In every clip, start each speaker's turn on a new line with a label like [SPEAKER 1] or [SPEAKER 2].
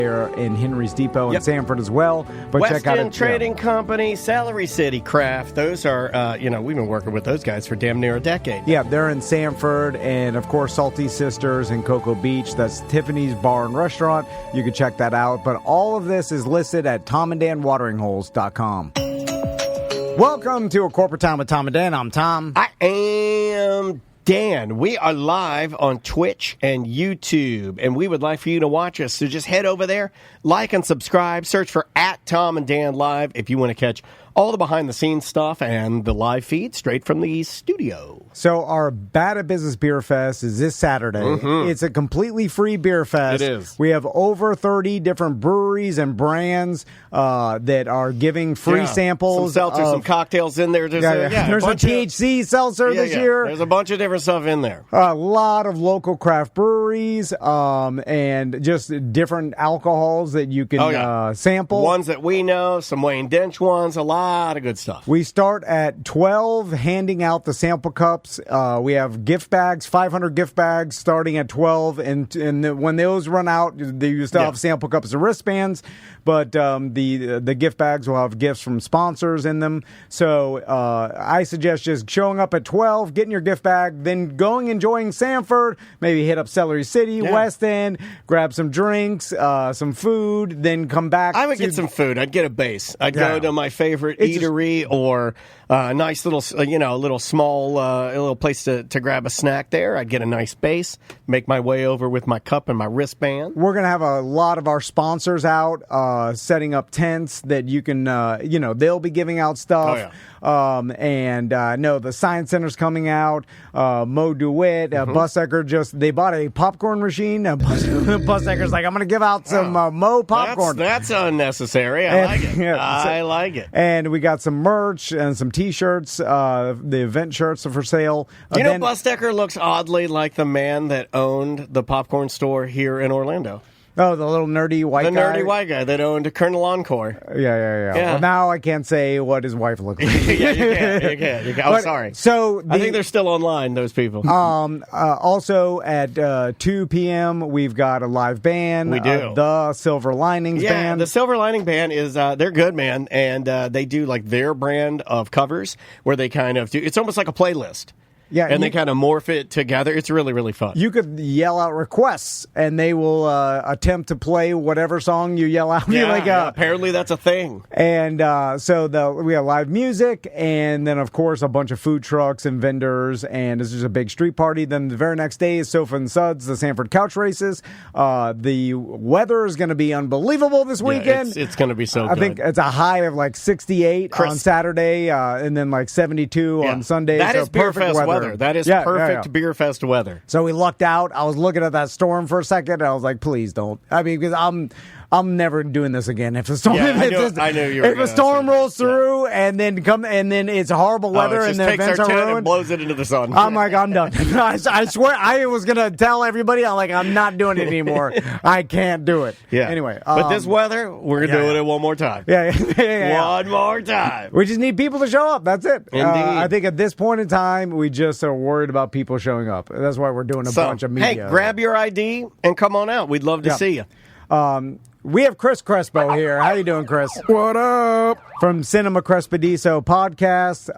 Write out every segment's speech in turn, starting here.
[SPEAKER 1] in Henry's Depot in Sanford as well. But
[SPEAKER 2] West
[SPEAKER 1] check out
[SPEAKER 2] End Trading Company, Celery City Craft. Those are, we've been working with those guys for damn near a decade.
[SPEAKER 1] Yeah, they're in Sanford, and of course, Salty Sisters in Cocoa Beach. That's Tiffany's Bar and Restaurant. You can check that out. But all of this is listed at tomanddanwateringholes.com. Welcome to A Corporate Time with Tom and Dan. I'm Tom.
[SPEAKER 2] I am Dan. We are live on Twitch and YouTube, and we would like for you to watch us. So just head over there, like and subscribe, search for @TomandDanLive if you want to catch all the behind-the-scenes stuff and the live feed straight from the studio.
[SPEAKER 1] So our Bad at Business Beer Fest is this Saturday. Mm-hmm. It's a completely free beer fest.
[SPEAKER 2] It is.
[SPEAKER 1] We have over 30 different breweries and brands that are giving free samples.
[SPEAKER 2] Some seltzer, some cocktails in there. There's
[SPEAKER 1] a THC seltzer this year.
[SPEAKER 2] There's a bunch of different stuff in there.
[SPEAKER 1] A lot of local craft breweries and just different alcohols that you can sample.
[SPEAKER 2] Ones that we know, some Wayne Dench ones, a lot of good stuff.
[SPEAKER 1] We start at 12 handing out the sample cups. We have gift bags, 500 gift bags starting at 12. And when those run out, you still have sample cups and wristbands. But the gift bags will have gifts from sponsors in them. So I suggest just showing up at 12, getting your gift bag, then going enjoying Sanford, maybe hit up Celery City, West End, grab some drinks, some food, then come back.
[SPEAKER 2] I would get some food. I'd get a base. I'd go to my favorite eatery or a nice little, little small little place to grab a snack there. I'd get a nice base, make my way over with my cup and my wristband.
[SPEAKER 1] We're going to have a lot of our sponsors out setting up tents that you can, they'll be giving out stuff.
[SPEAKER 2] Oh, yeah.
[SPEAKER 1] The Science Center's coming out. Mo DeWitt, Bussecker they bought a popcorn machine. Busecker's like, I'm going to give out some Mo popcorn.
[SPEAKER 2] That's unnecessary. I like it. I like it.
[SPEAKER 1] And we got some merch and some T-shirts. The event shirts are for sale.
[SPEAKER 2] Bussecker looks oddly like the man that owned the popcorn store here in Orlando.
[SPEAKER 1] Oh, the little nerdy white guy?
[SPEAKER 2] The nerdy white guy that owned Colonel Encore.
[SPEAKER 1] Yeah. Well, now I can't say what his wife looked like.
[SPEAKER 2] You can. Oh, sorry.
[SPEAKER 1] So
[SPEAKER 2] I think they're still online, those people.
[SPEAKER 1] Also, at 2 p.m., we've got a live band.
[SPEAKER 2] We do.
[SPEAKER 1] The Silver Linings Band.
[SPEAKER 2] Yeah, the Silver Lining Band is, they're good, man. And they do, like, their brand of covers where they kind of do, it's almost like a playlist.
[SPEAKER 1] Yeah,
[SPEAKER 2] and they kind of morph it together. It's really, really fun.
[SPEAKER 1] You could yell out requests, and they will attempt to play whatever song you yell out.
[SPEAKER 2] Apparently that's a thing.
[SPEAKER 1] And we have live music, and then, of course, a bunch of food trucks and vendors, and this is a big street party. Then the very next day is Sofa and Suds, the Sanford Couch Races. The weather is going to be unbelievable this weekend.
[SPEAKER 2] It's going to be so good.
[SPEAKER 1] I think it's a high of like 68 on Saturday, and then like 72 on Sunday.
[SPEAKER 2] That is
[SPEAKER 1] perfect
[SPEAKER 2] Beer Fest weather. That is perfect Beer Fest weather.
[SPEAKER 1] So we lucked out. I was looking at that storm for a second, and I was like, please don't. I mean, because I'm never doing this again. If a storm,
[SPEAKER 2] I knew you were.
[SPEAKER 1] If a storm rolls through and then it's horrible weather and the events are ruined,
[SPEAKER 2] and blows it into the sun.
[SPEAKER 1] I'm like, I'm done. I swear, I was gonna tell everybody, I'm not doing it anymore. I can't do it.
[SPEAKER 2] Yeah.
[SPEAKER 1] Anyway,
[SPEAKER 2] but this weather, we're doing it one more time.
[SPEAKER 1] Yeah.
[SPEAKER 2] One more time.
[SPEAKER 1] We just need people to show up. That's it.
[SPEAKER 2] Indeed.
[SPEAKER 1] I think at this point in time, we just are worried about people showing up. That's why we're doing a bunch of media.
[SPEAKER 2] Hey, grab your ID and come on out. We'd love to see you.
[SPEAKER 1] We have Chris Crespo here. How you doing, Chris?
[SPEAKER 3] What up?
[SPEAKER 1] From Cinema Crespediso podcast.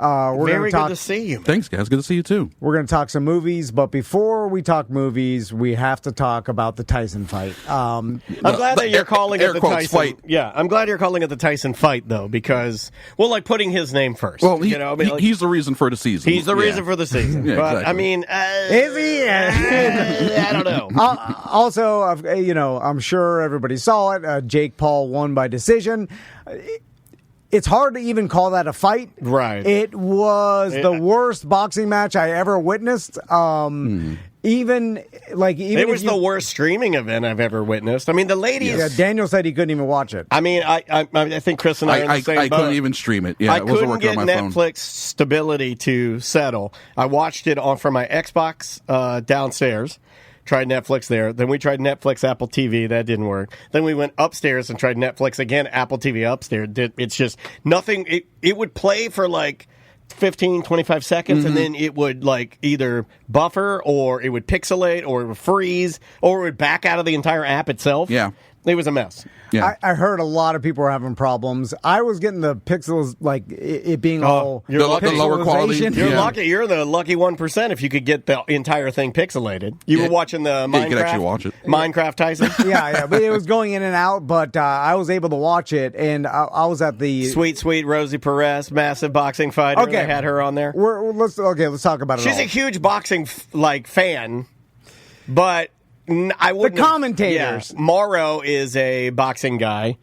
[SPEAKER 2] Very good to see you.
[SPEAKER 3] Thanks, guys. Good to see you, too.
[SPEAKER 1] We're going to talk some movies, but before we talk movies, we have to talk about the Tyson fight.
[SPEAKER 2] I'm glad that you're calling it the Tyson
[SPEAKER 3] fight.
[SPEAKER 2] Yeah, I'm glad you're calling it the Tyson fight, though, because, putting his name first.
[SPEAKER 3] Well, he's the reason for the season.
[SPEAKER 2] He's the reason for the season.
[SPEAKER 3] Yeah,
[SPEAKER 2] but,
[SPEAKER 3] exactly.
[SPEAKER 2] I mean...
[SPEAKER 1] is he?
[SPEAKER 2] I don't know.
[SPEAKER 1] Also, I'm sure everybody saw it. Jake Paul won by decision. It's hard to even call that a fight.
[SPEAKER 2] Right.
[SPEAKER 1] It was the worst boxing match I ever witnessed. Even
[SPEAKER 2] it was the worst streaming event I've ever witnessed. I mean, the ladies.
[SPEAKER 1] Yeah, Daniel said he couldn't even watch it.
[SPEAKER 2] I mean, I think Chris and I are in the same boat.
[SPEAKER 3] I couldn't even stream it. Yeah,
[SPEAKER 2] I
[SPEAKER 3] it wasn't
[SPEAKER 2] couldn't
[SPEAKER 3] working
[SPEAKER 2] get
[SPEAKER 3] on my
[SPEAKER 2] Netflix stability to settle. I watched it from my Xbox downstairs. Tried Netflix there. Then we tried Netflix Apple TV. That didn't work. Then we went upstairs and tried Netflix again, Apple TV upstairs. It's just nothing. It would play for like 15, 25 seconds, and then it would like either buffer or it would pixelate or it would freeze or it would back out of the entire app itself.
[SPEAKER 3] Yeah.
[SPEAKER 2] It was a mess.
[SPEAKER 3] Yeah.
[SPEAKER 1] I heard a lot of people were having problems. I was getting the pixels, like it being all
[SPEAKER 2] you're lucky.
[SPEAKER 3] The lower quality.
[SPEAKER 1] pixelization.
[SPEAKER 2] You're lucky. You're the lucky 1% if you could get the entire thing pixelated. You were watching the Minecraft.
[SPEAKER 3] You could actually watch it.
[SPEAKER 2] Minecraft Tyson.
[SPEAKER 1] yeah, but it was going in and out. But I was able to watch it, and I was at the
[SPEAKER 2] Sweet Rosie Perez, massive boxing fighter.
[SPEAKER 1] Okay.
[SPEAKER 2] I had her on there.
[SPEAKER 1] Let's talk about it.
[SPEAKER 2] She's a huge boxing fan, but I wouldn't.
[SPEAKER 1] The commentators.
[SPEAKER 2] Yeah, Morrow is a boxing guy.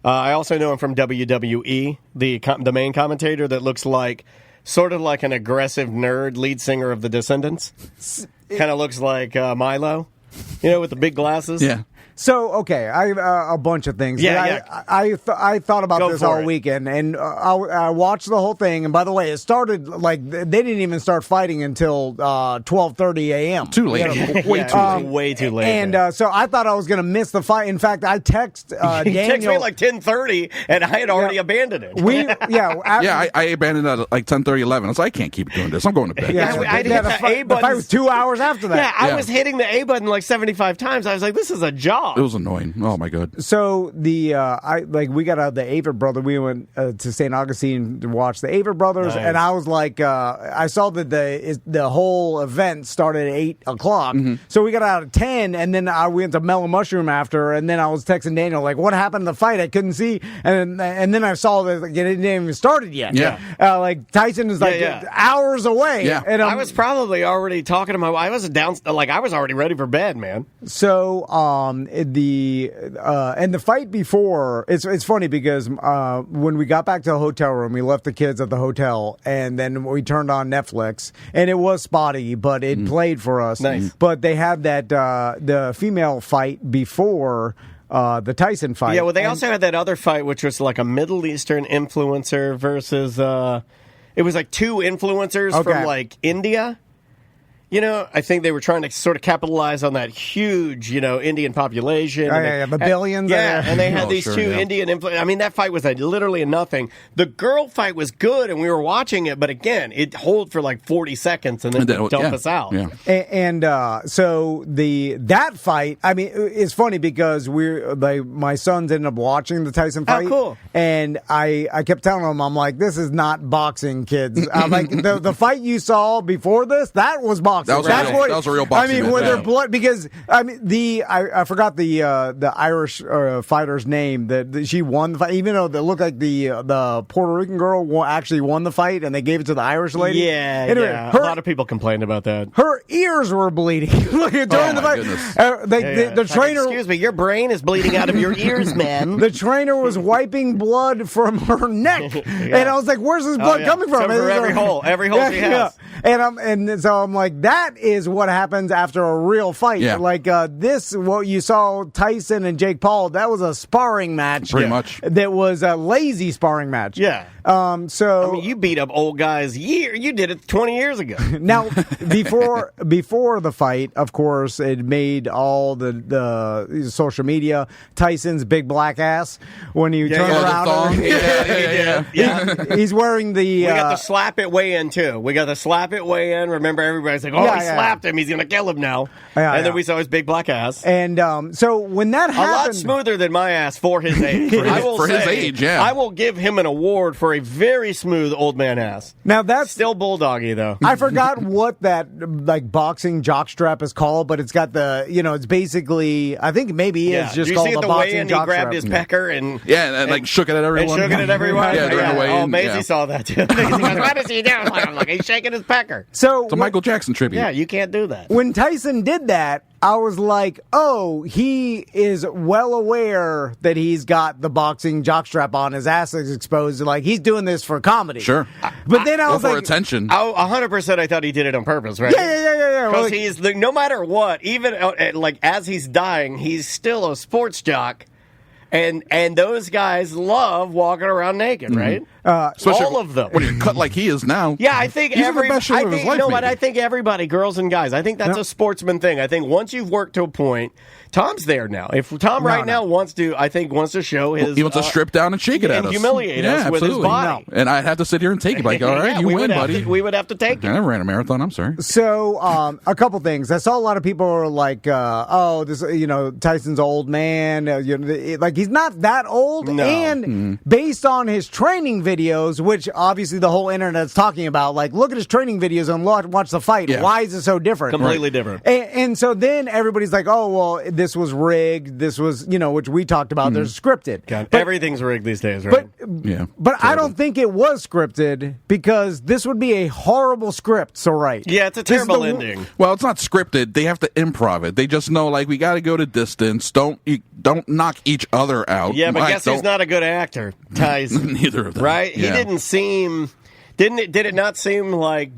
[SPEAKER 2] I also know him from WWE, the main commentator that looks like sort of like an aggressive nerd lead singer of the Descendants. Kind of looks like Milo, with the big glasses.
[SPEAKER 3] Yeah.
[SPEAKER 1] So, okay, I have a bunch of things.
[SPEAKER 2] Yeah,
[SPEAKER 1] I thought about this all
[SPEAKER 2] it.
[SPEAKER 1] weekend, and I watched the whole thing. And by the way, it started like they didn't even start fighting until 12:30 a.m.
[SPEAKER 3] Too late. Way too late.
[SPEAKER 2] Way too late.
[SPEAKER 1] And so I thought I was going to miss the fight. In fact, I text
[SPEAKER 2] he
[SPEAKER 1] Daniel.
[SPEAKER 2] texted me like 10:30, and I had already abandoned it.
[SPEAKER 3] I abandoned it at like 10:30, 11. I was like, I can't keep doing this. I'm going to bed.
[SPEAKER 1] Yeah,
[SPEAKER 2] I'd hit the A
[SPEAKER 1] the
[SPEAKER 2] button.
[SPEAKER 1] fight was 2 hours after that.
[SPEAKER 2] Yeah, I was hitting the A button like 75 times. I was like, this is a job.
[SPEAKER 3] It was annoying. Oh my god.
[SPEAKER 1] So we got out the Avett brother. We went to St. Augustine to watch the Avett brothers,
[SPEAKER 2] Nice.
[SPEAKER 1] and I was like, I saw that the whole event started at 8 o'clock. So we got out at 10, and then we went to Mellow Mushroom after, and then I was texting Daniel like, what happened to the fight? I couldn't see, and then I saw that it didn't even started yet.
[SPEAKER 3] Yeah.
[SPEAKER 1] Like Tyson is like hours away.
[SPEAKER 3] Yeah.
[SPEAKER 1] And
[SPEAKER 2] I was probably already talking to my wife. I was I was already ready for bed, man.
[SPEAKER 1] So and the fight before, it's funny because when we got back to the hotel room, we left the kids at the hotel, and then we turned on Netflix, and it was spotty, but it played for us.
[SPEAKER 2] Nice.
[SPEAKER 1] But they had that the female fight before the Tyson fight.
[SPEAKER 2] Yeah, well, they also had that other fight, which was like a Middle Eastern influencer versus it was like two influencers from like India. I think they were trying to sort of capitalize on that huge, Indian population.
[SPEAKER 1] The billions.
[SPEAKER 2] And they had these two
[SPEAKER 3] yeah.
[SPEAKER 2] Indian influencers. I mean, that fight was literally a nothing. The girl fight was good, and we were watching it, but again, it hold for like 40 seconds and then dump us out.
[SPEAKER 1] Yeah. And so that fight, I mean, it's funny because my sons ended up watching the Tyson fight.
[SPEAKER 2] Oh, cool.
[SPEAKER 1] And I kept telling them, I'm like, this is not boxing, kids. I'm like, the fight you saw before this, that was boxing.
[SPEAKER 3] That was a real boxing.
[SPEAKER 1] I mean, where their blood, because I mean I forgot the Irish fighter's name that she won the fight, even though it looked like the Puerto Rican girl actually won the fight, and they gave it to the Irish lady.
[SPEAKER 2] Yeah,
[SPEAKER 1] anyway,
[SPEAKER 2] a lot of people complained about that.
[SPEAKER 1] Her ears were bleeding during the fight. The trainer,
[SPEAKER 2] excuse me, your brain is bleeding out of your ears, man.
[SPEAKER 1] The trainer was wiping blood from her neck, and I was like, "Where's this blood coming from?"
[SPEAKER 2] For every hole she has.
[SPEAKER 1] And so I'm like, that is what happens after a real fight.
[SPEAKER 3] Yeah.
[SPEAKER 1] Like what you saw Tyson and Jake Paul, that was a sparring match.
[SPEAKER 3] Pretty much.
[SPEAKER 1] That was a lazy sparring match.
[SPEAKER 2] Yeah.
[SPEAKER 1] So
[SPEAKER 2] I mean, you beat up old guys. You did it 20 years ago.
[SPEAKER 1] Now, before the fight, of course, it made all the social media Tyson's big black ass when he turned around. He's wearing the.
[SPEAKER 2] We got the slap it weigh-in too. Remember, everybody's like, he slapped him. He's gonna kill him now. And then we saw his big black ass.
[SPEAKER 1] And so when that happened,
[SPEAKER 2] a lot smoother than my ass for his age.
[SPEAKER 3] His age, yeah.
[SPEAKER 2] I will give him an award for a very smooth old man ass.
[SPEAKER 1] Now that's
[SPEAKER 2] still bulldoggy though.
[SPEAKER 1] I forgot what that like boxing jockstrap is called, but it's got the it's basically I think maybe it's just called the boxing jockstrap.
[SPEAKER 2] He grabbed his pecker and
[SPEAKER 3] like shook it at everyone.
[SPEAKER 2] During the weigh-in. Oh, Maisie saw that too. Maisie goes, what is he doing? I'm like, he's shaking his pecker.
[SPEAKER 1] So
[SPEAKER 3] it's a Michael Jackson tribute.
[SPEAKER 2] Yeah, you can't do that.
[SPEAKER 1] When Tyson did that, I was like, oh, he is well aware that he's got the boxing jockstrap on, his ass is exposed. Like, he's doing this for comedy.
[SPEAKER 3] Sure.
[SPEAKER 1] But then I was
[SPEAKER 3] for
[SPEAKER 1] like...
[SPEAKER 3] attention.
[SPEAKER 2] 100% I thought he did it on purpose, right?
[SPEAKER 1] Yeah.
[SPEAKER 2] Because he's, no matter what, even like as he's dying, he's still a sports jock. And those guys love walking around naked, right?
[SPEAKER 3] Especially
[SPEAKER 2] all of them.
[SPEAKER 3] When you're cut like he is now.
[SPEAKER 2] Yeah, I think
[SPEAKER 3] he's in the best shape of his life,
[SPEAKER 2] I think everybody, girls and guys, I think that's a sportsman thing. I think once you've worked to a point Tom's there now. If Tom now wants to show his,
[SPEAKER 3] he wants to strip down and shake it at
[SPEAKER 2] and
[SPEAKER 3] us,
[SPEAKER 2] humiliate us with his body.
[SPEAKER 3] No. And I'd have to sit here and take it. Like, all right, you win, buddy.
[SPEAKER 2] We would have to take it.
[SPEAKER 3] I never ran a marathon. I'm sorry.
[SPEAKER 1] So, a couple things. I saw a lot of people are like, this, Tyson's old man. Like, he's not that old.
[SPEAKER 2] No.
[SPEAKER 1] And based on his training videos, which obviously the whole internet's talking about, like, look at his training videos and watch the fight.
[SPEAKER 3] Yeah.
[SPEAKER 1] Why is it so different?
[SPEAKER 2] Completely different.
[SPEAKER 1] And so then everybody's like, oh, well, this was rigged. This was, which we talked about. There's scripted.
[SPEAKER 2] God, everything's rigged these days, right?
[SPEAKER 1] But I don't think it was scripted because this would be a horrible script. So right.
[SPEAKER 2] Yeah, it's a terrible ending.
[SPEAKER 3] Well, it's not scripted. They have to improv it. They just know, like, we got to go to distance. Don't knock each other out.
[SPEAKER 2] Yeah, but guess who's not a good actor? Tyson.
[SPEAKER 3] Neither of them.
[SPEAKER 2] Right?
[SPEAKER 3] Yeah.
[SPEAKER 2] He didn't seem... Did it not seem like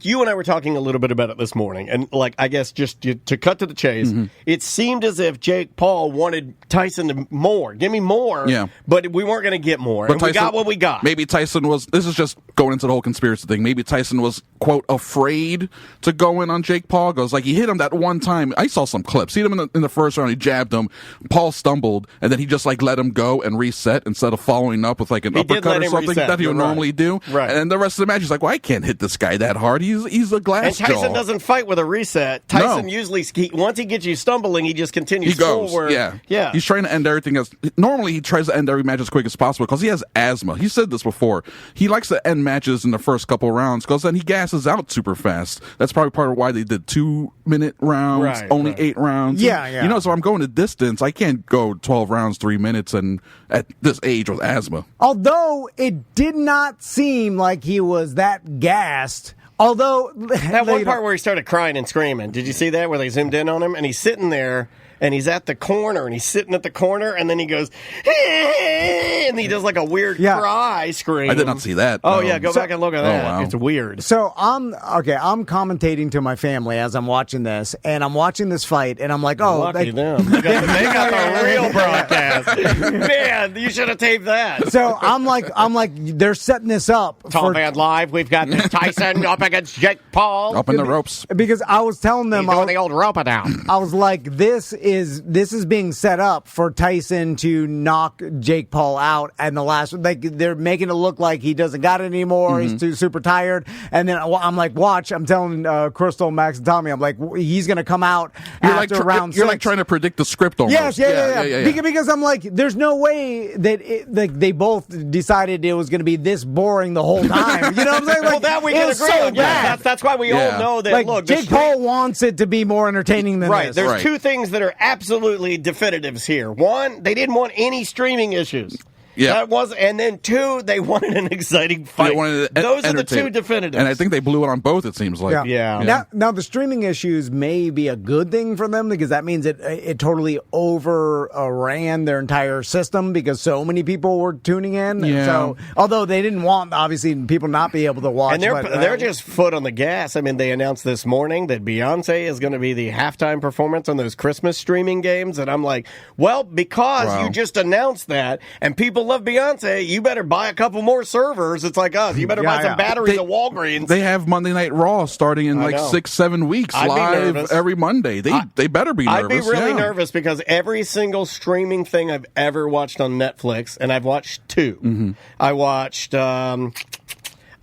[SPEAKER 2] you and I were talking a little bit about it this morning, and like I guess just to cut to the chase, it seemed as if Jake Paul wanted Tyson to more, give me more, but we weren't going to get more, and we got what we got.
[SPEAKER 3] Maybe Tyson was. This is just going into the whole conspiracy thing. Maybe Tyson was quote afraid to go in on Jake Paul. Goes like he hit him that one time. I saw some clips. He hit him in the first round. He jabbed him. Paul stumbled, and then he just like let him go and reset instead of following up with like an uppercut or something that he would normally do.
[SPEAKER 2] Right.
[SPEAKER 3] And the rest of the match, he's like, well, I can't hit this guy that hard. He's a glass jaw.
[SPEAKER 2] And Tyson doesn't fight with a reset. Tyson usually, once he gets you stumbling, he just continues forward.
[SPEAKER 3] Yeah. He's trying to end everything as... Normally, he tries to end every match as quick as possible because he has asthma. He said this before. He likes to end matches in the first couple rounds because then he gasses out super fast. That's probably part of why they did 2-minute rounds, only 8 rounds.
[SPEAKER 1] Yeah.
[SPEAKER 3] So I'm going to distance. I can't go 12 rounds, 3 minutes, and at this age with asthma.
[SPEAKER 1] Although it did not seem like he was that gassed. Although
[SPEAKER 2] that one part where he started crying and screaming, did you see that where they zoomed in on him and he's sitting there and he's at the corner and he's sitting at the corner and then he goes and he does like a weird cry scream.
[SPEAKER 3] I did not see that.
[SPEAKER 2] Oh yeah, go back and look at that.
[SPEAKER 3] Wow.
[SPEAKER 2] It's weird.
[SPEAKER 1] So I'm commentating to my family as I'm watching this, and I'm watching this fight, and I'm like,
[SPEAKER 2] lucky them. They got the real broadcast. Man, you should have taped that.
[SPEAKER 1] So I'm like, they're setting this up.
[SPEAKER 2] Tall Man Live. We've got Tyson up against Jake Paul.
[SPEAKER 3] Up in the ropes.
[SPEAKER 1] Because I was telling them,
[SPEAKER 2] He's doing the old rope down.
[SPEAKER 1] I was like, this is being set up for Tyson to knock Jake Paul out, and the last, like, they're making it look like he doesn't got it anymore. He's too super tired, and then I'm like, watch. I'm telling Crystal, Max, and Tommy, I'm like, he's gonna come out after round 6.
[SPEAKER 3] You're like trying to predict the script almost.
[SPEAKER 1] Yeah. Because I'm like, there's no way that they both decided it was going to be this boring the whole time. You know what I'm saying? Like,
[SPEAKER 2] well, that we can agree on. Yeah, that's why we all know that.
[SPEAKER 1] Like,
[SPEAKER 2] look,
[SPEAKER 1] Jake Paul wants it to be more entertaining than this.
[SPEAKER 2] There's two things that are absolutely definitives here. One, they didn't want any streaming issues.
[SPEAKER 3] Yeah,
[SPEAKER 2] that was, and then 2, they wanted an exciting fight. Those are the 2 definitives,
[SPEAKER 3] and I think they blew it on both. It seems like,
[SPEAKER 1] Now the streaming issues may be a good thing for them because that means it totally overran their entire system because so many people were tuning in.
[SPEAKER 3] Yeah.
[SPEAKER 1] So although they didn't want obviously people not be able to watch,
[SPEAKER 2] and they're just foot on the gas. I mean, they announced this morning that Beyonce is going to be the halftime performance on those Christmas streaming games, and I'm like, well, because you just announced that, and people love Beyonce, you better buy a couple more servers. It's like us. You better buy some batteries at Walgreens.
[SPEAKER 3] They have Monday Night Raw starting in 6-7 weeks live every Monday. They better be nervous.
[SPEAKER 2] I'd be really nervous because every single streaming thing I've ever watched on Netflix, and I've watched 2.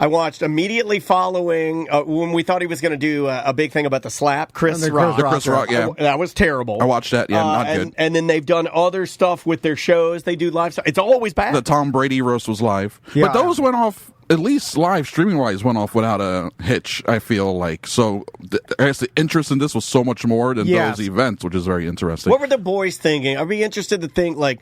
[SPEAKER 2] I watched immediately following when we thought he was going to do a big thing about the slap, Chris Rock.
[SPEAKER 3] The Chris Rock,
[SPEAKER 2] that was terrible.
[SPEAKER 3] I watched that, not good.
[SPEAKER 2] And then they've done other stuff with their shows. They do live stuff. It's always bad.
[SPEAKER 3] The Tom Brady roast was live. But those went off, at least live streaming-wise, went off without a hitch, I feel like. So I guess the interest in this was so much more than those events, which is very interesting.
[SPEAKER 2] What were the boys thinking? I'd be interested to think, like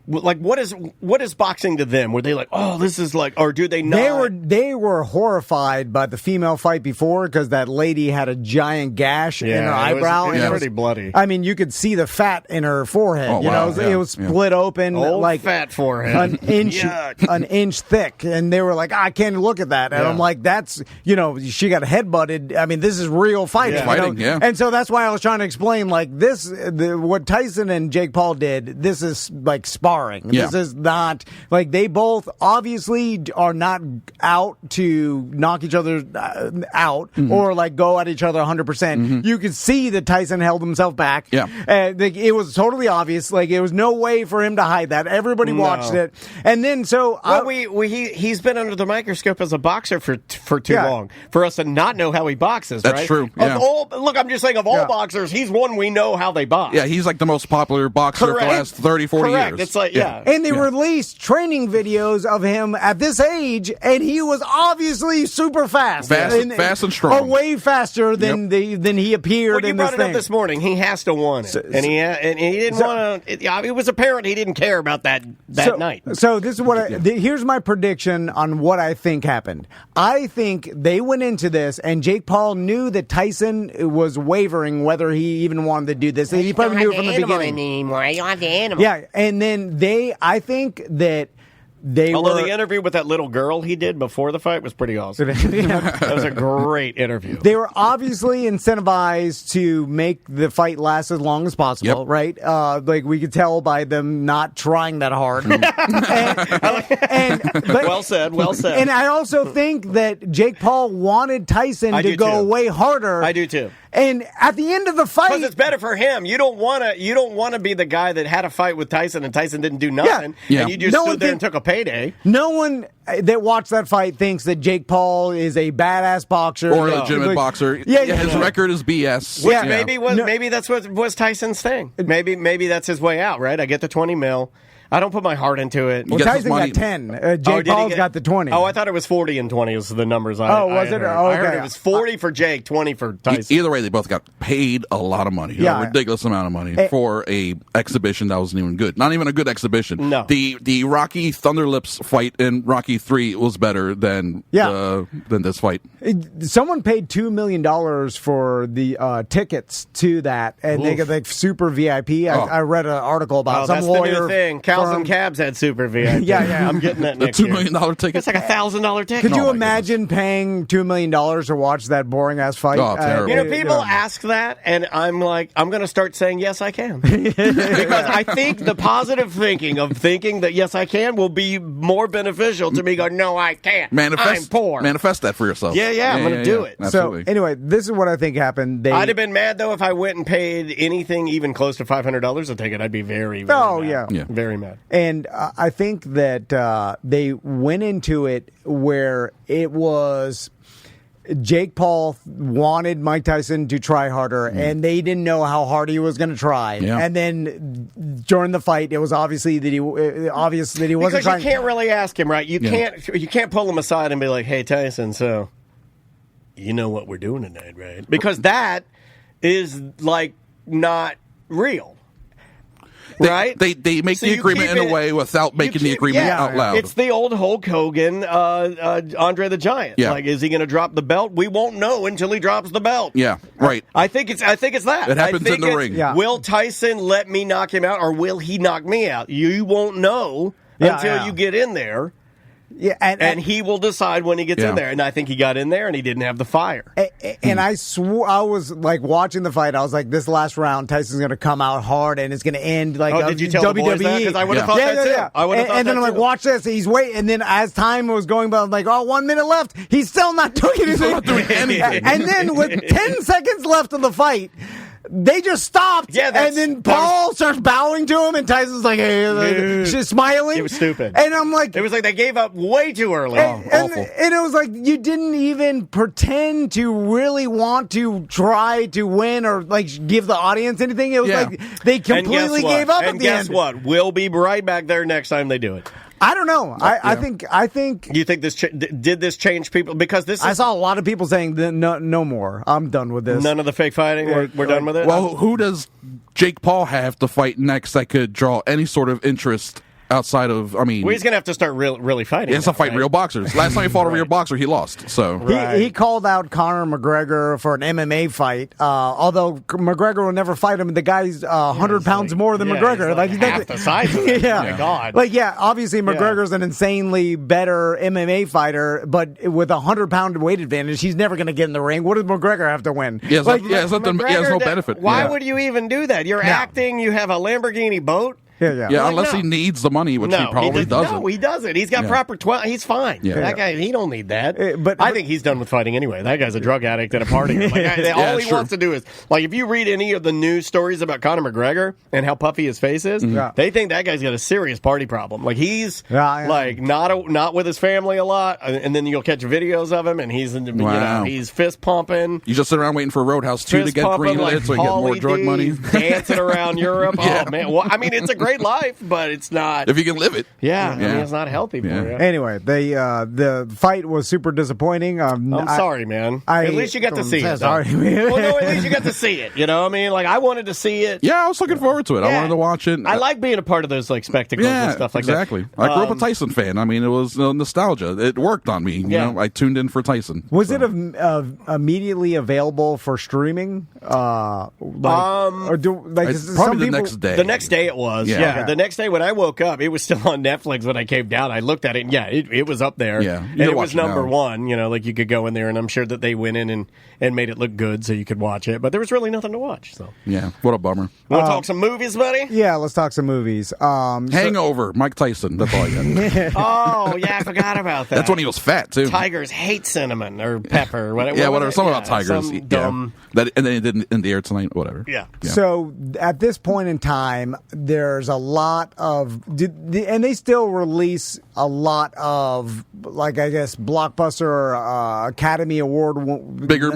[SPEAKER 2] what is boxing to them? Were they like, oh, this is like, or do they not?
[SPEAKER 1] They were horrified by the female fight before because that lady had a giant gash in her eyebrow.
[SPEAKER 2] It was pretty bloody.
[SPEAKER 1] I mean, you could see the fat in her forehead. It was split open, like
[SPEAKER 2] fat forehead,
[SPEAKER 1] an inch thick, and they were like, I can't look at that. And I'm like, that's she got headbutted. I mean, this is real fighting. And so that's why I was trying to explain, like, what Tyson and Jake Paul did. This is like sparring. sparring.
[SPEAKER 3] Yeah.
[SPEAKER 1] This is not like they both obviously are not out to knock each other out or like go at each other 100%. You could see that Tyson held himself back.
[SPEAKER 3] Yeah.
[SPEAKER 1] It was totally obvious. Like it was no way for him to hide that. Everybody watched it. And then
[SPEAKER 2] he's been under the microscope as a boxer for too long for us to not know how he boxes.
[SPEAKER 3] That's
[SPEAKER 2] right?
[SPEAKER 3] true. Yeah.
[SPEAKER 2] Look, I'm just saying of all boxers, he's one we know how they box.
[SPEAKER 3] Yeah, he's like the most popular boxer for the last 30, 40 years.
[SPEAKER 2] It's like,
[SPEAKER 1] And they released training videos of him at this age, and he was obviously super fast.
[SPEAKER 3] Fast and strong.
[SPEAKER 1] Way faster than he appeared
[SPEAKER 2] Well,
[SPEAKER 1] in this
[SPEAKER 2] you brought it
[SPEAKER 1] thing.
[SPEAKER 2] up this morning. He has to want it. And he didn't want to. It was apparent he didn't care about that night.
[SPEAKER 1] So this is what here's my prediction on what I think happened. I think they went into this, and Jake Paul knew that Tyson was wavering whether he even wanted to do this. He probably knew it from the beginning.
[SPEAKER 4] Anymore. You don't have the animal.
[SPEAKER 1] Yeah, and then I think that
[SPEAKER 2] Although the interview with that little girl he did before the fight was pretty awesome. That was a great interview.
[SPEAKER 1] They were obviously incentivized to make the fight last as long as possible, right? Like we could tell by them not trying that hard.
[SPEAKER 2] Well said.
[SPEAKER 1] And I also think that Jake Paul wanted Tyson to go way harder.
[SPEAKER 2] I do too.
[SPEAKER 1] And at the end of the fight,
[SPEAKER 2] because it's better for him. You don't want to be the guy that had a fight with Tyson and Tyson didn't do nothing, and you just stood there and took a payday.
[SPEAKER 1] No one that watched that fight thinks that Jake Paul is a badass boxer
[SPEAKER 3] or a legitimate boxer. His record is BS.
[SPEAKER 2] Maybe that's what was Tyson's thing. Maybe that's his way out. Right? I get the $20 million. I don't put my heart into it.
[SPEAKER 1] Well, Tyson got 10. Jake Paul's got the 20.
[SPEAKER 2] Oh, I thought it was 40 and 20 was the numbers. I heard it was 40 for Jake, 20 for Tyson.
[SPEAKER 3] Either way, they both got paid a lot of money. A ridiculous amount of money for a exhibition that wasn't even good. Not even a good exhibition.
[SPEAKER 2] No.
[SPEAKER 3] The Rocky Thunderlips fight in Rocky 3 was better than this fight.
[SPEAKER 1] Someone paid $2 million for the tickets to that, and they got like super VIP. I read an article about some
[SPEAKER 2] that's
[SPEAKER 1] lawyer.
[SPEAKER 2] The new thing. Cows and Cabs had super VIP.
[SPEAKER 1] Yeah.
[SPEAKER 2] I'm getting that next
[SPEAKER 3] $2 million ticket.
[SPEAKER 2] It's like $1,000 ticket.
[SPEAKER 1] Could you imagine paying $2 million to watch that boring ass fight?
[SPEAKER 3] Oh, terrible.
[SPEAKER 2] People ask that, and I'm like, I'm going to start saying yes, I can, because I think the positive thinking of thinking that yes, I can will be more beneficial to me. Go, no, I can't. I'm poor.
[SPEAKER 3] Manifest that for yourself.
[SPEAKER 2] Yeah, I'm going to do it.
[SPEAKER 3] Absolutely.
[SPEAKER 1] So anyway, this is what I think happened.
[SPEAKER 2] I'd have been mad though if I went and paid anything even close to $500 a ticket. I'd be very, very mad. Very mad.
[SPEAKER 1] And I think that they went into it where it was Jake Paul wanted Mike Tyson to try harder, and they didn't know how hard he was going to try.
[SPEAKER 3] Yeah.
[SPEAKER 1] And then during the fight, it was obvious that he wasn't
[SPEAKER 2] because
[SPEAKER 1] trying.
[SPEAKER 2] You can't really ask him, right? You can't pull him aside and be like, "Hey, Tyson, so you know what we're doing tonight, right?" Because that is like not real. Right?
[SPEAKER 3] They make the agreement in a way without making the agreement out loud.
[SPEAKER 2] It's the old Hulk Hogan, Andre the Giant.
[SPEAKER 3] Yeah.
[SPEAKER 2] Like, is he going to drop the belt? We won't know until he drops the belt.
[SPEAKER 3] Yeah, right.
[SPEAKER 2] I think it's that.
[SPEAKER 3] It happens in the ring.
[SPEAKER 1] Yeah.
[SPEAKER 2] Will Tyson let me knock him out, or will he knock me out? You won't know until you get in there.
[SPEAKER 1] Yeah,
[SPEAKER 2] and he will decide when he gets in there. And I think he got in there and he didn't have the fire.
[SPEAKER 1] And I was like watching the fight. I was like, this last round, Tyson's going to come out hard and it's going to end like
[SPEAKER 2] did you tell
[SPEAKER 1] WWE.
[SPEAKER 2] The boys that? Because I would have thought that too. I would have thought
[SPEAKER 1] and then I'm like, watch this. He's waiting. And then as time was going by, I'm like, 1 minute left. He's still not doing anything.
[SPEAKER 3] He's not doing anything.
[SPEAKER 1] And then with 10 seconds left of the fight, they just stopped, and then Paul starts bowing to him, and Tyson's like, hey, she's smiling.
[SPEAKER 2] It was stupid.
[SPEAKER 1] And I'm like...
[SPEAKER 2] It was like they gave up way too early.
[SPEAKER 1] And it was like, you didn't even pretend to really want to try to win or, like, give the audience anything. It was like they completely gave up at the end.
[SPEAKER 2] And guess what? We'll be right back there next time they do it.
[SPEAKER 1] I don't know. I think.
[SPEAKER 2] You think this did this change people? Because this is,
[SPEAKER 1] I saw a lot of people saying no more. I'm done with this.
[SPEAKER 2] None of the fake fighting. We're done with it.
[SPEAKER 3] Well, who does Jake Paul have to fight next that could draw any sort of interest outside of? I mean,
[SPEAKER 2] he's gonna have to start really fighting.
[SPEAKER 3] He has to fight real boxers. Last time he fought a real boxer, he lost. So
[SPEAKER 1] he called out Conor McGregor for an MMA fight. Although McGregor will never fight him, the guy's 100 pounds more than McGregor.
[SPEAKER 2] He's like half the size of him. Oh my God.
[SPEAKER 1] Obviously McGregor's an insanely better MMA fighter, but with a 100-pound weight advantage, he's never going to get in the ring. What does McGregor have to win?
[SPEAKER 3] He has no benefit.
[SPEAKER 2] Why would you even do that? You're acting. You have a Lamborghini boat.
[SPEAKER 1] Yeah.
[SPEAKER 3] Unless he needs the money, which he probably doesn't.
[SPEAKER 2] No, he doesn't. He's got proper 12. He's fine.
[SPEAKER 3] Yeah.
[SPEAKER 2] That guy, he don't need that.
[SPEAKER 1] But
[SPEAKER 2] I think he's done with fighting anyway. That guy's a drug addict at a party. All he wants to do is, like, if you read any of the news stories about Conor McGregor and how puffy his face is, they think that guy's got a serious party problem. Like, he's like not with his family a lot, and then you'll catch videos of him, and he's he's fist pumping.
[SPEAKER 3] You just sit around waiting for Roadhouse 2 to get greenlit so you get more drug money.
[SPEAKER 2] Dancing around Europe. Oh, man. Well, I mean, it's a great life, but it's not.
[SPEAKER 3] If you can live it.
[SPEAKER 2] Yeah. I mean, it's not healthy for you.
[SPEAKER 1] Anyway, the fight was super disappointing.
[SPEAKER 2] I'm sorry, man. At least you got to see it.
[SPEAKER 1] Sorry, man.
[SPEAKER 2] Well, no, at least you got to see it. You know what I mean? Like, I wanted to see it.
[SPEAKER 3] Yeah, I was looking forward to it. I wanted to watch it.
[SPEAKER 2] I like being a part of those, like, spectacles and stuff like that.
[SPEAKER 3] Exactly. I grew up a Tyson fan. I mean, it was nostalgia. It worked on me. You know, I tuned in for Tyson.
[SPEAKER 1] Was it immediately available for streaming?
[SPEAKER 3] Probably the next day.
[SPEAKER 2] The next day it was. Yeah. The next day when I woke up, it was still on Netflix when I came down. I looked at it, and it was up there.
[SPEAKER 3] Yeah.
[SPEAKER 2] And it was number one. You know, like, you could go in there, and I'm sure that they went in and made it look good so you could watch it. But there was really nothing to watch. So
[SPEAKER 3] yeah, what a bummer.
[SPEAKER 2] Want to talk some movies, buddy?
[SPEAKER 1] Yeah, let's talk some movies.
[SPEAKER 3] Hangover, Mike Tyson. That's all I got.
[SPEAKER 2] Oh, yeah, I forgot about that.
[SPEAKER 3] That's when he was fat, too.
[SPEAKER 2] Tigers hate cinnamon or pepper. Whatever.
[SPEAKER 3] Yeah, whatever. Something about tigers.
[SPEAKER 2] Dumb.
[SPEAKER 3] And then he did In the Air Tonight, whatever.
[SPEAKER 2] Yeah.
[SPEAKER 1] So at this point in time, there's a lot of, and they still release a lot of, like, I guess, blockbuster or Academy Award
[SPEAKER 3] bigger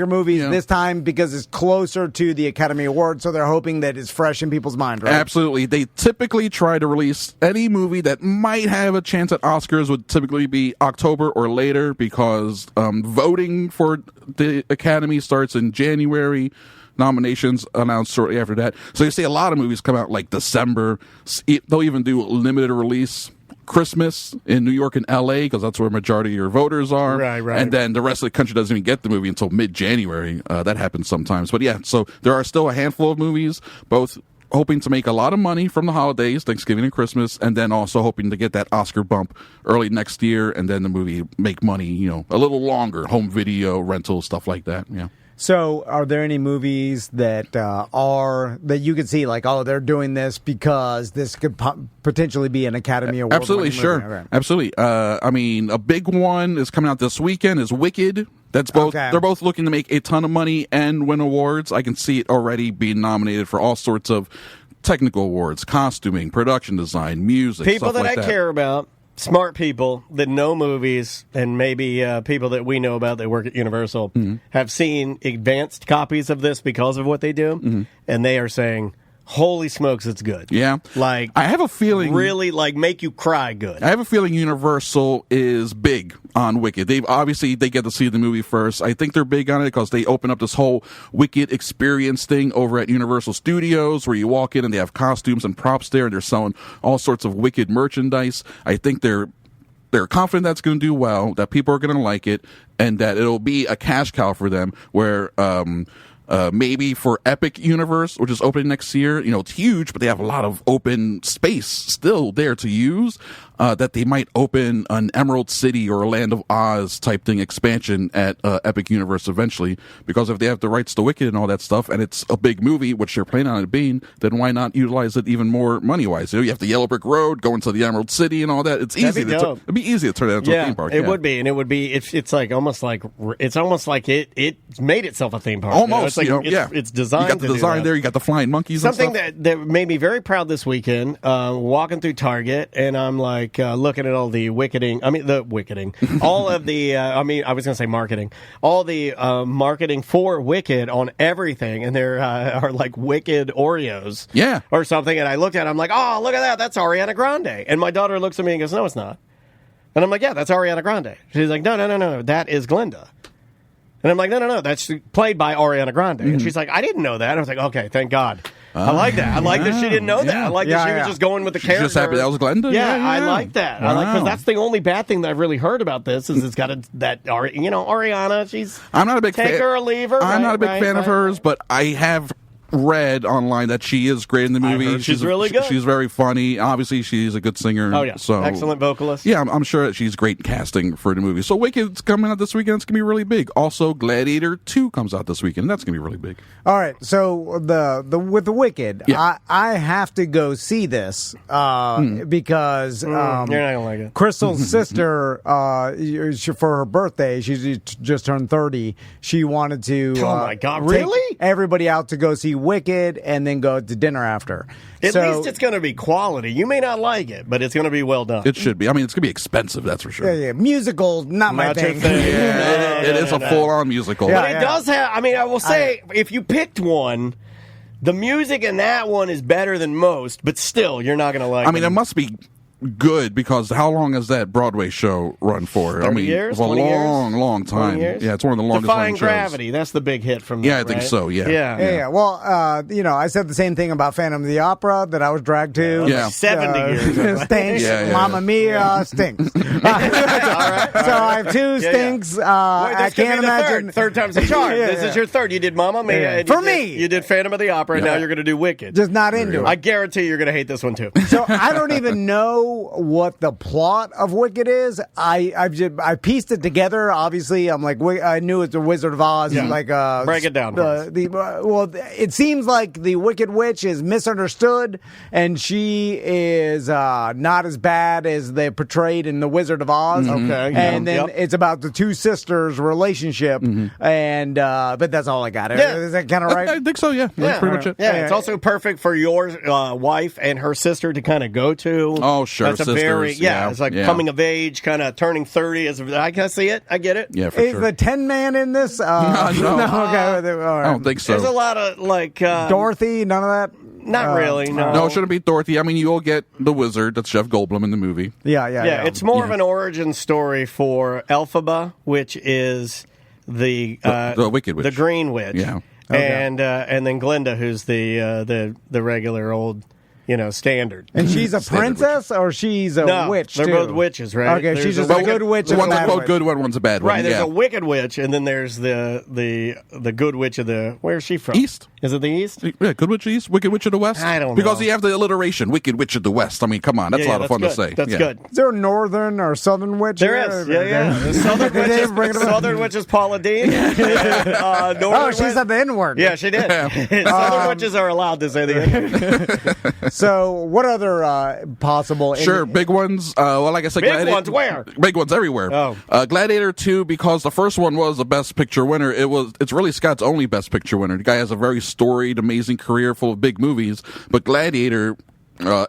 [SPEAKER 3] movies
[SPEAKER 1] this time because it's closer to the Academy Award, so they're hoping that it's fresh in people's mind, right?
[SPEAKER 3] Absolutely. They typically try to release any movie that might have a chance at Oscars would typically be October or later because voting for the Academy starts in January. Nominations announced shortly after that. So you see a lot of movies come out like December. They'll even do limited release Christmas in New York and L.A. because that's where majority of your voters are.
[SPEAKER 2] Right.
[SPEAKER 3] And then the rest of the country doesn't even get the movie until mid-January. That happens sometimes. But yeah, so there are still a handful of movies, both hoping to make a lot of money from the holidays, Thanksgiving and Christmas, and then also hoping to get that Oscar bump early next year, and then the movie make money, a little longer, home video, rental, stuff like that. Yeah.
[SPEAKER 1] So, are there any movies that that you could see, like, oh, they're doing this because this could potentially be an Academy Award?
[SPEAKER 3] Absolutely, sure.
[SPEAKER 1] Okay.
[SPEAKER 3] Absolutely. I mean, a big one is coming out this weekend is Wicked. That's both. Okay. They're both looking to make a ton of money and win awards. I can see it already being nominated for all sorts of technical awards, costuming, production design, music.
[SPEAKER 2] People
[SPEAKER 3] stuff
[SPEAKER 2] that
[SPEAKER 3] like
[SPEAKER 2] I care about. Smart people that know movies and maybe people that we know about that work at Universal have seen advanced copies of this because of what they do, and they are saying, holy smokes, it's good.
[SPEAKER 3] Yeah.
[SPEAKER 2] Like,
[SPEAKER 3] I have a feeling.
[SPEAKER 2] Really, like, make you cry good.
[SPEAKER 3] I have a feeling Universal is big on Wicked. They get to see the movie first. I think they're big on it because they open up this whole Wicked experience thing over at Universal Studios where you walk in and they have costumes and props there and they're selling all sorts of Wicked merchandise. I think they're confident that's going to do well, that people are going to like it, and that it'll be a cash cow for them where maybe for Epic Universe, which is opening next year, it's huge, but they have a lot of open space still there to use, that they might open an Emerald City or a Land of Oz type thing expansion at Epic Universe eventually, because if they have the rights to Wicked and all that stuff, and it's a big movie, which they're planning on it being, then why not utilize it even more money-wise? You have the Yellow Brick Road, go into the Emerald City and all that. It's easy. It'd be easy to turn that into a theme park.
[SPEAKER 2] It would be, and it would be. It's almost like it made itself a theme park.
[SPEAKER 3] Almost,
[SPEAKER 2] it's designed.
[SPEAKER 3] You got the design there. You got the flying monkeys.
[SPEAKER 2] Something
[SPEAKER 3] and stuff.
[SPEAKER 2] that made me very proud this weekend. Walking through Target, and I'm like looking at all the wicketing. All of the. I was going to say marketing. All the marketing for Wicked on everything, and there are like Wicked Oreos, or something. And I looked at it, I'm like, oh, look at that. That's Ariana Grande. And my daughter looks at me and goes, no, it's not. And I'm like, yeah, that's Ariana Grande. She's like, no, that is Glinda. And I'm like, no, that's played by Ariana Grande. And she's like, I didn't know that. I was like, okay, thank God. I like that. I like that she didn't know that. I like that she was just going with the character.
[SPEAKER 3] Just happy that was Glenda?
[SPEAKER 2] Yeah, I like that.
[SPEAKER 3] Wow.
[SPEAKER 2] Because that's the only bad thing that I've really heard about this is it's got Ariana, she's...
[SPEAKER 3] I'm not a big
[SPEAKER 2] take
[SPEAKER 3] fan.
[SPEAKER 2] her or leave her.
[SPEAKER 3] I'm not a big fan of hers, but I have read online that she is great in the movie.
[SPEAKER 2] heard she's really good.
[SPEAKER 3] She's very funny. Obviously, she's a good singer.
[SPEAKER 2] Oh, yeah.
[SPEAKER 3] So,
[SPEAKER 2] excellent vocalist.
[SPEAKER 3] Yeah, I'm sure that she's great casting for the movie. So Wicked's coming out this weekend. It's going to be really big. Also, Gladiator 2 comes out this weekend. That's going to be really big.
[SPEAKER 1] All right, so with the Wicked,
[SPEAKER 3] Yeah.
[SPEAKER 1] I have to go see this because
[SPEAKER 2] You're not gonna like it.
[SPEAKER 1] Crystal's sister, for her birthday, she just turned 30. She wanted to.
[SPEAKER 2] Oh my God,
[SPEAKER 1] take
[SPEAKER 2] really?
[SPEAKER 1] Everybody out to go see Wicked and then go to dinner after.
[SPEAKER 2] At
[SPEAKER 1] So-
[SPEAKER 2] least it's going to be quality. You may not like it, but it's going to be well done.
[SPEAKER 3] It should be. I mean, it's going to be expensive, that's for sure.
[SPEAKER 1] yeah, musical, not my
[SPEAKER 2] Not your
[SPEAKER 1] thing.
[SPEAKER 2] thing.
[SPEAKER 3] Yeah, it is a full-on musical.
[SPEAKER 1] Yeah.
[SPEAKER 2] But it does have. I mean, I will say, if you picked one, the music in that one is better than most. But still, you're not going to like.
[SPEAKER 3] I mean, it must be good because how long has that Broadway show run for?
[SPEAKER 2] 30 years?
[SPEAKER 3] for a
[SPEAKER 2] 20 years?
[SPEAKER 3] long time.
[SPEAKER 2] 20 years?
[SPEAKER 3] Yeah, it's one of the longest
[SPEAKER 2] Defying
[SPEAKER 3] running shows.
[SPEAKER 2] Gravity. That's the big hit from.
[SPEAKER 3] Yeah,
[SPEAKER 2] that,
[SPEAKER 3] I think
[SPEAKER 2] right?
[SPEAKER 3] so, yeah.
[SPEAKER 2] Yeah.
[SPEAKER 1] Well, I said the same thing about Phantom of the Opera that I was dragged to.
[SPEAKER 3] Yeah.
[SPEAKER 2] 70 years.
[SPEAKER 1] Stinks.
[SPEAKER 3] Yeah.
[SPEAKER 1] Mamma Mia stinks.
[SPEAKER 2] All right.
[SPEAKER 1] So I have two stinks.
[SPEAKER 2] Wait,
[SPEAKER 1] I
[SPEAKER 2] this could
[SPEAKER 1] can't
[SPEAKER 2] be the
[SPEAKER 1] imagine.
[SPEAKER 2] Third time's a charm.
[SPEAKER 1] Yeah,
[SPEAKER 2] This
[SPEAKER 1] yeah.
[SPEAKER 2] is your third. You did Mamma Mia.
[SPEAKER 1] Yeah.
[SPEAKER 2] And
[SPEAKER 1] For
[SPEAKER 2] you
[SPEAKER 1] me.
[SPEAKER 2] you did Phantom of the Opera. And
[SPEAKER 3] Yeah.
[SPEAKER 2] now you're going to do Wicked.
[SPEAKER 1] Just not into
[SPEAKER 2] I
[SPEAKER 1] it.
[SPEAKER 2] guarantee you're going to hate this one too.
[SPEAKER 1] So I don't even know what the plot of Wicked is. I pieced it together. Obviously, I'm like I knew it's the Wizard of Oz.
[SPEAKER 2] Yeah.
[SPEAKER 1] Like
[SPEAKER 2] Break it down for us.
[SPEAKER 1] Well, it seems like the Wicked Witch is misunderstood, and she is not as bad as they portrayed in the Wizard of Oz.
[SPEAKER 2] Okay,
[SPEAKER 1] and
[SPEAKER 2] yeah.
[SPEAKER 1] then
[SPEAKER 2] Yep.
[SPEAKER 1] it's about the two sisters' relationship, and but that's all I got.
[SPEAKER 2] Yeah.
[SPEAKER 1] Is that kind of right?
[SPEAKER 3] I think so, yeah. That's pretty much it.
[SPEAKER 2] Yeah, it's also perfect for your wife and her sister to kind of go to.
[SPEAKER 3] Oh, sure,
[SPEAKER 2] That's a very
[SPEAKER 3] sisters, yeah,
[SPEAKER 2] it's like
[SPEAKER 3] yeah.
[SPEAKER 2] coming of age, kind of turning 30. I can see it. I get it.
[SPEAKER 3] Yeah, for
[SPEAKER 1] Is
[SPEAKER 3] sure.
[SPEAKER 1] the 10 Man in this?
[SPEAKER 3] No.
[SPEAKER 1] Okay. All right.
[SPEAKER 3] I don't think so.
[SPEAKER 2] There's a lot of like
[SPEAKER 1] Dorothy, none of that.
[SPEAKER 2] Not really. No.
[SPEAKER 3] No, it shouldn't be Dorothy. I mean, you'll get the wizard. That's Jeff Goldblum in the movie.
[SPEAKER 1] Yeah.
[SPEAKER 2] Yeah, it's more of
[SPEAKER 3] Yeah.
[SPEAKER 2] an origin story for Elphaba, which is the
[SPEAKER 3] Wicked Witch.
[SPEAKER 2] the Green Witch.
[SPEAKER 3] Yeah.
[SPEAKER 2] And then Glinda, who's the regular old standard.
[SPEAKER 1] And she's a
[SPEAKER 3] Standard
[SPEAKER 1] princess, or she's a
[SPEAKER 2] No,
[SPEAKER 1] witch?
[SPEAKER 2] they're
[SPEAKER 1] too?
[SPEAKER 2] both witches, right?
[SPEAKER 1] Okay,
[SPEAKER 2] There's
[SPEAKER 1] she's
[SPEAKER 2] a
[SPEAKER 1] just a
[SPEAKER 2] wicked-
[SPEAKER 1] good witch.
[SPEAKER 3] The
[SPEAKER 1] and a
[SPEAKER 3] one's a
[SPEAKER 1] bad
[SPEAKER 3] quote
[SPEAKER 1] witch.
[SPEAKER 3] good one, one's a bad one.
[SPEAKER 2] Right, there's
[SPEAKER 3] yeah.
[SPEAKER 2] a wicked witch, and then there's the good witch of the. Where's she from?
[SPEAKER 3] East.
[SPEAKER 2] Is it the East?
[SPEAKER 3] Yeah, Good Witch of the East, Wicked Witch of the West.
[SPEAKER 2] I don't
[SPEAKER 3] Because
[SPEAKER 2] know.
[SPEAKER 3] you have the alliteration, Wicked Witch of the West. I mean, come on, that's a lot of fun
[SPEAKER 2] good.
[SPEAKER 3] to say.
[SPEAKER 2] That's
[SPEAKER 3] Yeah.
[SPEAKER 2] good.
[SPEAKER 1] Is there a northern or southern witch?
[SPEAKER 2] There
[SPEAKER 1] here?
[SPEAKER 2] is, yeah. The Southern
[SPEAKER 1] Did they bring
[SPEAKER 2] witch
[SPEAKER 1] it up?
[SPEAKER 2] Southern witch is Paula Dean. Northern
[SPEAKER 1] Oh, she
[SPEAKER 2] witch-
[SPEAKER 1] said the N word.
[SPEAKER 2] Yeah, she did. Southern witches are allowed to say the N word.
[SPEAKER 1] So, what other possible?
[SPEAKER 3] Sure, big ones. Well, like I said,
[SPEAKER 2] Big ones where?
[SPEAKER 3] Big ones everywhere.
[SPEAKER 2] Oh.
[SPEAKER 3] Gladiator 2, because the first one was the Best Picture winner. It's really Scott's only Best Picture winner. The guy has a very storied, amazing career full of big movies, but Gladiator,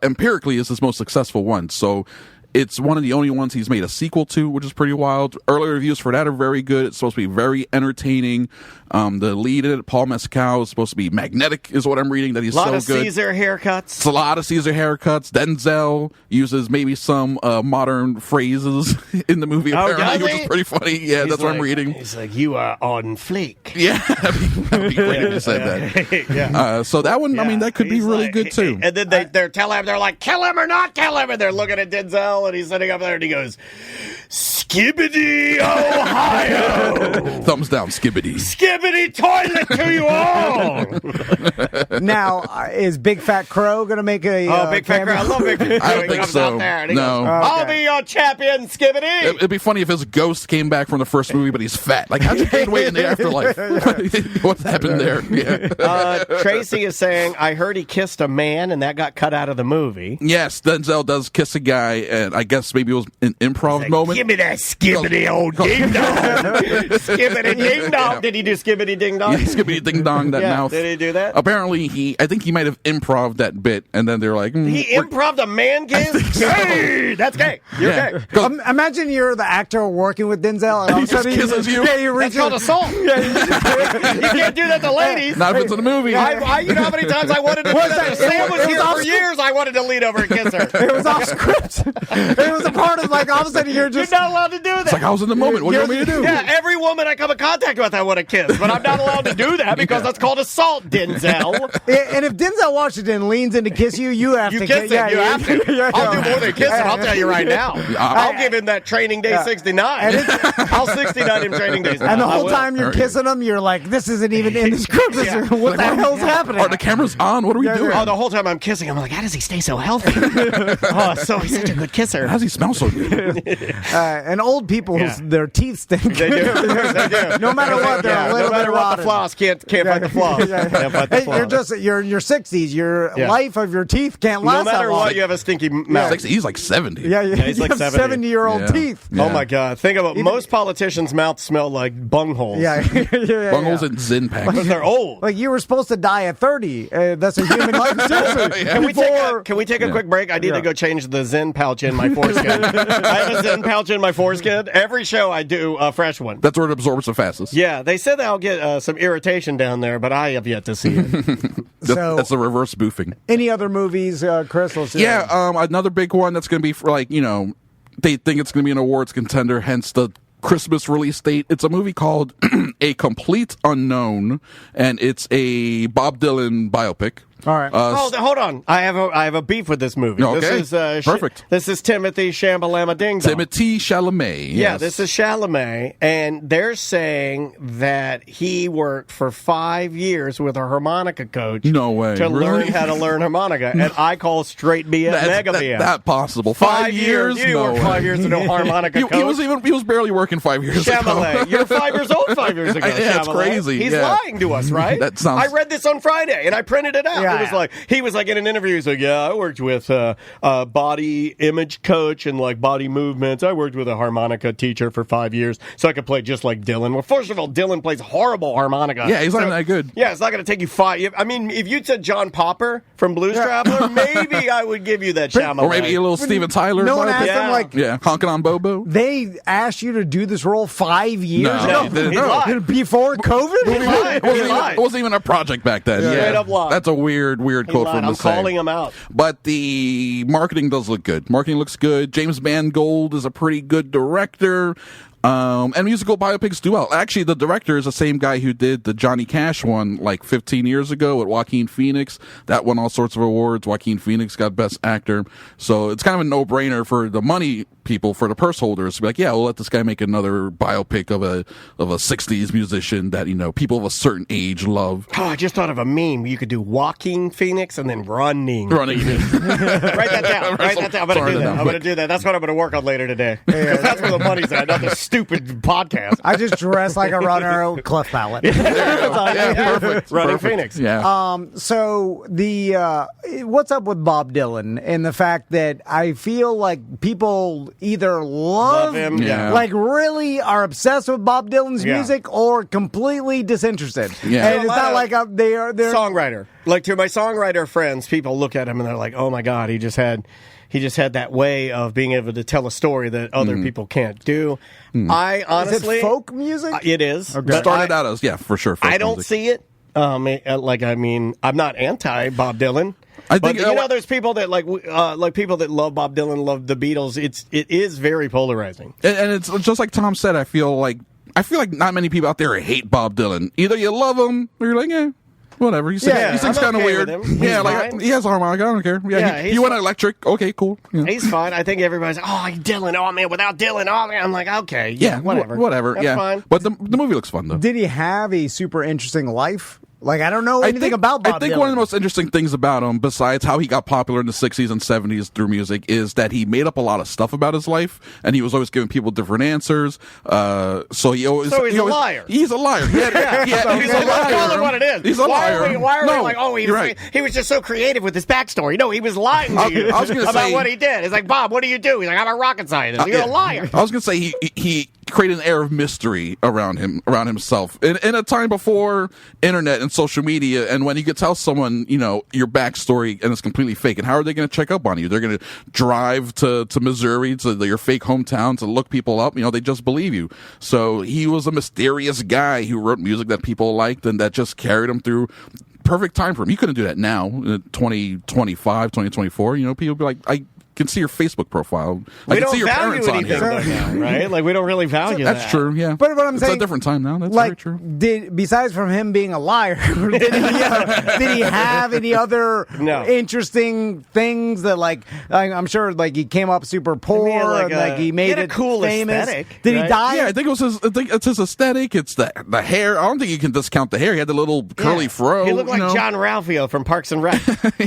[SPEAKER 3] empirically, is his most successful one. So it's one of the only ones he's made a sequel to, which is pretty wild. Early reviews for that are very good. It's supposed to be very entertaining. The lead in it, Paul Mescal, is supposed to be magnetic, is what I'm reading, that he's
[SPEAKER 2] A lot
[SPEAKER 3] so
[SPEAKER 2] of
[SPEAKER 3] good.
[SPEAKER 2] Caesar haircuts.
[SPEAKER 3] It's a lot of Caesar haircuts. Denzel uses maybe some modern phrases in the movie, apparently,
[SPEAKER 2] does
[SPEAKER 3] which
[SPEAKER 2] he?
[SPEAKER 3] is pretty funny. Yeah, that's what I'm reading.
[SPEAKER 2] He's like, you are on fleek.
[SPEAKER 3] Yeah, that'd be great if you said that.
[SPEAKER 2] Yeah.
[SPEAKER 3] So that one, I mean, that could be
[SPEAKER 2] He's
[SPEAKER 3] really
[SPEAKER 2] like-
[SPEAKER 3] good too.
[SPEAKER 2] And then they're telling him, they're like, kill him or not kill him. And they're looking at Denzel, and he's sitting up there, and he goes, Skibbity, Ohio.
[SPEAKER 3] Thumbs down, skibbity.
[SPEAKER 2] Skibbity toilet to you all.
[SPEAKER 1] Now, is Big Fat Crow going to make a?
[SPEAKER 2] Big fat
[SPEAKER 1] cameo?
[SPEAKER 2] girl. I love Big Fat Crow.
[SPEAKER 3] I don't
[SPEAKER 2] He
[SPEAKER 3] think
[SPEAKER 2] comes
[SPEAKER 3] so.
[SPEAKER 2] out there and he
[SPEAKER 3] No.
[SPEAKER 2] goes,
[SPEAKER 1] Oh,
[SPEAKER 2] I'll
[SPEAKER 1] okay.
[SPEAKER 2] be your champion, Skibbity.
[SPEAKER 3] It'd be funny if his ghost came back from the first movie, but he's fat. Like, how'd you gain weight in the afterlife? What's happened there? Yeah.
[SPEAKER 2] Tracy is saying, I heard he kissed a man, and that got cut out of the movie.
[SPEAKER 3] Yes, Denzel does kiss a guy, and I guess maybe it was an improv moment.
[SPEAKER 2] Give me that skibbity old ding dong. Skibbity ding dong. Did he do skibbity ding dong?
[SPEAKER 3] Yeah, skibbity ding dong, that
[SPEAKER 2] Yeah,
[SPEAKER 3] mouth.
[SPEAKER 2] did he do that?
[SPEAKER 3] Apparently, I think he might have improv that bit, and then they're like,
[SPEAKER 2] He improved a man kiss?
[SPEAKER 3] so.
[SPEAKER 2] Hey, that's gay. You're
[SPEAKER 3] yeah.
[SPEAKER 2] gay.
[SPEAKER 3] 'Cause
[SPEAKER 1] Imagine you're the actor working with Denzel, and all of a
[SPEAKER 3] just
[SPEAKER 1] sudden
[SPEAKER 3] kisses you.
[SPEAKER 1] Yeah, you
[SPEAKER 2] That's
[SPEAKER 1] reach
[SPEAKER 2] called assault. You can't do that to ladies.
[SPEAKER 3] not if it's in the movie.
[SPEAKER 2] You know how many times I wanted to do
[SPEAKER 1] Was
[SPEAKER 2] that?
[SPEAKER 1] that-
[SPEAKER 2] Sam
[SPEAKER 1] it
[SPEAKER 2] was
[SPEAKER 1] was
[SPEAKER 2] here
[SPEAKER 1] off
[SPEAKER 2] for
[SPEAKER 1] script.
[SPEAKER 2] years. I wanted to lean over and kiss her.
[SPEAKER 1] It was off script. It was a part of like all of a sudden you're
[SPEAKER 2] You're
[SPEAKER 1] just
[SPEAKER 2] not allowed allowed to do that.
[SPEAKER 3] It's like I was in the moment. What do you want me to do?
[SPEAKER 2] Yeah, every woman I come in contact with, I want to kiss, but I'm not allowed to do that because that's called assault, Denzel.
[SPEAKER 1] And if Denzel Washington leans in to kiss you, you have to
[SPEAKER 2] kiss him. You have to. I'll do more than kiss him. I'll tell you right now. I'll give him that training day 69. I'll 69 him training days.
[SPEAKER 1] And the whole time you're kissing him, you're like, this isn't even in the script. What the hell's happening?
[SPEAKER 3] Are the cameras on? What are we doing?
[SPEAKER 2] Oh, the whole time I'm kissing, I'm like, how does he stay so healthy? He's such a good kisser.
[SPEAKER 3] How does he smell so good?
[SPEAKER 1] And old people, their teeth stink.
[SPEAKER 2] They do.
[SPEAKER 1] No matter what, they're a little
[SPEAKER 2] no matter
[SPEAKER 1] bit
[SPEAKER 2] what,
[SPEAKER 1] rotted.
[SPEAKER 2] the floss can't fight the floss. Can't fight the floss.
[SPEAKER 1] You're in your 60s. Your life of your teeth can't last
[SPEAKER 2] no matter
[SPEAKER 1] that long.
[SPEAKER 2] what, you have a stinky mouth.
[SPEAKER 3] He's like 70.
[SPEAKER 1] Yeah,
[SPEAKER 2] he's like 70.
[SPEAKER 1] 70-year-old teeth.
[SPEAKER 3] Yeah.
[SPEAKER 2] Oh my God! Think about most politicians' mouths smell like bungholes.
[SPEAKER 3] Bungholes and Zin packs.
[SPEAKER 2] Because they're old.
[SPEAKER 1] Like you were supposed to die at 30. That's a human life. Seriously.
[SPEAKER 2] Can we take a quick break? I need to go change the Zen pouch in my foreskin. I have a Zen pouch in my foreskin. Every show I do a fresh one.
[SPEAKER 3] That's where it absorbs the fastest.
[SPEAKER 2] Yeah, they said that I'll get some irritation down there, but I have yet to see it.
[SPEAKER 3] That's the reverse boofing.
[SPEAKER 1] Any other movies, Chris?
[SPEAKER 3] Another big one that's going to be for they think it's going to be an awards contender, hence the Christmas release date. It's a movie called A Complete Unknown, and it's a Bob Dylan biopic.
[SPEAKER 1] All right.
[SPEAKER 2] Hold on. I have a beef with this movie.
[SPEAKER 3] Okay.
[SPEAKER 2] This is
[SPEAKER 3] perfect.
[SPEAKER 2] This is Timothy Chalamet Ding Dong.
[SPEAKER 3] Timothée Chalamet.
[SPEAKER 2] Yeah,
[SPEAKER 3] yes.
[SPEAKER 2] this is Chalamet, and they're saying that he worked for 5 years with a harmonica coach.
[SPEAKER 3] No way.
[SPEAKER 2] To
[SPEAKER 3] Really?
[SPEAKER 2] learn how to learn harmonica, and I call straight BS mega BS.
[SPEAKER 3] That possible.
[SPEAKER 2] 5 years? You
[SPEAKER 3] No
[SPEAKER 2] worked
[SPEAKER 3] way.
[SPEAKER 2] 5 years to know harmonica coach.
[SPEAKER 3] He was barely working 5 years
[SPEAKER 2] Chalamet,
[SPEAKER 3] ago.
[SPEAKER 2] you're 5 years old 5 years ago.
[SPEAKER 3] Yeah, it's
[SPEAKER 2] Chalamet.
[SPEAKER 3] crazy.
[SPEAKER 2] He's
[SPEAKER 3] Yeah.
[SPEAKER 2] lying to us, right?
[SPEAKER 3] That sounds.
[SPEAKER 2] I read this on Friday and I printed it out. He was like in an interview. He's like, "Yeah, I worked with a body image coach and like body movements. I worked with a harmonica teacher for 5 years, so I could play just like Dylan." Well, first of all, Dylan plays horrible harmonica.
[SPEAKER 3] Yeah, he's not that good.
[SPEAKER 2] Yeah, it's not going to take you 5. I mean, if you'd said John Popper from Blues Traveler, maybe I would give you that Chalamet.
[SPEAKER 3] Or maybe a little Steven Tyler.
[SPEAKER 1] No one asked him
[SPEAKER 3] honking on Bobo.
[SPEAKER 1] They asked you to do this role 5 years
[SPEAKER 3] No,
[SPEAKER 1] ago?
[SPEAKER 3] they didn't.
[SPEAKER 1] Before COVID?
[SPEAKER 3] It wasn't even a project back then.
[SPEAKER 2] Yeah. Straight up lie.
[SPEAKER 3] That's a weird quote from
[SPEAKER 2] I'm
[SPEAKER 3] the saying.
[SPEAKER 2] calling him out.
[SPEAKER 3] But the marketing does look good. Marketing looks good. James Mangold is a pretty good director. And musical biopics do well. Actually, the director is the same guy who did the Johnny Cash one like 15 years ago with Joaquin Phoenix. That won all sorts of awards. Joaquin Phoenix got Best Actor. So it's kind of a no-brainer for the money people, for the purse holders, to be like, yeah, we'll let this guy make another biopic of a 60s musician that, people of a certain age love.
[SPEAKER 2] Oh, I just thought of a meme. You could do Joaquin Phoenix and then running.
[SPEAKER 3] Write
[SPEAKER 2] that down. Write that down. I'm going to do that. That's what I'm going to work on later today. Because that's where the money's at, not this stupid podcast.
[SPEAKER 1] I just dress like a runner, cleft palate.
[SPEAKER 3] Perfect.
[SPEAKER 2] Running Phoenix.
[SPEAKER 3] Yeah.
[SPEAKER 1] So what's up with Bob Dylan and the fact that I feel like people either love
[SPEAKER 2] him,
[SPEAKER 1] like really are obsessed with Bob Dylan's music, or completely disinterested.
[SPEAKER 3] Yeah.
[SPEAKER 1] And it's not like they're
[SPEAKER 2] songwriter. Like, to my songwriter friends, people look at him and they're like, "Oh my God, he just had that way of being able to tell a story that other people can't do." I honestly,
[SPEAKER 1] is it folk music?
[SPEAKER 2] It is.
[SPEAKER 1] Okay.
[SPEAKER 3] Started out as for sure.
[SPEAKER 2] I don't see it. I'm not anti Bob Dylan.
[SPEAKER 3] I think
[SPEAKER 2] there's people that like people that love Bob Dylan, love the Beatles. It is very polarizing,
[SPEAKER 3] and it's just like Tom said. I feel like not many people out there hate Bob Dylan. Either you love him or you're like, yeah, whatever. He sings kind of weird.
[SPEAKER 2] Yeah,
[SPEAKER 3] like he has a harmonica. I don't care. Yeah, you want an electric? Okay, cool. Yeah.
[SPEAKER 2] He's fine. I think everybody's like, "Oh, Dylan. Oh man, without Dylan, oh man." I'm like, okay, yeah, whatever.
[SPEAKER 3] That's
[SPEAKER 2] fine.
[SPEAKER 3] But the movie looks fun though.
[SPEAKER 1] Did he have a super interesting life? Like, I don't know anything about Bob Dylan.
[SPEAKER 3] I think one of the most interesting things about him, besides how he got popular in the 60s and 70s through music, is that he made up a lot of stuff about his life, and he was always giving people different answers. So he's a liar. He's a liar. He's a liar.
[SPEAKER 2] Call it what it is.
[SPEAKER 3] He's a liar.
[SPEAKER 2] Why are we like, oh, he was just so creative with his backstory? No, he was lying to you about what he did. It's like, Bob, what do you do? He's like, I'm a rocket scientist. You're a liar.
[SPEAKER 3] I was going to say he created an air of mystery around himself in a time before internet and social media, and when you could tell someone your backstory and it's completely fake, and how are they going to check up on you? They're going to drive to Missouri, to your fake hometown, to look people up. They just believe you. So he was a mysterious guy who wrote music that people liked and that just carried him through. Perfect time for him. You couldn't do that now, 2025, 2024. People be like, I can see your Facebook profile. I
[SPEAKER 2] We
[SPEAKER 3] can
[SPEAKER 2] don't
[SPEAKER 3] see your
[SPEAKER 2] value
[SPEAKER 3] parents on
[SPEAKER 2] anything
[SPEAKER 3] here.
[SPEAKER 2] though now, right? Like we don't really value that.
[SPEAKER 3] That's true. Yeah,
[SPEAKER 1] But what I'm
[SPEAKER 3] it's
[SPEAKER 1] saying,
[SPEAKER 3] a different time now. That's very
[SPEAKER 1] like,
[SPEAKER 3] true.
[SPEAKER 1] besides from him being a liar, did he have any other
[SPEAKER 2] No.
[SPEAKER 1] interesting things that, like, I'm sure, like, he came up super poor
[SPEAKER 2] had,
[SPEAKER 1] and like he made
[SPEAKER 2] had a
[SPEAKER 1] it
[SPEAKER 2] cool
[SPEAKER 1] famous.
[SPEAKER 2] aesthetic,
[SPEAKER 1] Did he
[SPEAKER 2] right?
[SPEAKER 1] die?
[SPEAKER 3] Yeah, I think it was his. I think it's his aesthetic. It's the hair. I don't think you can discount the hair. He had the little curly fro.
[SPEAKER 2] He looked like
[SPEAKER 3] you know?
[SPEAKER 2] John Ralphio from Parks and Rec.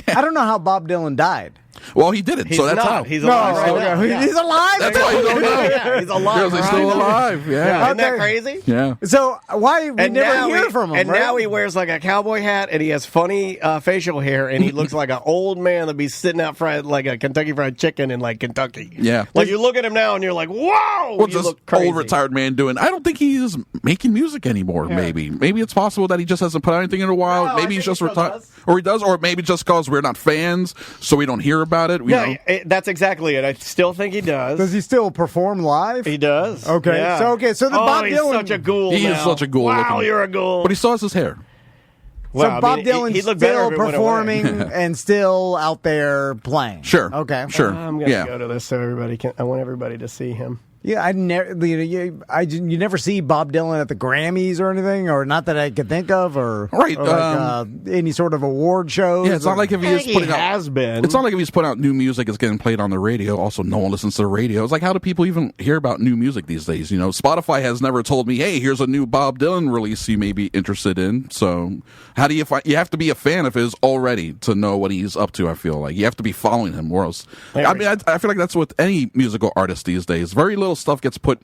[SPEAKER 1] I don't know how Bob Dylan died.
[SPEAKER 3] Well, he did it,
[SPEAKER 2] He's
[SPEAKER 3] so that's
[SPEAKER 2] not.
[SPEAKER 3] how.
[SPEAKER 2] He's alive right now.
[SPEAKER 1] okay.
[SPEAKER 2] Yeah.
[SPEAKER 1] He's alive.
[SPEAKER 3] That's why you don't know.
[SPEAKER 2] Yeah, he's alive.
[SPEAKER 3] Because he's
[SPEAKER 2] right
[SPEAKER 3] still
[SPEAKER 2] now.
[SPEAKER 3] alive.
[SPEAKER 2] Yeah,
[SPEAKER 3] Yeah.
[SPEAKER 2] isn't that
[SPEAKER 1] Okay.
[SPEAKER 2] crazy?
[SPEAKER 3] Yeah.
[SPEAKER 1] So why we
[SPEAKER 2] And
[SPEAKER 1] never
[SPEAKER 2] now
[SPEAKER 1] hear from him?
[SPEAKER 2] And
[SPEAKER 1] right?
[SPEAKER 2] now he wears like a cowboy hat, and he has funny facial hair, and he looks like an old man that be sitting out fried like a Kentucky Fried Chicken in like Kentucky.
[SPEAKER 3] Yeah.
[SPEAKER 2] like you look at him now, and you're like, whoa!
[SPEAKER 3] What's
[SPEAKER 2] you
[SPEAKER 3] this
[SPEAKER 2] look crazy.
[SPEAKER 3] old retired man doing? I don't think he's making music anymore. Maybe it's possible that he just hasn't put out anything in a while.
[SPEAKER 2] No, I
[SPEAKER 3] maybe he's
[SPEAKER 2] think
[SPEAKER 3] just
[SPEAKER 2] he still
[SPEAKER 3] retired,
[SPEAKER 2] does.
[SPEAKER 3] or he does, or maybe just because we're not fans, so we don't hear about it. We
[SPEAKER 2] No,
[SPEAKER 3] know.
[SPEAKER 2] that's exactly it. I still think he does.
[SPEAKER 1] Does he still perform live?
[SPEAKER 2] He does.
[SPEAKER 1] Okay,
[SPEAKER 2] Yeah.
[SPEAKER 1] so the
[SPEAKER 2] oh,
[SPEAKER 1] Bob
[SPEAKER 2] he's
[SPEAKER 1] Dylan-
[SPEAKER 2] such a ghoul.
[SPEAKER 3] He is
[SPEAKER 2] now.
[SPEAKER 3] such a ghoul
[SPEAKER 2] Wow,
[SPEAKER 3] looking.
[SPEAKER 2] you're a ghoul.
[SPEAKER 3] But he still has his hair.
[SPEAKER 1] So
[SPEAKER 2] Wow, I
[SPEAKER 1] Bob
[SPEAKER 2] mean,
[SPEAKER 1] Dylan's
[SPEAKER 2] he looked better
[SPEAKER 1] still
[SPEAKER 2] if it went away.
[SPEAKER 1] performing and still out there playing.
[SPEAKER 3] Sure.
[SPEAKER 1] Okay.
[SPEAKER 3] Sure.
[SPEAKER 2] I'm gonna
[SPEAKER 3] yeah.
[SPEAKER 2] go to this so everybody can. I want everybody to see him.
[SPEAKER 1] Yeah, I never, you never see Bob Dylan at the Grammys or anything, or not that I could think of, or
[SPEAKER 3] Right,
[SPEAKER 1] or like, any sort of award shows.
[SPEAKER 3] Yeah, it's not like if he
[SPEAKER 2] I
[SPEAKER 3] is
[SPEAKER 2] think he
[SPEAKER 3] putting out.
[SPEAKER 2] has been.
[SPEAKER 3] It's not like if he's putting out new music, it's getting played on the radio. Also, no one listens to the radio. It's like, how do people even hear about new music these days? You know, Spotify has never told me, hey, here's a new Bob Dylan release you may be interested in. So, how do you find? You have to be a fan of his already to know what he's up to. I feel like you have to be following him, or else. I mean, I feel like that's with any musical artist these days. Very little stuff gets put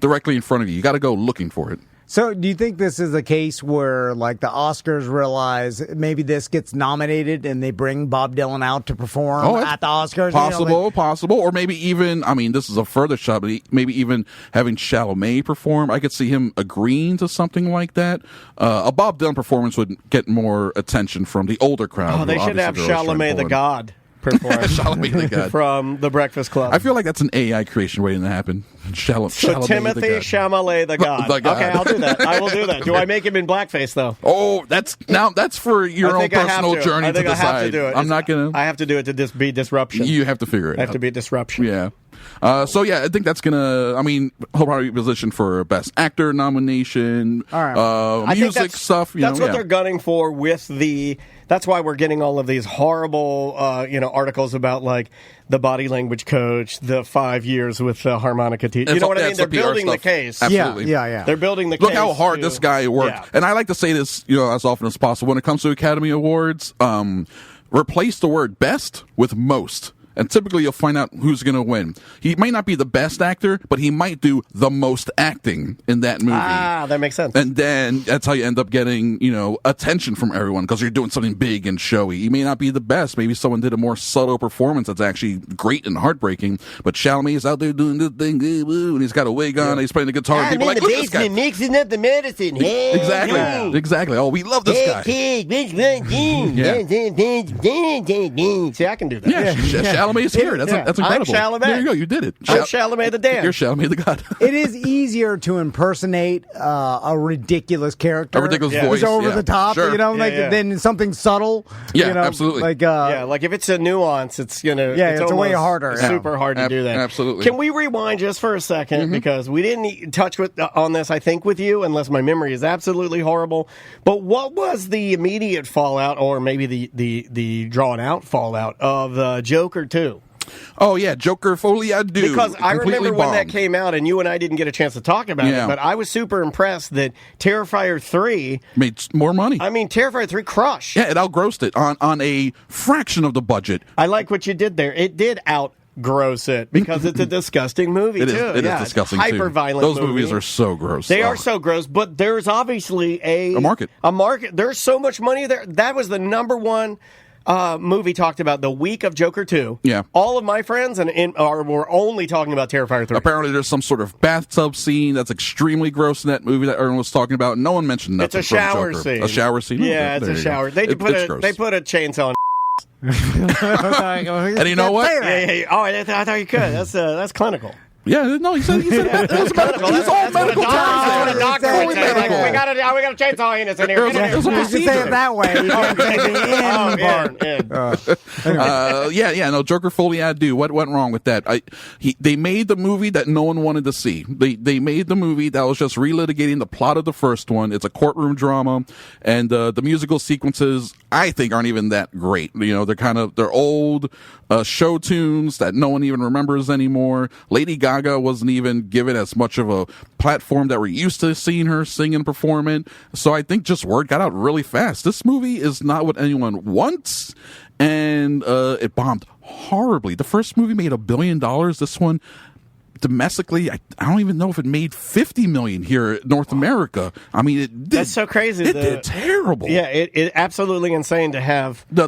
[SPEAKER 3] directly in front of you. You got to go looking for it.
[SPEAKER 1] So, do you think this is a case where, like, the Oscars realize maybe this gets nominated and they bring Bob Dylan out to perform at the Oscars?
[SPEAKER 3] Possible. Or maybe even, I mean, this is a further shot, but maybe even having Chalamet perform. I could see him agreeing to something like that. A Bob Dylan performance would get more attention from the older crowd.
[SPEAKER 2] Oh, they should have Chalamet the God perform.
[SPEAKER 3] Chalamet the God.
[SPEAKER 2] From The Breakfast Club.
[SPEAKER 3] I feel like that's an AI creation waiting to happen.
[SPEAKER 2] So
[SPEAKER 3] Chalamet
[SPEAKER 2] Timothy
[SPEAKER 3] the God.
[SPEAKER 2] Chalamet the God.
[SPEAKER 3] The God.
[SPEAKER 2] Okay, I'll do that. I will do that. Do I make him in blackface though?
[SPEAKER 3] Oh, that's for your own personal journey
[SPEAKER 2] I think
[SPEAKER 3] to
[SPEAKER 2] I have
[SPEAKER 3] decide.
[SPEAKER 2] to do it.
[SPEAKER 3] I'm not gonna.
[SPEAKER 2] I have to do it to be disruption.
[SPEAKER 3] You have to figure it out.
[SPEAKER 2] I have to be disruption.
[SPEAKER 3] Yeah. So yeah, I think that's gonna. I mean, he'll probably be positioned for Best Actor nomination.
[SPEAKER 1] All right.
[SPEAKER 2] I think
[SPEAKER 3] Music stuff.
[SPEAKER 2] That's what they're gunning for with the. That's why we're getting all of these horrible, articles about like the body language coach, the 5 years with the harmonica teacher. You know what I mean? They're building the case.
[SPEAKER 3] Absolutely.
[SPEAKER 1] Yeah.
[SPEAKER 2] They're building the case.
[SPEAKER 3] Look how hard this guy worked.
[SPEAKER 2] Yeah.
[SPEAKER 3] And I like to say this, as often as possible when it comes to Academy Awards. Replace the word best with most. And typically you'll find out who's going to win. He might not be the best actor, but he might do the most acting in that movie.
[SPEAKER 2] Ah, that makes sense.
[SPEAKER 3] And then that's how you end up getting, attention from everyone because you're doing something big and showy. You may not be the best. Maybe someone did a more subtle performance that's actually great and heartbreaking. But Chalamet is out there doing this thing, and he's got a wig on, and he's playing the guitar. And people are like, look at this guy.
[SPEAKER 2] mixing up the medicine. Hey,
[SPEAKER 3] Exactly. Oh, we love this guy.
[SPEAKER 2] See, I can do that.
[SPEAKER 3] Yeah, Chalamet's here. That's incredible.
[SPEAKER 2] I'm Chalamet.
[SPEAKER 3] There you go. You did it.
[SPEAKER 2] I'm Chalamet the Dan.
[SPEAKER 3] You're Chalamet the God.
[SPEAKER 1] It is easier to impersonate a ridiculous character.
[SPEAKER 3] A ridiculous
[SPEAKER 1] who's
[SPEAKER 3] voice,
[SPEAKER 1] over
[SPEAKER 3] yeah.
[SPEAKER 1] the top,
[SPEAKER 3] Sure.
[SPEAKER 1] than something subtle.
[SPEAKER 3] Yeah, absolutely.
[SPEAKER 1] Like,
[SPEAKER 2] like if it's a nuance, it's gonna.
[SPEAKER 1] Yeah, it's way
[SPEAKER 2] almost
[SPEAKER 1] harder.
[SPEAKER 2] Super hard to do that.
[SPEAKER 3] Absolutely.
[SPEAKER 2] Can we rewind just for a second because we didn't touch on this? I think with you, unless my memory is absolutely horrible. But what was the immediate fallout, or maybe the drawn out fallout of Joker 2?
[SPEAKER 3] Oh yeah, Joker Folie à Deux.
[SPEAKER 2] Because I remember when that
[SPEAKER 3] bombed.
[SPEAKER 2] came out, and you and I didn't get a chance to talk about it, but I was super impressed that Terrifier 3
[SPEAKER 3] made more money.
[SPEAKER 2] I mean, Terrifier 3 crushed.
[SPEAKER 3] Yeah, it outgrossed it on a fraction of the budget.
[SPEAKER 2] I like what you did there. It did outgross it because it's a disgusting movie,
[SPEAKER 3] It
[SPEAKER 2] too.
[SPEAKER 3] is disgusting, too.
[SPEAKER 2] Hyper-violent
[SPEAKER 3] Those
[SPEAKER 2] movie.
[SPEAKER 3] movies are so gross.
[SPEAKER 2] They are so gross, but there's obviously a
[SPEAKER 3] market.
[SPEAKER 2] There's so much money there. That was the number one movie talked about the week of Joker 2.
[SPEAKER 3] Yeah.
[SPEAKER 2] All of my friends were only talking about Terrifier 3.
[SPEAKER 3] Apparently there's some sort of bathtub scene that's extremely gross in that movie that everyone was talking about. No one mentioned nothing.
[SPEAKER 2] It's a shower
[SPEAKER 3] from Joker.
[SPEAKER 2] scene.
[SPEAKER 3] A shower scene?
[SPEAKER 2] Yeah,
[SPEAKER 3] Okay,
[SPEAKER 2] it's a
[SPEAKER 3] there you
[SPEAKER 2] shower.
[SPEAKER 3] go.
[SPEAKER 2] They
[SPEAKER 3] It's gross.
[SPEAKER 2] put a chainsaw on.
[SPEAKER 1] and
[SPEAKER 3] you know what?
[SPEAKER 2] Yeah. Oh, I thought you could. That's clinical.
[SPEAKER 3] Yeah, no, he said it was medical. He's all medical terms there. Fully medical.
[SPEAKER 2] We got a chainsaw anus in here.
[SPEAKER 3] It was a
[SPEAKER 1] You say it that way. You can't say the end part.
[SPEAKER 3] No, Joker fully ad do. What went wrong with that? They made the movie that no one wanted to see. They made the movie that was just relitigating the plot of the first one. It's a courtroom drama, and the musical sequences I think aren't even that great. You know, they're old show tunes that no one even remembers anymore. Lady Gaga wasn't even given as much of a platform that we're used to seeing her sing and perform in. So I think just word got out really fast. This movie is not what anyone wants, and it bombed horribly. The first movie made $1 billion. This one, domestically, I don't even know if it made $50 million here in North America. I mean, it did.
[SPEAKER 2] That's so crazy.
[SPEAKER 3] It did terrible.
[SPEAKER 2] Yeah, it absolutely insane to have
[SPEAKER 3] the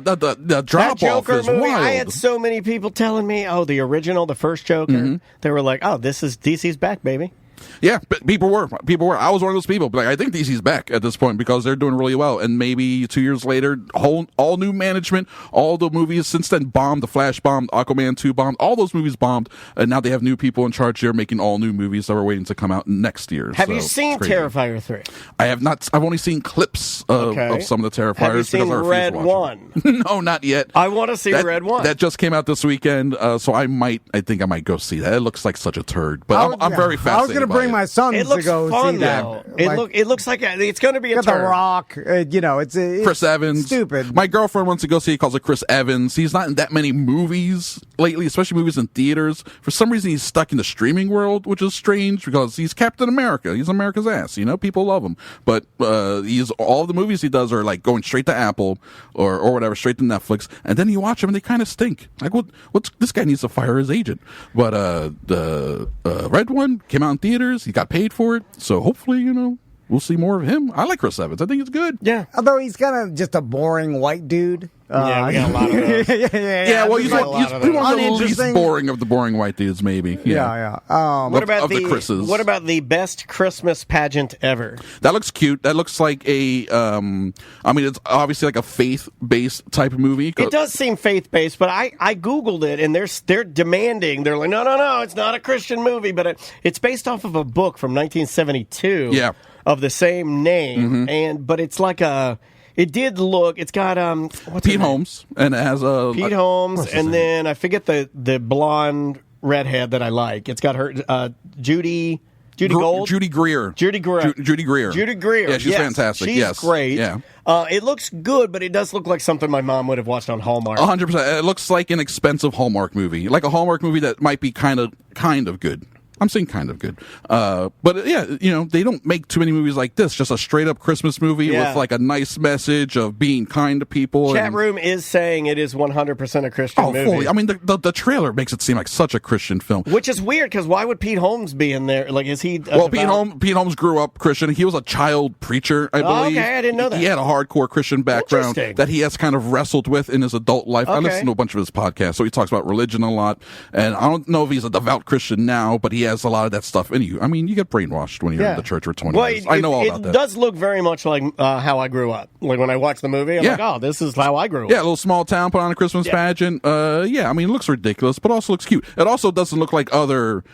[SPEAKER 3] drop off is
[SPEAKER 2] movie.
[SPEAKER 3] wild.
[SPEAKER 2] I had so many people telling me, "Oh, the original, the first Joker." They were like, "Oh, this is DC's back, baby."
[SPEAKER 3] Yeah, but people were. I was one of those people. But I think DC's back at this point because they're doing really well. And maybe 2 years later, all new management, all the movies since then bombed. The Flash bombed, Aquaman 2 bombed. All those movies bombed, and now they have new people in charge here making all new movies that we're waiting to come out next year.
[SPEAKER 2] Have you seen Terrifier 3?
[SPEAKER 3] I have not. I've only seen clips of some of the Terrifiers.
[SPEAKER 2] Have you seen Red 1?
[SPEAKER 3] No, not yet.
[SPEAKER 2] I want to see Red 1.
[SPEAKER 3] That just came out this weekend, so I think I might go see that. It looks like such a turd, but I'm very fascinated.
[SPEAKER 1] I was going to bring my son to go
[SPEAKER 2] fun,
[SPEAKER 1] see that.
[SPEAKER 2] It looks like it's going to be a
[SPEAKER 1] turd. The Rock, it's
[SPEAKER 3] Chris Evans.
[SPEAKER 1] Stupid.
[SPEAKER 3] My girlfriend wants to go see. He calls it Chris Evans. He's not in that many movies lately, especially movies in theaters. For some reason, he's stuck in the streaming world, which is strange because he's Captain America. He's America's ass. People love him, but all the movies he does are like going straight to Apple or whatever, straight to Netflix, and then you watch them and they kind of stink. Like, what's this guy needs to fire his agent? But the Red One came out in theaters. He got paid for it, so hopefully, we'll see more of him. I like Chris Evans. I think it's good.
[SPEAKER 2] Yeah.
[SPEAKER 1] Although he's kind of just a boring white dude.
[SPEAKER 2] Yeah, we got a lot of those.
[SPEAKER 3] Well, he's one of the least boring of the boring white dudes, maybe.
[SPEAKER 1] Yeah.
[SPEAKER 2] What about
[SPEAKER 3] the Chris's?
[SPEAKER 2] What about the best Christmas pageant ever?
[SPEAKER 3] That looks cute. That looks like it's obviously like a faith-based type of movie.
[SPEAKER 2] It does seem faith-based, but I Googled it, and they're demanding. They're like, no, it's not a Christian movie, but it's based off of a book from 1972 of the same name, but it's like a... It did look. It's got
[SPEAKER 3] Pete Holmes, and it has
[SPEAKER 2] Pete Holmes, and then I forget the blonde redhead that I like. It's got her Judy Gold,
[SPEAKER 3] Judy Greer.
[SPEAKER 2] Judy Greer.
[SPEAKER 3] Yeah, she's fantastic.
[SPEAKER 2] She's great.
[SPEAKER 3] Yeah.
[SPEAKER 2] It looks good, but it does look like something my mom would have watched on Hallmark.
[SPEAKER 3] 100%. It looks like an expensive Hallmark movie, like a Hallmark movie that might be kind of good. I'm saying kind of good. But yeah, they don't make too many movies like this. Just a straight up Christmas movie with like a nice message of being kind to people.
[SPEAKER 2] Chat room is saying it is 100% a Christian movie.
[SPEAKER 3] Fully. I mean, the trailer makes it seem like such a Christian film.
[SPEAKER 2] Which is weird because why would Pete Holmes be in there? Like, is he?
[SPEAKER 3] Pete Holmes grew up Christian. He was a child preacher, I believe.
[SPEAKER 2] Okay, I didn't know that.
[SPEAKER 3] He had a hardcore Christian background that he has kind of wrestled with in his adult life. I listen to a bunch of his podcasts, so he talks about religion a lot. And I don't know if he's a devout Christian now, but he has a lot of that stuff in you. I mean, you get brainwashed when you're in the church for 20 years. I know all about that.
[SPEAKER 2] It does look very much like how I grew up. Like when I watched the movie, I'm like, oh, this is how I grew up.
[SPEAKER 3] Yeah, a little small town put on a Christmas pageant. I mean, it looks ridiculous, but also looks cute. It also doesn't look like other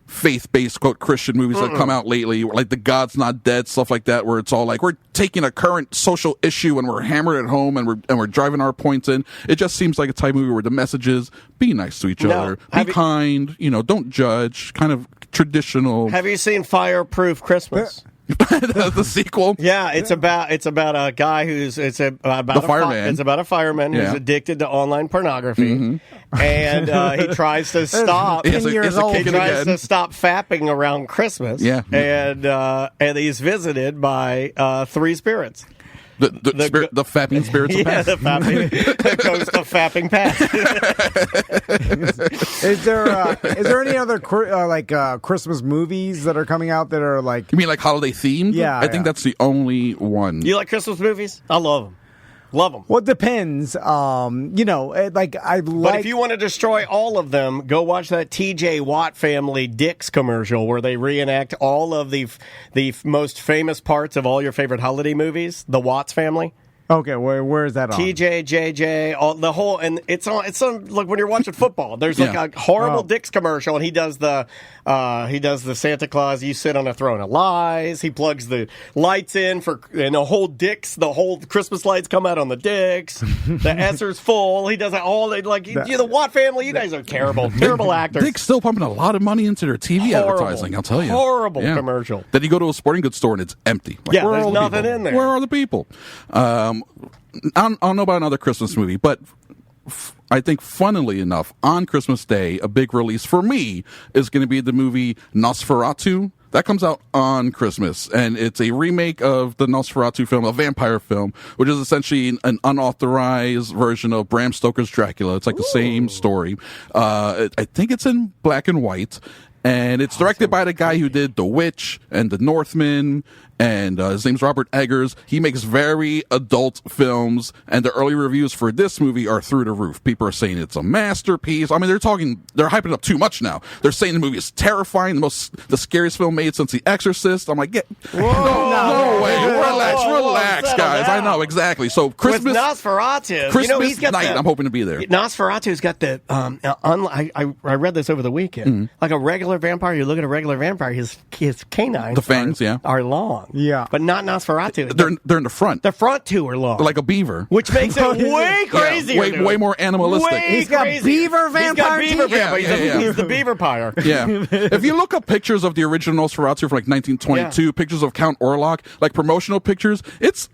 [SPEAKER 3] faith-based quote Christian movies that come out lately, like The God's Not Dead, stuff like that, where it's all like we're taking a current social issue and we're hammered at home and we're driving our points in. It just seems like a type of movie where the message is be nice to each other, be kind, don't judge, kind of traditional.
[SPEAKER 2] Have you seen Fireproof Christmas?
[SPEAKER 3] The sequel?
[SPEAKER 2] Yeah, it's about a guy who's about a fireman. It's about a fireman who's addicted to online pornography, and he tries to stop.
[SPEAKER 1] He tries
[SPEAKER 2] to stop fapping around Christmas.
[SPEAKER 3] Yeah,
[SPEAKER 2] and he's visited by three spirits.
[SPEAKER 3] The fapping spirits of past.
[SPEAKER 2] The fapping goes to fapping past.
[SPEAKER 1] Is there any other Christmas movies that are coming out that are like?
[SPEAKER 3] You mean like holiday themed?
[SPEAKER 1] Yeah,
[SPEAKER 3] I think that's the only one.
[SPEAKER 2] You like Christmas movies? I love them. Love them.
[SPEAKER 1] Well, it depends. But
[SPEAKER 2] if you want to destroy all of them, go watch that T.J. Watt family Dix commercial where they reenact all of the most famous parts of all your favorite holiday movies. The Watts family.
[SPEAKER 1] Okay, where is that on?
[SPEAKER 2] TJ, JJ, all, the whole, and it's on like when you're watching football. There's like a horrible Dick's commercial, and he does the Santa Claus. You sit on a throne of lies. He plugs the lights in and the whole Christmas lights come out on the Dicks. The Esser's full. He does it all. The Watt family. You guys are terrible actors.
[SPEAKER 3] Dick's still pumping a lot of money into their TV advertising. I'll tell you,
[SPEAKER 2] horrible commercial.
[SPEAKER 3] Then you go to a sporting goods store and it's empty. Like,
[SPEAKER 2] there's nothing in there.
[SPEAKER 3] Where are the people? I don't know about another Christmas movie, but I think, funnily enough, on Christmas Day, a big release for me is going to be the movie Nosferatu. That comes out on Christmas, and it's a remake of the Nosferatu film, a vampire film, which is essentially an unauthorized version of Bram Stoker's Dracula. It's like the same story. I think it's in black and white, and it's directed by the guy who did The Witch and The Northman, and his name's Robert Eggers. He makes very adult films, and the early reviews for this movie are through the roof. People are saying it's a masterpiece. I mean, they're hyping it up too much now. They're saying the movie is terrifying, the scariest film made since The Exorcist. I'm like, no way. Relax, guys. I know, exactly. So Christmas.
[SPEAKER 2] With Nosferatu.
[SPEAKER 3] Christmas
[SPEAKER 2] he's got
[SPEAKER 3] night, I'm hoping to be there.
[SPEAKER 2] Nosferatu's got the, I read this over the weekend. Like a regular vampire, you look at a regular vampire, his canines.
[SPEAKER 3] The fangs,
[SPEAKER 2] are long.
[SPEAKER 1] Yeah.
[SPEAKER 2] But not Nosferatu.
[SPEAKER 3] They're in the front.
[SPEAKER 2] The front two are long.
[SPEAKER 3] They're like a beaver.
[SPEAKER 2] Which makes it way crazier.
[SPEAKER 3] Way more animalistic.
[SPEAKER 1] He's got beaver vampire teeth.
[SPEAKER 2] He's the beaver pyre.
[SPEAKER 3] Yeah. If you look up pictures of the original Nosferatu from like 1922, pictures of Count Orlok, like promotional pictures, it's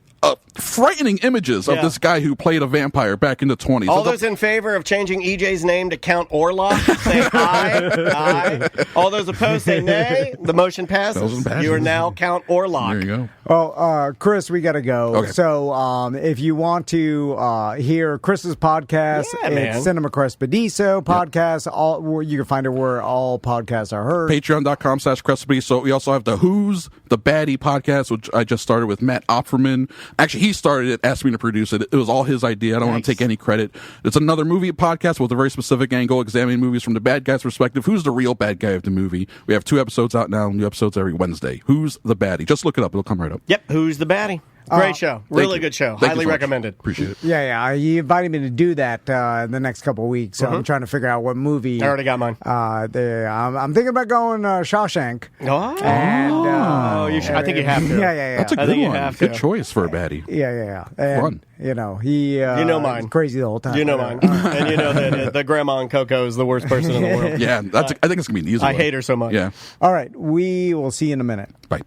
[SPEAKER 3] frightening images of this guy who played a vampire back in the 20s.
[SPEAKER 2] All those in favor of changing EJ's name to Count Orlok, say aye. Aye. All those opposed say nay. The motion passes. You are now Count Orlok.
[SPEAKER 3] There you go.
[SPEAKER 1] Well, Chris, we got to go.
[SPEAKER 3] Okay.
[SPEAKER 1] So if you want to hear Chris's podcast, it's Cinema Crespediso podcast. All you can find it where all podcasts are heard.
[SPEAKER 3] Patreon.com/Crespediso. We also have the Who's the Baddie podcast, which I just started with Matt Opferman. Actually, he started it, asked me to produce it. It was all his idea. I don't want to take any credit. It's another movie podcast with a very specific angle, examining movies from the bad guy's perspective. Who's the real bad guy of the movie? We have 2 episodes out now, new episodes every Wednesday. Who's the Baddie? Just look it up. It'll come right up.
[SPEAKER 2] Yep, Who's the Baddie? Great show. Really good show. Highly recommended.
[SPEAKER 3] Appreciate it.
[SPEAKER 1] Yeah. You invited me to do that in the next couple of weeks. So I'm trying to figure out what movie.
[SPEAKER 2] I already got mine.
[SPEAKER 1] I'm thinking about going Shawshank.
[SPEAKER 2] Oh.
[SPEAKER 1] And,
[SPEAKER 2] you should, I think you have to.
[SPEAKER 1] Yeah.
[SPEAKER 3] That's a good one. Good choice for a baddie.
[SPEAKER 1] Yeah. And,
[SPEAKER 3] fun.
[SPEAKER 1] He
[SPEAKER 2] mine.
[SPEAKER 1] was crazy the whole time.
[SPEAKER 2] You know mine. And you know that the grandma in Coco is the worst person in the world.
[SPEAKER 3] Yeah, I think it's going to be an easy one.
[SPEAKER 2] I hate her so much.
[SPEAKER 3] Yeah.
[SPEAKER 1] All right. We will see you in a minute.
[SPEAKER 3] Bye.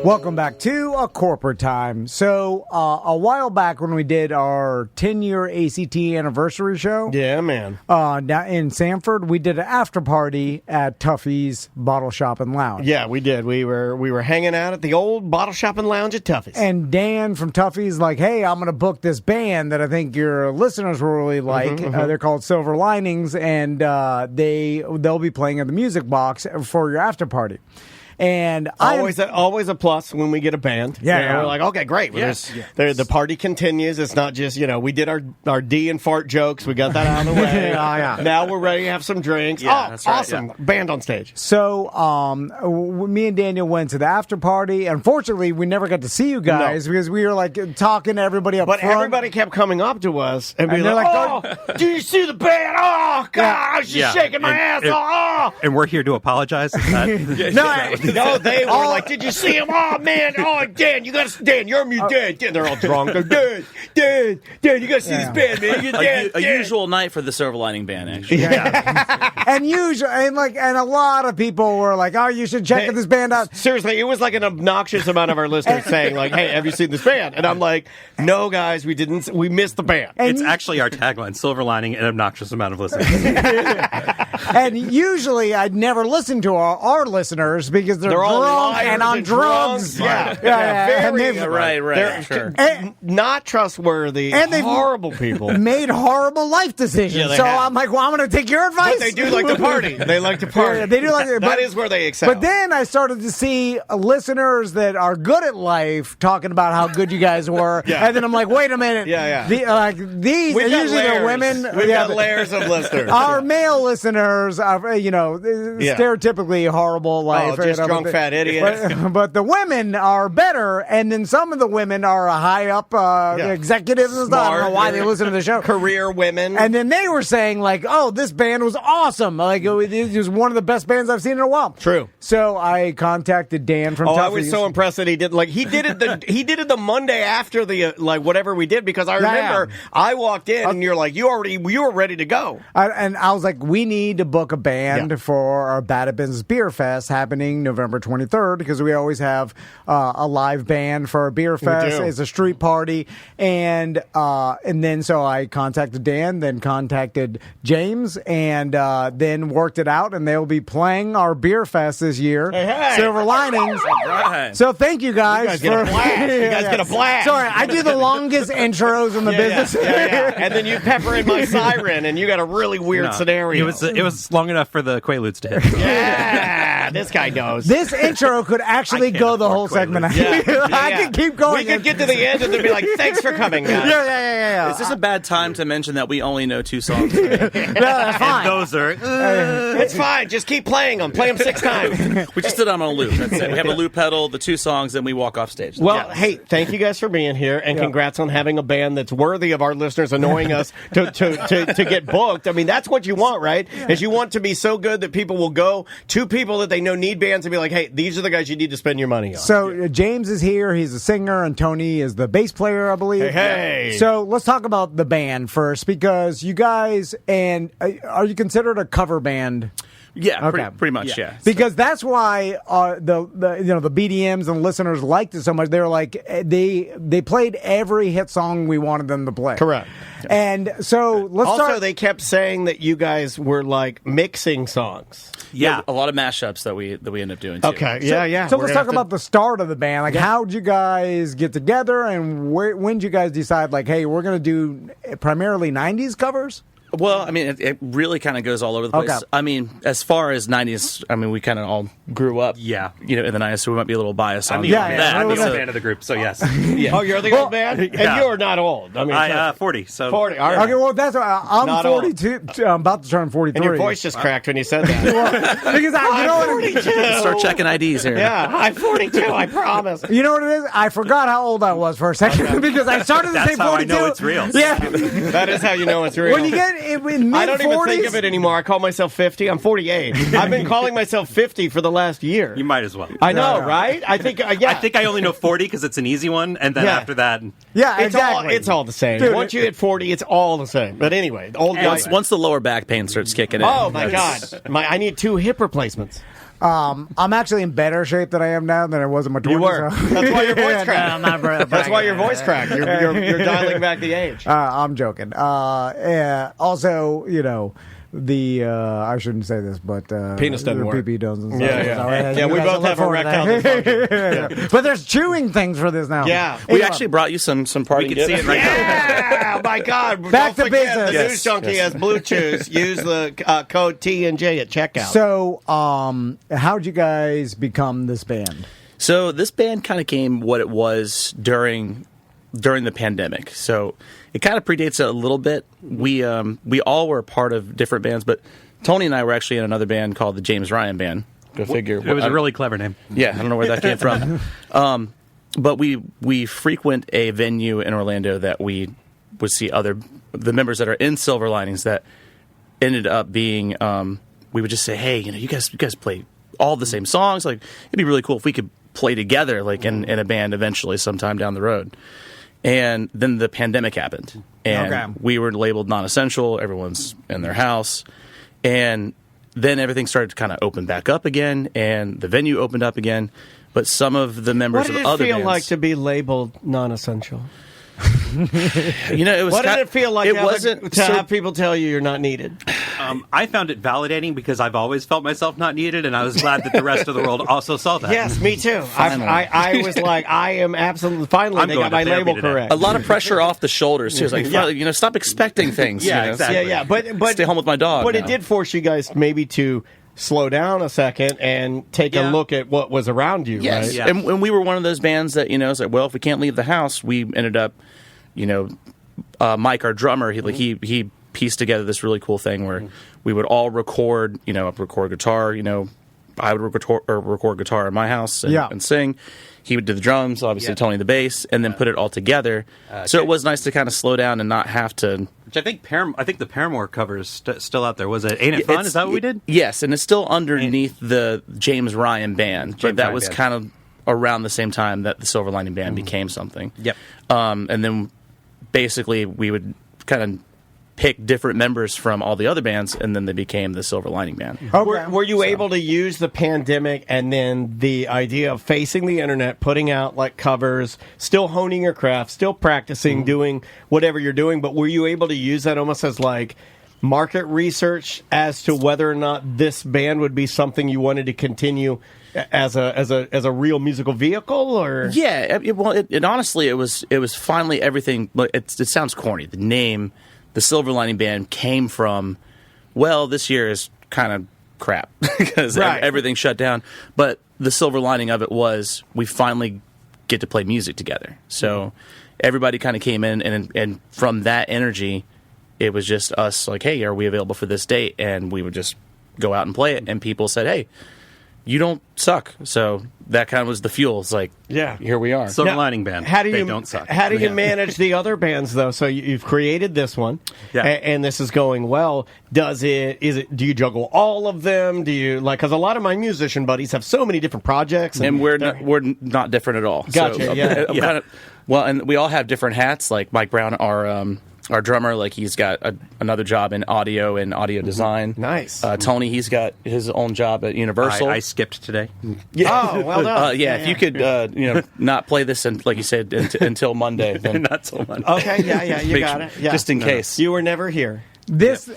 [SPEAKER 1] Welcome back to A Corporate Time. So, a while back when we did our 10-year ACT anniversary show,
[SPEAKER 2] man,
[SPEAKER 1] down in Sanford, we did an after party at Tuffy's Bottle Shop and Lounge.
[SPEAKER 2] Yeah, we did. We were hanging out at the old Bottle Shop and Lounge at Tuffy's.
[SPEAKER 1] And Dan from Tuffy's like, hey, I'm going to book this band that I think your listeners will really like. They're called Silver Linings, and they'll be playing at the Music Box for your after party. And
[SPEAKER 2] always a plus when we get a band.
[SPEAKER 1] Yeah.
[SPEAKER 2] We're like, okay, great. Yes. The party continues. It's not just, we did our D and fart jokes. We got that out of the way. Now we're ready to have some drinks.
[SPEAKER 4] Yeah, that's right,
[SPEAKER 2] awesome. Yeah. Band on stage.
[SPEAKER 1] So me and Daniel went to the after party. Unfortunately, we never got to see you guys because we were like talking to everybody up front.
[SPEAKER 2] But everybody kept coming up to us and being like, oh, did you see the band? Oh, God, she's shaking my ass.
[SPEAKER 4] And we're here to apologize.
[SPEAKER 2] No, they were like, did you see him? Oh, man. Oh, Dan, you got to, Dan, you're mute. Dan, they're all drunk. Dan, you got to see this band, man.
[SPEAKER 5] A usual night for the Silver Lining Band, actually.
[SPEAKER 1] And a lot of people were like, oh, you should check this band out.
[SPEAKER 2] Seriously, it was like an obnoxious amount of our listeners saying, like, hey, have you seen this band? And I'm like, no, guys, we didn't. We missed the band.
[SPEAKER 4] It's actually our tagline, Silver Lining, an obnoxious amount of listeners.
[SPEAKER 1] And usually I'd never listen to our listeners because they're drunk and on drugs.
[SPEAKER 2] Right.
[SPEAKER 5] Sure.
[SPEAKER 2] Not trustworthy. And they've horrible people.
[SPEAKER 1] Made horrible life decisions. I'm like, well, I'm going to take your advice.
[SPEAKER 2] But they do like to party. They like to party.
[SPEAKER 1] Yeah, they do like
[SPEAKER 2] that is where they excel.
[SPEAKER 1] But then I started to see listeners that are good at life talking about how good you guys were. And then I'm like, wait a minute. These
[SPEAKER 2] We've
[SPEAKER 1] usually they're women.
[SPEAKER 2] We've got layers of listeners.
[SPEAKER 1] Our male listeners are, stereotypically horrible life.
[SPEAKER 2] Just drunk fat idiots.
[SPEAKER 1] But the women are better, and then some of the women are high up executives and stuff. I don't know why they listen to the show.
[SPEAKER 2] Career women.
[SPEAKER 1] And then they were saying, like, oh, this band was awesome. Like, it was one of the best bands I've seen in a while.
[SPEAKER 2] True.
[SPEAKER 1] So I contacted Dan from Toughies.
[SPEAKER 2] I was so impressed that he did it the Monday after the whatever we did, because I remember I walked in and you're like, you were ready to go.
[SPEAKER 1] And I was like, we need to book a band for our Bad at Business Beer Fest happening November 23rd, because we always have a live band for our beer fest. It's a street party. And then so I contacted Dan, then contacted James, and then worked it out, and they'll be playing our beer fest this year.
[SPEAKER 2] Hey.
[SPEAKER 1] Silver Linings.
[SPEAKER 5] Right.
[SPEAKER 1] So thank you guys.
[SPEAKER 2] You guys get a blast.
[SPEAKER 1] Sorry, I do the longest intros in the business.
[SPEAKER 2] And then you pepper in my siren, and you got a really weird scenario.
[SPEAKER 4] It was long enough for the Quaaludes to hit.
[SPEAKER 2] Yeah, this guy knows.
[SPEAKER 1] This intro could actually go the whole segment. I could keep going.
[SPEAKER 2] We could get to the end and then be like, thanks for coming, guys.
[SPEAKER 1] Yeah.
[SPEAKER 5] Is this a bad time to mention that we only know 2 songs?
[SPEAKER 1] No, that's fine.
[SPEAKER 4] Those are.
[SPEAKER 2] It's fine. Just keep playing them. Play them 6 times.
[SPEAKER 5] We just did them on a loop. That's it. We have a loop pedal, the 2 songs, then we walk off stage.
[SPEAKER 2] Well, hey, thank you guys for being here, and congrats on having a band that's worthy of our listeners annoying us to get booked. I mean, that's what you want, right? Is you want to be so good that people will go to people that they know need bands and be like, hey, these are the guys you need to spend your money on.
[SPEAKER 1] So James is here. He's a singer, and Tony is the bass player, I believe.
[SPEAKER 2] Hey.
[SPEAKER 1] So let's talk about the band first, because you guys, and are you considered a cover band?
[SPEAKER 5] Yeah,
[SPEAKER 1] Okay.
[SPEAKER 5] pretty much, yeah.
[SPEAKER 1] Because that's why the BDMs and listeners liked it so much. They were like, they played every hit song we wanted them to play.
[SPEAKER 2] Correct.
[SPEAKER 1] And so let's
[SPEAKER 2] also,
[SPEAKER 1] start.
[SPEAKER 2] they kept saying that you guys were like mixing songs.
[SPEAKER 4] Yeah.
[SPEAKER 5] A lot of mashups that we end up doing, too.
[SPEAKER 2] Okay, yeah.
[SPEAKER 1] So let's talk about the start of the band. Like, how'd you guys get together, and when did you guys decide, like, hey, we're going to do primarily 90s covers?
[SPEAKER 5] Well, I mean, it really kind of goes all over the place.
[SPEAKER 1] Okay.
[SPEAKER 5] I mean, as far as 90s, I mean, we kind of all grew up, in the 90s, so we might be a little biased on that.
[SPEAKER 4] I'm the
[SPEAKER 1] so-
[SPEAKER 4] old man of the group, so yes.
[SPEAKER 2] Oh, you're the old man? And you're not old. I mean,
[SPEAKER 4] 40. So
[SPEAKER 2] 40. All right.
[SPEAKER 1] Okay, well, that's I'm
[SPEAKER 2] Not
[SPEAKER 1] 42. I'm about to turn 43.
[SPEAKER 2] And your voice just cracked when you said that.
[SPEAKER 1] Because you know what?
[SPEAKER 2] 42.
[SPEAKER 5] Start checking IDs here.
[SPEAKER 2] Yeah, I'm 42, I promise.
[SPEAKER 1] You know what it is? I forgot how old I was for a second because I started to say 42.
[SPEAKER 4] That's how I know it's real.
[SPEAKER 1] Yeah.
[SPEAKER 2] That is how you know it's real.
[SPEAKER 1] When you get in mid
[SPEAKER 2] I don't even think of it anymore. I call myself 50. I'm 48. I've been calling myself 50 for the last year.
[SPEAKER 4] You might as well.
[SPEAKER 2] I know, right? I think,
[SPEAKER 4] I think I only know 40 because it's an easy one, and then after that,
[SPEAKER 1] Yeah,
[SPEAKER 2] it's
[SPEAKER 1] exactly.
[SPEAKER 2] it's all the same.
[SPEAKER 1] Dude,
[SPEAKER 2] Once you hit 40, it's all the same. But anyway, old guys.
[SPEAKER 5] Once the lower back pain starts kicking in.
[SPEAKER 2] Oh my God! I need 2 hip replacements.
[SPEAKER 1] I'm actually in better shape than I am now than I was in my 20s.
[SPEAKER 2] You were.
[SPEAKER 1] So.
[SPEAKER 2] That's why your voice
[SPEAKER 1] No,
[SPEAKER 2] cracked.
[SPEAKER 1] I'm not bragging.
[SPEAKER 2] That's why your voice cracked. You're dialing back the age.
[SPEAKER 1] I'm joking. Also, I shouldn't say this, but
[SPEAKER 2] Penis doesn't
[SPEAKER 1] the
[SPEAKER 2] work.
[SPEAKER 1] PP doesn't.
[SPEAKER 2] Yeah, we both have erectile dysfunction.
[SPEAKER 1] But there's chewing things for this now.
[SPEAKER 2] Yeah.
[SPEAKER 5] We actually brought you some party
[SPEAKER 4] we can see it right now.
[SPEAKER 2] Yeah, oh my God!
[SPEAKER 1] Back
[SPEAKER 2] Don't
[SPEAKER 1] to
[SPEAKER 2] forget,
[SPEAKER 1] business.
[SPEAKER 2] The
[SPEAKER 5] Yes,
[SPEAKER 2] News Junkie
[SPEAKER 5] yes.
[SPEAKER 2] has Blue Chews. Use the code T&J at checkout.
[SPEAKER 1] So, how'd you guys become this band?
[SPEAKER 5] So this band kind of came what it was during the pandemic. So it kind of predates it a little bit. We all were part of different bands, but Tony and I were actually in another band called the James Ryan Band. Go figure.
[SPEAKER 4] It was a really clever name.
[SPEAKER 5] Yeah, I don't know where that came from. But we frequent a venue in Orlando that we would see the members that are in Silver Linings that ended up being. We would just say, hey, you guys play all the same songs. Like, it'd be really cool if we could play together, like in a band eventually, sometime down the road. And then the pandemic happened, and we were labeled non-essential. Everyone's in their house, and then everything started to kind of open back up again, and the venue opened up again. But some of the members
[SPEAKER 2] what did
[SPEAKER 5] of
[SPEAKER 2] it
[SPEAKER 5] other
[SPEAKER 2] feel
[SPEAKER 5] bands,
[SPEAKER 2] like to be labeled non-essential?
[SPEAKER 5] it was.
[SPEAKER 2] What did it feel like?
[SPEAKER 5] It wasn't
[SPEAKER 2] to have people tell you you're not needed.
[SPEAKER 4] I found it validating because I've always felt myself not needed, and I was glad that the rest of the world also saw that.
[SPEAKER 2] Yes, me too. I was like, I am absolutely. Finally, they got my label correct.
[SPEAKER 5] A lot of pressure off the shoulders too. It's like, finally, stop expecting things.
[SPEAKER 4] Yeah, exactly.
[SPEAKER 2] Yeah. But
[SPEAKER 5] stay home with my dog.
[SPEAKER 2] But
[SPEAKER 5] now.
[SPEAKER 2] it did force you guys maybe to slow down a second and take a look at what was around you.
[SPEAKER 5] Yes,
[SPEAKER 2] right?
[SPEAKER 4] Yeah.
[SPEAKER 5] and we were one of those bands that it's like, well, if we can't leave the house, we ended up, Mike, our drummer, he pieced together this really cool thing where we would all record, record guitar, I would record guitar in my house and sing. He would do the drums, obviously Tony the bass, and then put it all together. So it was nice to kind of slow down and not have to.
[SPEAKER 4] Which I think the Paramore cover is still out there. Was it Ain't It Fun? Is that what we did?
[SPEAKER 5] Yes, and it's still underneath the James Ryan Band, but that was kind of around the same time that the Silver Lining Band became something.
[SPEAKER 4] Yep.
[SPEAKER 5] And then basically we would kind of pick different members from all the other bands, and then they became the Silver Lining Band.
[SPEAKER 6] Okay. Were you able to use the pandemic and then the idea of facing the internet, putting out like covers, still honing your craft, still practicing, doing whatever you're doing, but were you able to use that almost as like market research as to whether or not this band would be something you wanted to continue as a real musical vehicle? Or
[SPEAKER 5] it honestly it was finally everything. It sounds corny. The name, the Silver Lining Band, came from, well, this year is kind of crap because everything shut down. But the silver lining of it was we finally get to play music together. So everybody kind of came in, and from that energy, it was just us like, hey, are we available for this date? And we would just go out and play it. And people said, hey, you don't suck. So that kind of was the fuel. It's like, here we are.
[SPEAKER 4] Silver Lining Band. They don't suck.
[SPEAKER 6] How do you manage the other bands, though? So you've created this one, and this is going well. Do you juggle all of them? Do you because a lot of my musician buddies have so many different projects,
[SPEAKER 5] and we're not different at all.
[SPEAKER 6] Gotcha.
[SPEAKER 5] So, kind of, and we all have different hats. Like Mike Brown, our drummer, like he's got another job in audio and audio design.
[SPEAKER 6] Nice.
[SPEAKER 5] Tony, he's got his own job at Universal.
[SPEAKER 4] I skipped today.
[SPEAKER 6] Oh, well done.
[SPEAKER 5] If you could, not play this, like you said, until Monday. Then
[SPEAKER 4] Not till Monday.
[SPEAKER 6] Okay, you got it. Yeah.
[SPEAKER 5] Just in case.
[SPEAKER 6] You were never here.
[SPEAKER 1] This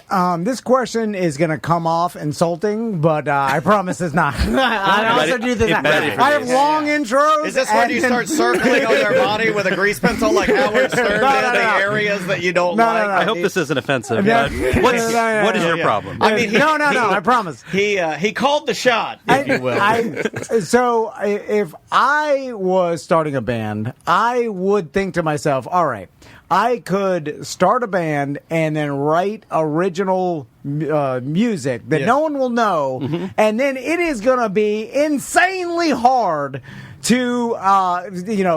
[SPEAKER 1] question is going to come off insulting, but I promise it's not. I also do this. I have long intros.
[SPEAKER 6] Is this when you start circling on their body with a grease pencil like Howard Stern did the areas that you don't like?
[SPEAKER 4] I hope this isn't offensive. But what is your problem?
[SPEAKER 1] I mean, I promise.
[SPEAKER 6] He called the shot, if you will.
[SPEAKER 1] So if I was starting a band, I would think to myself, all right, I could start a band and then write original music that no one will know, and then it is going to be insanely hard to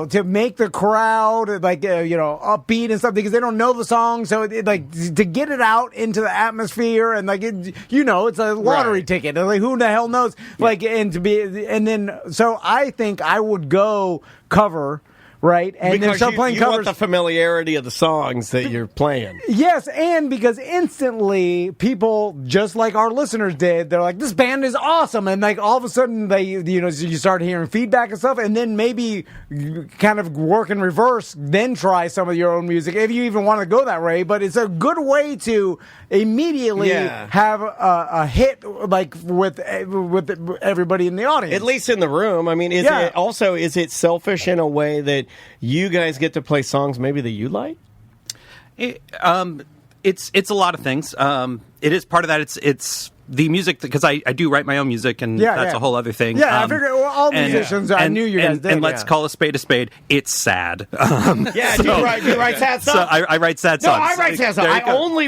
[SPEAKER 1] to make the crowd upbeat and stuff because they don't know the song. So to get it out into the atmosphere and it's a lottery ticket. And, who the hell knows? So I think I would go cover. Right, and
[SPEAKER 6] because
[SPEAKER 1] then start playing
[SPEAKER 6] you
[SPEAKER 1] covers.
[SPEAKER 6] Want the familiarity of the songs that you're playing.
[SPEAKER 1] Yes, and because instantly people, just like our listeners did, they're like, "This band is awesome," and all of a sudden you start hearing feedback and stuff, and then maybe kind of work in reverse, then try some of your own music if you even want to go that way. But it's a good way to immediately have a hit with everybody in the audience,
[SPEAKER 6] at least in the room. I mean, is it selfish in a way that you guys get to play songs maybe that you like?
[SPEAKER 4] It's a lot of things. It is part of that. It's the music because I do write my own music, and that's a whole other thing.
[SPEAKER 1] Yeah, I figured all musicians. I knew you guys did.
[SPEAKER 4] And let's call a spade a spade. It's sad.
[SPEAKER 6] Do you write sad stuff?
[SPEAKER 4] So I write sad songs.
[SPEAKER 6] No, I write sad stuff. I only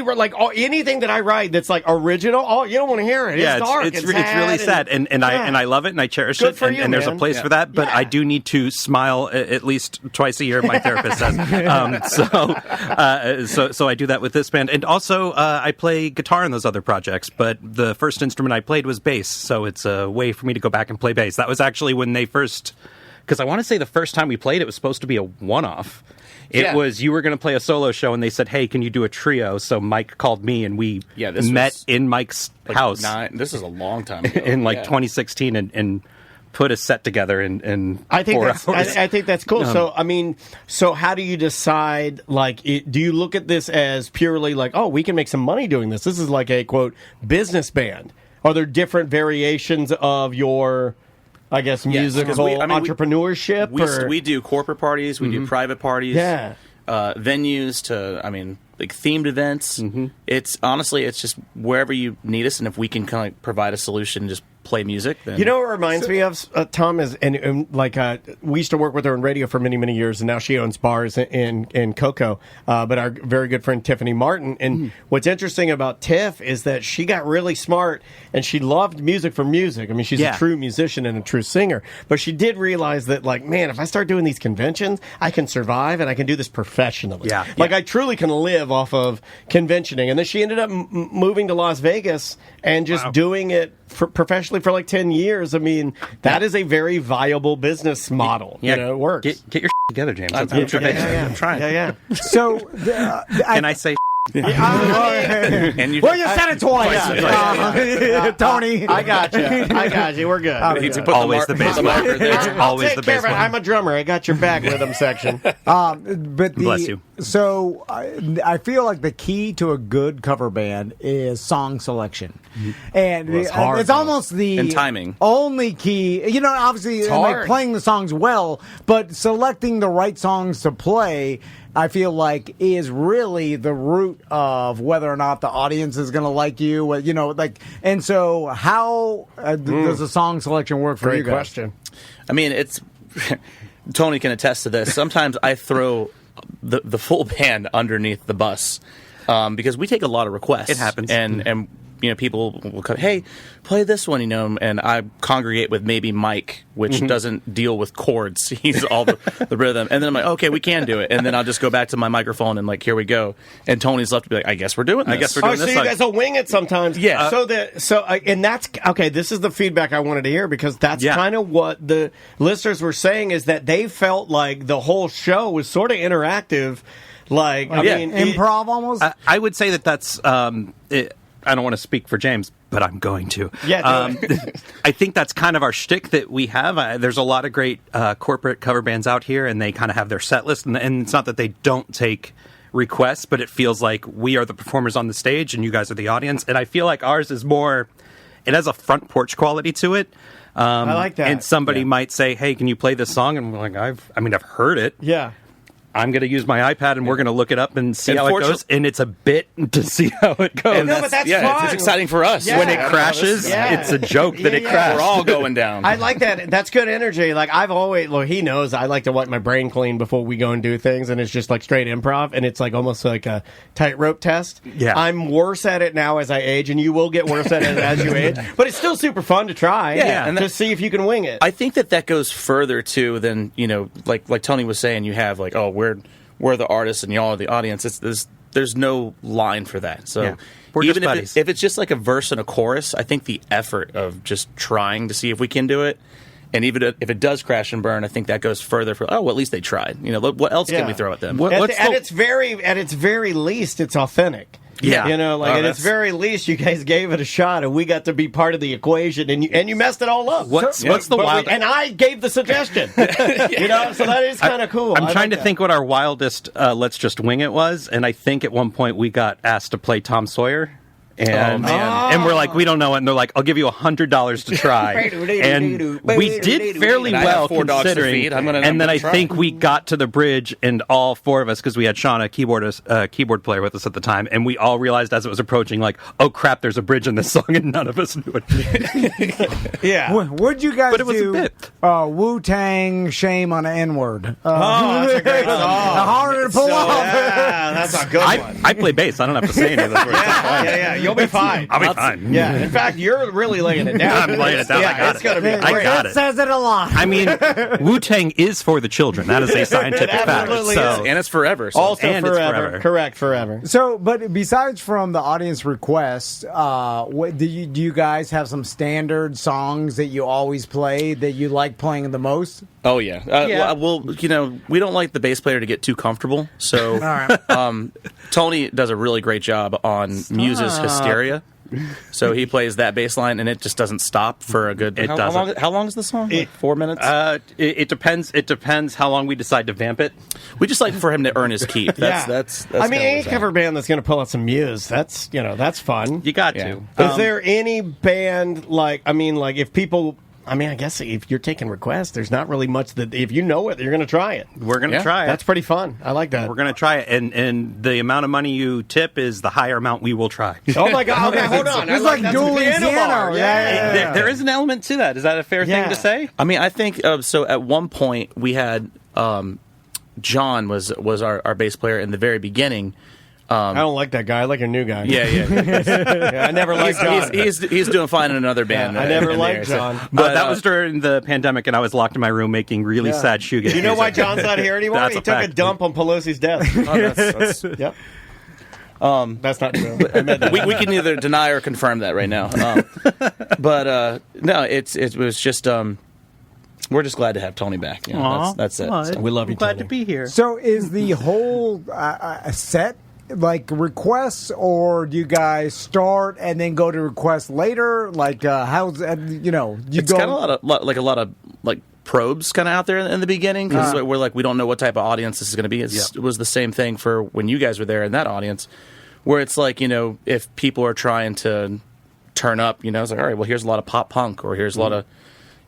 [SPEAKER 6] anything that I write that's original. Oh, you don't want to hear it. It's dark.
[SPEAKER 4] It's really sad, and I love it, and I love it, and there's a place for that. But I do need to smile at least twice a year. My therapist says. So I do that with this band, and also I play guitar in those other projects. But the first instrument I played was bass, so it's a way for me to go back and play bass. That was actually when they first, because I want to say the first time we played, it was supposed to be a one-off. It was, you were going to play a solo show, and they said, hey, can you do a trio? So Mike called me, and we met in Mike's house.
[SPEAKER 5] This is a long time ago.
[SPEAKER 4] In 2016, and put a set together in
[SPEAKER 6] I think
[SPEAKER 4] 4
[SPEAKER 6] that's,
[SPEAKER 4] hours.
[SPEAKER 6] I think that's cool. So how do you decide, do you look at this as purely we can make some money doing this? This is like a, quote, business band. Are there different variations of your, I guess, musical entrepreneurship?
[SPEAKER 5] We do corporate parties, we do private parties, venues to, themed events. It's honestly, it's just wherever you need us, and if we can kind of provide a solution, just play music, then
[SPEAKER 6] You know what it reminds me of, Tom, is we used to work with her in radio for many, many years, and now she owns bars in Cocoa. But our very good friend Tiffany Martin, and what's interesting about Tiff is that she got really smart, and she loved music for music. I mean, she's a true musician and a true singer, but she did realize that, like, man, if I start doing these conventions, I can survive and I can do this professionally.
[SPEAKER 4] Yeah.
[SPEAKER 6] I truly can live off of conventioning. And then she ended up moving to Las Vegas and just doing it professionally for like 10 years. I mean, that is a very viable business model.
[SPEAKER 4] Yeah,
[SPEAKER 6] it works.
[SPEAKER 4] Get your together, James. That's
[SPEAKER 5] I'm
[SPEAKER 4] what you're thinking.
[SPEAKER 5] I'm trying.
[SPEAKER 6] Yeah.
[SPEAKER 1] So,
[SPEAKER 4] Can I say?
[SPEAKER 5] And
[SPEAKER 1] well, you said it twice, Tony.
[SPEAKER 6] I got you. We're good.
[SPEAKER 5] You can put
[SPEAKER 4] Always the bass marker there.
[SPEAKER 6] I'll
[SPEAKER 4] Always
[SPEAKER 6] take
[SPEAKER 4] the
[SPEAKER 6] care
[SPEAKER 4] bass
[SPEAKER 6] of it.
[SPEAKER 4] one.
[SPEAKER 6] I'm a drummer. I got your back rhythm section.
[SPEAKER 1] But
[SPEAKER 4] Bless you.
[SPEAKER 1] So I feel like the key to a good cover band is song selection, and
[SPEAKER 6] it's hard,
[SPEAKER 1] it's
[SPEAKER 6] though.
[SPEAKER 1] almost the
[SPEAKER 5] And timing.
[SPEAKER 1] only key. You know, obviously,
[SPEAKER 6] hard.
[SPEAKER 1] playing the songs well, but selecting the right songs to play, I feel like, is really the root of whether or not the audience is going to like you. You know, and so how does the song selection work for you
[SPEAKER 6] Great
[SPEAKER 1] guys?
[SPEAKER 6] question.
[SPEAKER 5] I mean, it's Tony can attest to this. Sometimes I throw the full band underneath the bus because we take a lot of requests.
[SPEAKER 4] It happens.
[SPEAKER 5] And people will come, hey, play this one, and I congregate with maybe Mike, which doesn't deal with chords. He's all the rhythm. And then I'm like, okay, we can do it. And then I'll just go back to my microphone and like, here we go. And Tony's left to be like, I guess we're doing this.
[SPEAKER 6] So you guys will wing it sometimes.
[SPEAKER 5] Yeah.
[SPEAKER 6] And that's okay. This is the feedback I wanted to hear, because that's kind of what the listeners were saying, is that they felt like the whole show was sort of interactive. Like, I mean,
[SPEAKER 1] improv almost.
[SPEAKER 4] I would say that's. I don't want to speak for James, but I'm going to.
[SPEAKER 6] Yeah, do
[SPEAKER 4] I think that's kind of our shtick that we have. There's a lot of great corporate cover bands out here, and they kind of have their set list. And it's not that they don't take requests, but it feels like we are the performers on the stage, and you guys are the audience. And I feel like ours is more. It has a front porch quality to it.
[SPEAKER 6] I like that.
[SPEAKER 4] And somebody might say, "Hey, can you play this song?" And we're like, I've heard it.
[SPEAKER 6] Yeah.
[SPEAKER 4] I'm going to use my iPad, and we're going to look it up and see how it goes. And it's a bit to see how it goes.
[SPEAKER 6] No, but that's fun.
[SPEAKER 5] It's exciting for us.
[SPEAKER 6] Yeah.
[SPEAKER 4] When it crashes, it's a joke that it crashed.
[SPEAKER 5] We're all going down.
[SPEAKER 6] I like that. That's good energy. Like, I've always, he knows I like to wipe my brain clean before we go and do things, and it's just like straight improv, and it's like almost like a tightrope test.
[SPEAKER 4] Yeah.
[SPEAKER 6] I'm worse at it now as I age, and you will get worse at it as you age, but it's still super fun to try.
[SPEAKER 5] Yeah.
[SPEAKER 6] And to see if you can wing it.
[SPEAKER 5] I think that goes further too than like Tony was saying. You have like, we're the artists and y'all are the audience. There's no line for that. So
[SPEAKER 4] We're
[SPEAKER 5] even
[SPEAKER 4] just
[SPEAKER 5] if,
[SPEAKER 4] buddies.
[SPEAKER 5] if it's just like a verse and a chorus, I think the effort of just trying to see if we can do it, and even if it does crash and burn, I think that goes further for, well, at least they tried. What else can we throw at them?
[SPEAKER 6] At its very least, it's authentic.
[SPEAKER 4] Yeah.
[SPEAKER 6] At its very least, you guys gave it a shot, and we got to be part of the equation, and you messed it all up.
[SPEAKER 4] What's the wild?
[SPEAKER 6] And I gave the suggestion. So that is kind of cool.
[SPEAKER 4] I'm trying to think what our wildest let's just wing it was, and I think at one point we got asked to play Tom Sawyer. And we're like, we don't know it. And they're like, I'll give you $100 to try. And we did fairly well considering. And then I think we got to the bridge, and all four of us, because we had Sean, a keyboard player with us at the time, and we all realized as it was approaching, like, oh crap, there's a bridge in this song, and none of us knew it.
[SPEAKER 6] Yeah.
[SPEAKER 1] What'd you guys
[SPEAKER 4] But it was a
[SPEAKER 1] do?
[SPEAKER 4] bit.
[SPEAKER 1] Wu-Tang, Shame on the N-word.
[SPEAKER 6] That's a great song.
[SPEAKER 1] Harder to pull off.
[SPEAKER 6] Yeah, that's a good one.
[SPEAKER 4] I play bass. I don't have to say any of those words.
[SPEAKER 6] Yeah. You'll be fine.
[SPEAKER 4] I'll be fine.
[SPEAKER 6] Yeah. In fact, you're really laying it down.
[SPEAKER 4] I'm laying it down.
[SPEAKER 6] Yeah,
[SPEAKER 4] I got
[SPEAKER 6] it's
[SPEAKER 4] it.
[SPEAKER 6] gonna be
[SPEAKER 4] I
[SPEAKER 6] great.
[SPEAKER 4] got
[SPEAKER 1] That
[SPEAKER 4] it.
[SPEAKER 1] says it a lot.
[SPEAKER 4] I mean, Wu-Tang is for the children. That is a scientific
[SPEAKER 6] It
[SPEAKER 4] fact.
[SPEAKER 6] absolutely
[SPEAKER 4] So,
[SPEAKER 5] and it's forever. So.
[SPEAKER 6] Also
[SPEAKER 4] And it's
[SPEAKER 6] forever.
[SPEAKER 4] forever.
[SPEAKER 6] Correct, forever.
[SPEAKER 1] So, but besides from the audience requests, what do you guys have some standard songs that you always play that you like playing the most?
[SPEAKER 5] Oh yeah. Well, we don't like the bass player to get too comfortable. So, Tony does a really great job on Muse's Hysteria. So he plays that bass line, and it just doesn't stop for a good. How long is the song? 4 minutes.
[SPEAKER 4] it depends. It depends how long we decide to vamp it.
[SPEAKER 5] We just like for him to earn his keep. That's
[SPEAKER 6] I mean,
[SPEAKER 5] kinda
[SPEAKER 6] any
[SPEAKER 5] what's up.
[SPEAKER 6] cover band that's going to pull out some Muse, that's fun.
[SPEAKER 4] You got
[SPEAKER 5] Yeah.
[SPEAKER 4] to.
[SPEAKER 6] Is there any band if people? I mean, I guess if you're taking requests, there's not really much that if you know it, you're going to try it.
[SPEAKER 4] We're going to try it.
[SPEAKER 6] That's pretty fun. I like that.
[SPEAKER 4] We're going to try it, and the amount of money you tip is the higher amount we will try.
[SPEAKER 6] Oh my God! Okay, hold on.
[SPEAKER 1] It's like
[SPEAKER 6] that's
[SPEAKER 1] dueling
[SPEAKER 6] a piano bar.
[SPEAKER 1] piano.
[SPEAKER 4] There is an element to that. Is that a fair thing to say?
[SPEAKER 5] I mean, I think so. At one point, we had John was our bass player in the very beginning.
[SPEAKER 6] I don't like that guy. I like a new guy.
[SPEAKER 5] Yeah.
[SPEAKER 6] I never liked John.
[SPEAKER 5] He's doing fine in another band.
[SPEAKER 6] I never
[SPEAKER 5] in
[SPEAKER 6] liked
[SPEAKER 5] there,
[SPEAKER 6] John.
[SPEAKER 4] But that was during the pandemic, and I was locked in my room making really sad shoegaze.
[SPEAKER 6] You know why John's not here anymore?
[SPEAKER 4] That's
[SPEAKER 6] He
[SPEAKER 4] a
[SPEAKER 6] took a
[SPEAKER 4] fact.
[SPEAKER 6] dump on Pelosi's desk.
[SPEAKER 5] that's
[SPEAKER 6] Yep. That's not true.
[SPEAKER 5] we can either deny or confirm that right now. But no, it was just we're just glad to have Tony back. You know, that's it.
[SPEAKER 4] Well,
[SPEAKER 5] So.
[SPEAKER 6] We love you,
[SPEAKER 4] glad
[SPEAKER 6] Tony.
[SPEAKER 4] to be here.
[SPEAKER 1] So is the whole set like requests, or do you guys start and then go to requests later? Like how's you
[SPEAKER 5] It's kind of a lot of probes kind of out there in the beginning because we're like we don't know what type of audience this is going to be. It was the same thing for when you guys were there in that audience, where it's like if people are trying to turn up, it's like all right, well here's a lot of pop punk or here's a lot of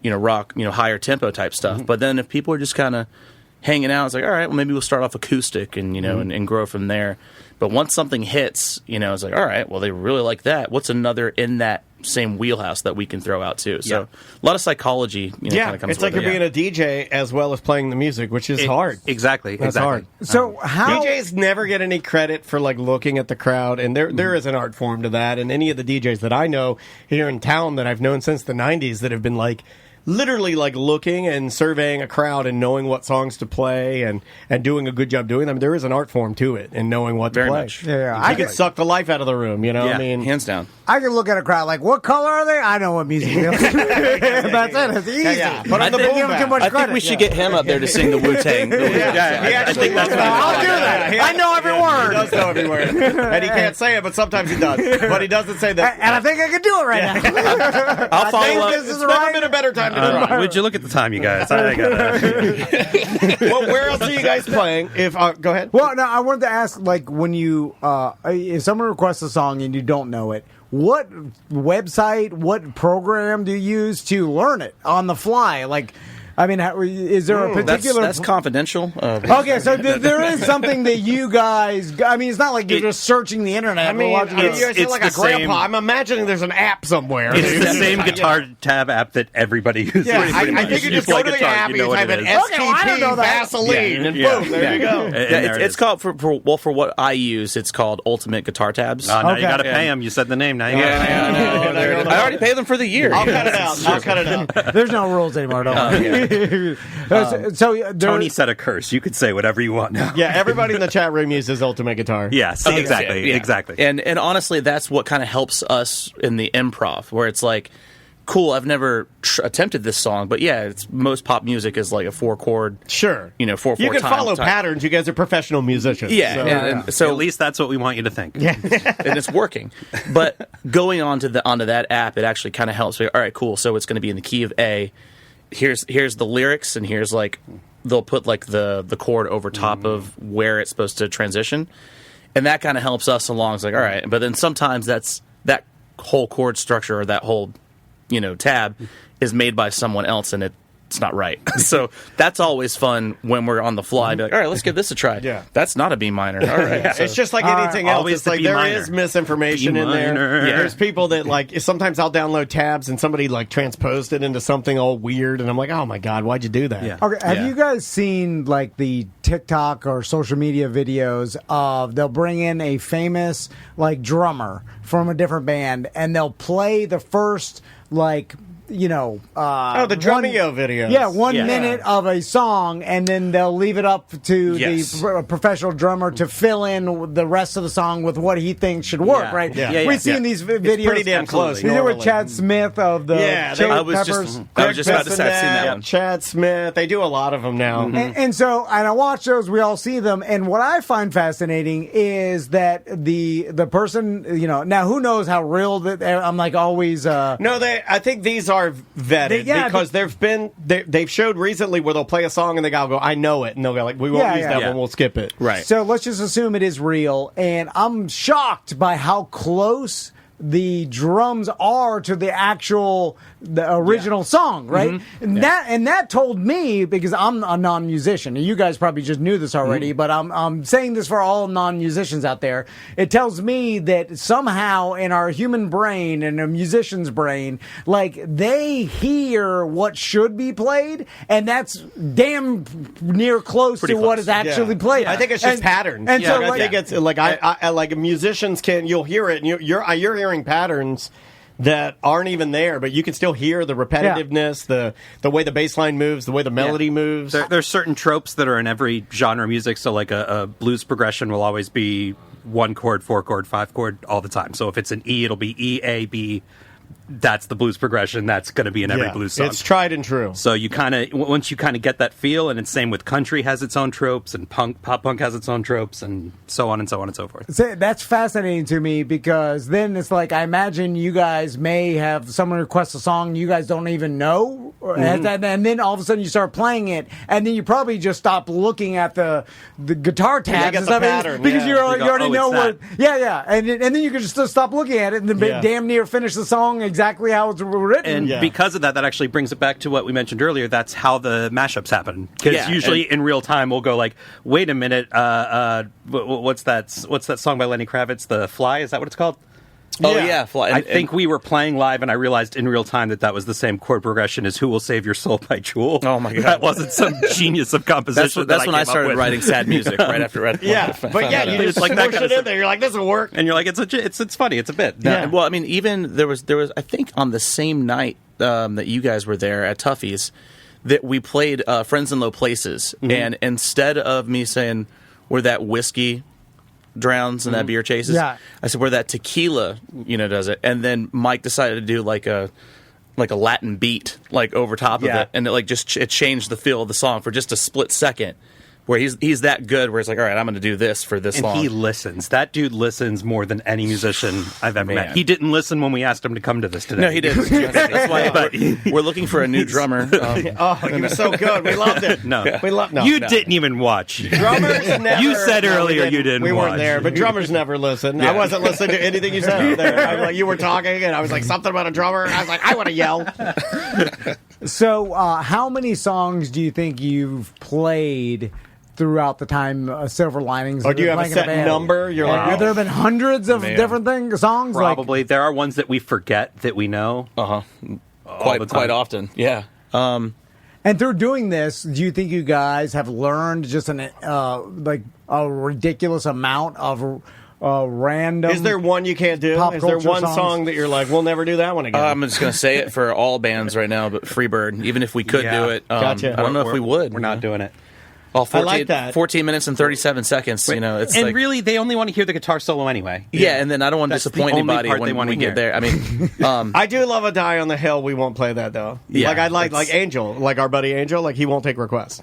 [SPEAKER 5] rock, higher tempo type stuff. But then if people are just kind of hanging out, it's like all right, well maybe we'll start off acoustic and and grow from there. But once something hits, it's like all right, well they really like that. What's another in that same wheelhouse that we can throw out too? So a lot of psychology, kind of comes
[SPEAKER 6] it's like
[SPEAKER 5] with
[SPEAKER 6] you're
[SPEAKER 5] it.
[SPEAKER 6] being a DJ as well as playing the music, which is hard.
[SPEAKER 4] Exactly.
[SPEAKER 6] That's hard.
[SPEAKER 1] So how
[SPEAKER 6] DJs never get any credit for looking at the crowd, and there is an art form to that. And any of the DJs that I know here in town that I've known since the '90s that have been literally looking and surveying a crowd and knowing what songs to play and doing a good job doing them. There is an art form to it and knowing what
[SPEAKER 5] Very
[SPEAKER 6] to play.
[SPEAKER 5] much.
[SPEAKER 1] Yeah,
[SPEAKER 6] I could suck the life out of the room. I mean,
[SPEAKER 5] hands down.
[SPEAKER 1] I can look at a crowd like, what color are they? I know what music it is. That's it. It's easy.
[SPEAKER 6] Yeah. But on the
[SPEAKER 1] Give
[SPEAKER 6] boom
[SPEAKER 1] him too
[SPEAKER 6] bap.
[SPEAKER 1] much
[SPEAKER 5] I think
[SPEAKER 1] credit.
[SPEAKER 5] we should get him up there to sing the Wu-Tang.
[SPEAKER 6] I think that's
[SPEAKER 1] I'll do that. I know every word.
[SPEAKER 6] He does know every word. And he can't say it, but sometimes he does. But he doesn't say that.
[SPEAKER 1] And I think I can do it right now.
[SPEAKER 5] I'll follow
[SPEAKER 1] think
[SPEAKER 5] up.
[SPEAKER 1] this is
[SPEAKER 6] It's never
[SPEAKER 1] right.
[SPEAKER 6] been a better time to try.
[SPEAKER 4] Would you look at the time, you guys? I gotta.
[SPEAKER 6] Well, where else are you guys playing? If go ahead.
[SPEAKER 1] Well, no, I wanted to ask, when you, if someone requests a song and you don't know it, what website, what program do you use to learn it on the fly? Is there a particular...
[SPEAKER 5] That's confidential.
[SPEAKER 1] Okay, so there is something that you guys... I mean, it's not like you're just searching the internet.
[SPEAKER 6] I mean,
[SPEAKER 1] watching it.
[SPEAKER 6] you're like a
[SPEAKER 4] the same-
[SPEAKER 6] grandpa. I'm imagining there's an app somewhere.
[SPEAKER 4] It's the same guitar tab app that everybody uses.
[SPEAKER 6] Yeah,
[SPEAKER 4] pretty
[SPEAKER 6] I
[SPEAKER 4] much.
[SPEAKER 6] think you just
[SPEAKER 4] play
[SPEAKER 6] go to the
[SPEAKER 4] guitar,
[SPEAKER 6] app,
[SPEAKER 4] you
[SPEAKER 6] you
[SPEAKER 4] know what
[SPEAKER 6] type
[SPEAKER 4] it
[SPEAKER 6] in
[SPEAKER 4] is.
[SPEAKER 1] Okay, well, I don't know
[SPEAKER 6] STP
[SPEAKER 1] that.
[SPEAKER 6] Vaseline, and
[SPEAKER 4] Yeah.
[SPEAKER 6] boom, there you go.
[SPEAKER 4] And there it
[SPEAKER 5] it's
[SPEAKER 4] is.
[SPEAKER 5] called for what I use. It's called Ultimate Guitar Tabs.
[SPEAKER 4] Oh, now
[SPEAKER 1] Okay.
[SPEAKER 4] you got to pay them. You said the name. Now you gotta pay 'em.
[SPEAKER 5] I already paid them for the year.
[SPEAKER 6] I'll cut it out. I'll cut it out.
[SPEAKER 1] There's no rules anymore, don't worry. So
[SPEAKER 4] Tony said a curse. You could say whatever you want now.
[SPEAKER 6] Yeah, everybody in the chat room uses Ultimate Guitar.
[SPEAKER 4] Yes, exactly,
[SPEAKER 5] Yeah.
[SPEAKER 4] exactly.
[SPEAKER 5] And honestly, that's what kind of helps us in the improv, where it's like, cool, I've never attempted this song, but most pop music is like a 4-chord.
[SPEAKER 6] Sure.
[SPEAKER 5] 4/4
[SPEAKER 6] You can
[SPEAKER 5] time
[SPEAKER 6] follow patterns. You guys are professional musicians.
[SPEAKER 5] Yeah,
[SPEAKER 6] So.
[SPEAKER 5] and so
[SPEAKER 4] At least that's what we want you to think.
[SPEAKER 5] and it's working. But going onto that app, it actually kind of helps. All right, cool. So it's going to be in the key of A. Here's the lyrics, and here's they'll put the chord over top of where it's supposed to transition, and that kind of helps us along. It's like, all right, but then sometimes that whole chord structure or that whole tab is made by someone else, and it's not right. So that's always fun when we're on the fly. Be like, all right, let's give this a try.
[SPEAKER 6] Yeah.
[SPEAKER 5] That's not a B minor. All right,
[SPEAKER 6] Yeah,
[SPEAKER 5] so-
[SPEAKER 6] it's just like anything else.
[SPEAKER 4] always
[SPEAKER 6] It's
[SPEAKER 4] the
[SPEAKER 6] like
[SPEAKER 4] B
[SPEAKER 6] there
[SPEAKER 4] minor.
[SPEAKER 6] is misinformation
[SPEAKER 4] B
[SPEAKER 6] in there.
[SPEAKER 4] minor.
[SPEAKER 6] Yeah. There's people that sometimes I'll download tabs and somebody transposed it into something all weird, and I'm like, oh my god, why'd you do that?
[SPEAKER 4] Yeah.
[SPEAKER 1] Okay, have
[SPEAKER 5] Yeah.
[SPEAKER 1] you guys seen the TikTok or social media videos of they'll bring in a famous drummer from a different band and they'll play the first the
[SPEAKER 6] Drumeo videos.
[SPEAKER 1] Yeah, 1
[SPEAKER 4] Yeah.
[SPEAKER 1] minute of a song, and then they'll leave it up to
[SPEAKER 5] Yes.
[SPEAKER 1] the professional drummer to fill in the rest of the song with what he thinks should work.
[SPEAKER 4] Yeah.
[SPEAKER 1] Right?
[SPEAKER 6] Yeah.
[SPEAKER 1] We've seen these videos.
[SPEAKER 6] pretty damn close,
[SPEAKER 1] We did with
[SPEAKER 6] normally.
[SPEAKER 1] Chad Smith of the
[SPEAKER 6] Yeah,
[SPEAKER 1] Chili
[SPEAKER 5] I was
[SPEAKER 1] Peppers.
[SPEAKER 5] just about to say I've seen that one.
[SPEAKER 6] Chad Smith. They do a lot of them now.
[SPEAKER 1] And so, and I watch those, we all see them, and what I find fascinating is that the person, now who knows how real that I'm always.
[SPEAKER 6] No, I think these are vetted because they've showed recently where they'll play a song and the guy will go, I know it, and they'll go we won't
[SPEAKER 1] Yeah,
[SPEAKER 6] use
[SPEAKER 1] yeah.
[SPEAKER 6] that
[SPEAKER 4] Yeah.
[SPEAKER 6] one, we'll skip it.
[SPEAKER 5] Right.
[SPEAKER 1] So let's just assume it is real, and I'm shocked by how close the drums are to the original song, right? And that told me, because I'm a non-musician, and you guys probably just knew this already, but I'm saying this for all non-musicians out there. It tells me that somehow in our human brain and a musician's brain, like, they hear what should be played, and that's damn near close to what is actually played.
[SPEAKER 6] I think it's just patterns.
[SPEAKER 1] And so,
[SPEAKER 6] I think it's like I like musicians you'll hear it, and you're hearing patterns that aren't even there, but you can still hear the repetitiveness, the way the bass line moves, the way the melody moves.
[SPEAKER 4] There's certain tropes that are in every genre of music. So like a blues progression will always be 1 chord, 4 chord, 5 chord all the time. So if it's an E, it'll be E, A, B. That's the blues progression. That's going to be in every blues song.
[SPEAKER 6] It's tried and true.
[SPEAKER 4] So you kind of, once you kind of get that feel, and it's same with country has its own tropes, and pop punk has its own tropes, and so on and so on and so forth.
[SPEAKER 1] That's fascinating to me, because then it's like, I imagine you guys may have someone request a song you guys don't even know, and then all of a sudden you start playing it, and then you probably just stop looking at the guitar tabs and stuff,
[SPEAKER 6] pattern,
[SPEAKER 1] because you already know what.
[SPEAKER 4] That.
[SPEAKER 1] And then you can just stop looking at it and then damn near finish the song exactly how it's written.
[SPEAKER 4] And because of that actually brings it back to what we mentioned earlier. That's how the mashups happen. Because usually in real time we'll go like, wait a minute, what's that song by Lenny Kravitz, The Fly? Is that what it's called?
[SPEAKER 5] Oh, yeah. Fly.
[SPEAKER 4] I think we were playing live, and I realized in real time that was the same chord progression as Who Will Save Your Soul by Jewel.
[SPEAKER 5] Oh, my God.
[SPEAKER 4] That wasn't some genius of composition.
[SPEAKER 5] That's when I started writing sad music, right after Red.
[SPEAKER 6] You just like push it in there. You're like, this will work.
[SPEAKER 4] And you're like, it's funny. It's a bit.
[SPEAKER 5] Yeah. Well, I mean, even there was I think on the same night that you guys were there at Tuffy's, that we played Friends in Low Places. And instead of me saying, where that whiskey drowns and that beer chases, I said, where that tequila, does it. And then Mike decided to do like a Latin beat, like over top of it. And it changed the feel of the song for just a split second. Where he's that good, where it's like, all right, I'm going to do this for this long.
[SPEAKER 4] And he listens. That dude listens more than any musician I've ever met. He didn't listen when we asked him to come to this today.
[SPEAKER 5] No, he didn't. That's why we're looking for a new drummer.
[SPEAKER 6] He was so good. We loved it.
[SPEAKER 4] You didn't even watch.
[SPEAKER 6] Drummers never.
[SPEAKER 4] You said earlier you didn't.
[SPEAKER 6] We
[SPEAKER 4] watch.
[SPEAKER 6] weren't there, but drummers never listen. I wasn't listening to anything you said there. I was like, you were talking, and I was like, something about a drummer. I was like, I want to yell.
[SPEAKER 1] So, how many songs do you think you've played throughout the time Silver Linings?
[SPEAKER 6] Or do you have a set number? You're like,
[SPEAKER 1] have there been hundreds of different songs?
[SPEAKER 4] Probably. There are ones that we forget that we know.
[SPEAKER 5] Quite often. Yeah.
[SPEAKER 1] And through doing this, do you think you guys have learned just a ridiculous amount of random?
[SPEAKER 6] Is there one you can't do? Is there one song that you're like, we'll never do that one again?
[SPEAKER 5] I'm just going to say it for all bands right now, but Freebird. Even if we could do it,
[SPEAKER 6] gotcha.
[SPEAKER 5] I don't know if we would.
[SPEAKER 4] We're not doing it.
[SPEAKER 5] All 14,
[SPEAKER 6] I like that.
[SPEAKER 5] 14 minutes and 37 seconds. It's
[SPEAKER 4] and really, they only want to hear the guitar solo anyway.
[SPEAKER 5] Yeah, and then I don't want to disappoint anybody when we get there. I mean,
[SPEAKER 6] I do love a Die on the Hill. We won't play that though.
[SPEAKER 5] Yeah,
[SPEAKER 6] like Angel, like our buddy Angel. Like he won't take requests.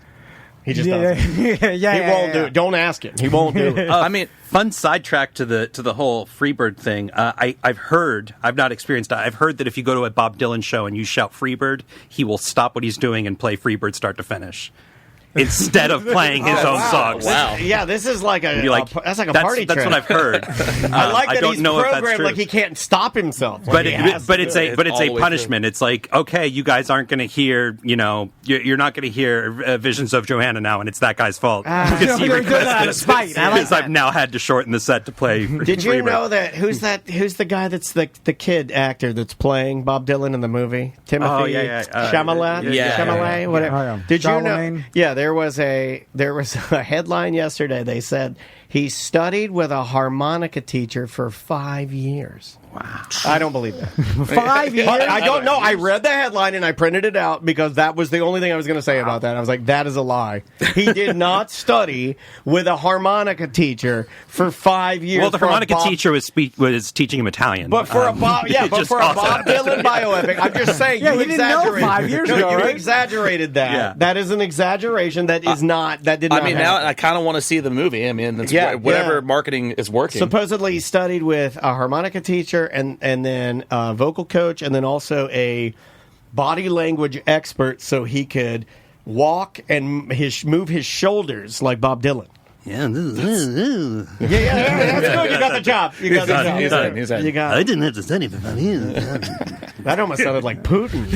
[SPEAKER 6] He just doesn't. He won't do it. Don't ask him. He won't do it.
[SPEAKER 5] I mean,
[SPEAKER 4] fun sidetrack to the whole Freebird thing. I've heard, I've not experienced it. I've heard that if you go to a Bob Dylan show and you shout Freebird, he will stop what he's doing and play Freebird start to finish, instead of playing his own songs.
[SPEAKER 6] Wow. Yeah, this is like that's like a party trick.
[SPEAKER 4] That's what I've heard.
[SPEAKER 6] I like that he's programmed like he can't stop himself.
[SPEAKER 4] But it's a punishment. It's like, okay, you guys aren't going to hear, you're not going to hear Visions of Johanna now, and it's that guy's fault. Because he requested because I've now had to shorten the set to play.
[SPEAKER 6] Did you know that? Who's the guy that's the kid actor that's playing Bob Dylan in the movie? Timothy Chalamet? Chalamet? Whatever. Did you know? Yeah. There was a headline yesterday. They said he studied with a harmonica teacher for 5 years.
[SPEAKER 4] Wow.
[SPEAKER 6] I don't believe that.
[SPEAKER 1] 5 years?
[SPEAKER 6] I don't know. I read the headline and I printed it out because that was the only thing I was going to say about that. I was like, that is a lie. He did not study with a harmonica teacher for 5 years.
[SPEAKER 4] Well, the harmonica teacher was teaching him Italian.
[SPEAKER 6] But for a Bob Dylan bioepic, I'm just saying you
[SPEAKER 1] exaggerated. Didn't know 5 years ago,
[SPEAKER 6] you exaggerated that. Yeah. That is an exaggeration. That is not. That did not.
[SPEAKER 5] I mean, now I kind of want to see the movie. I mean, whatever marketing is working.
[SPEAKER 6] Supposedly, he studied with a harmonica teacher and then a vocal coach, and then also a body language expert, so he could walk and move his shoulders like Bob Dylan.
[SPEAKER 4] Yeah,
[SPEAKER 6] That's good. You got the job. You got the job.
[SPEAKER 5] He's in.
[SPEAKER 6] You got
[SPEAKER 4] I
[SPEAKER 6] it.
[SPEAKER 4] didn't have to study for 5 years.
[SPEAKER 6] That almost sounded like Putin.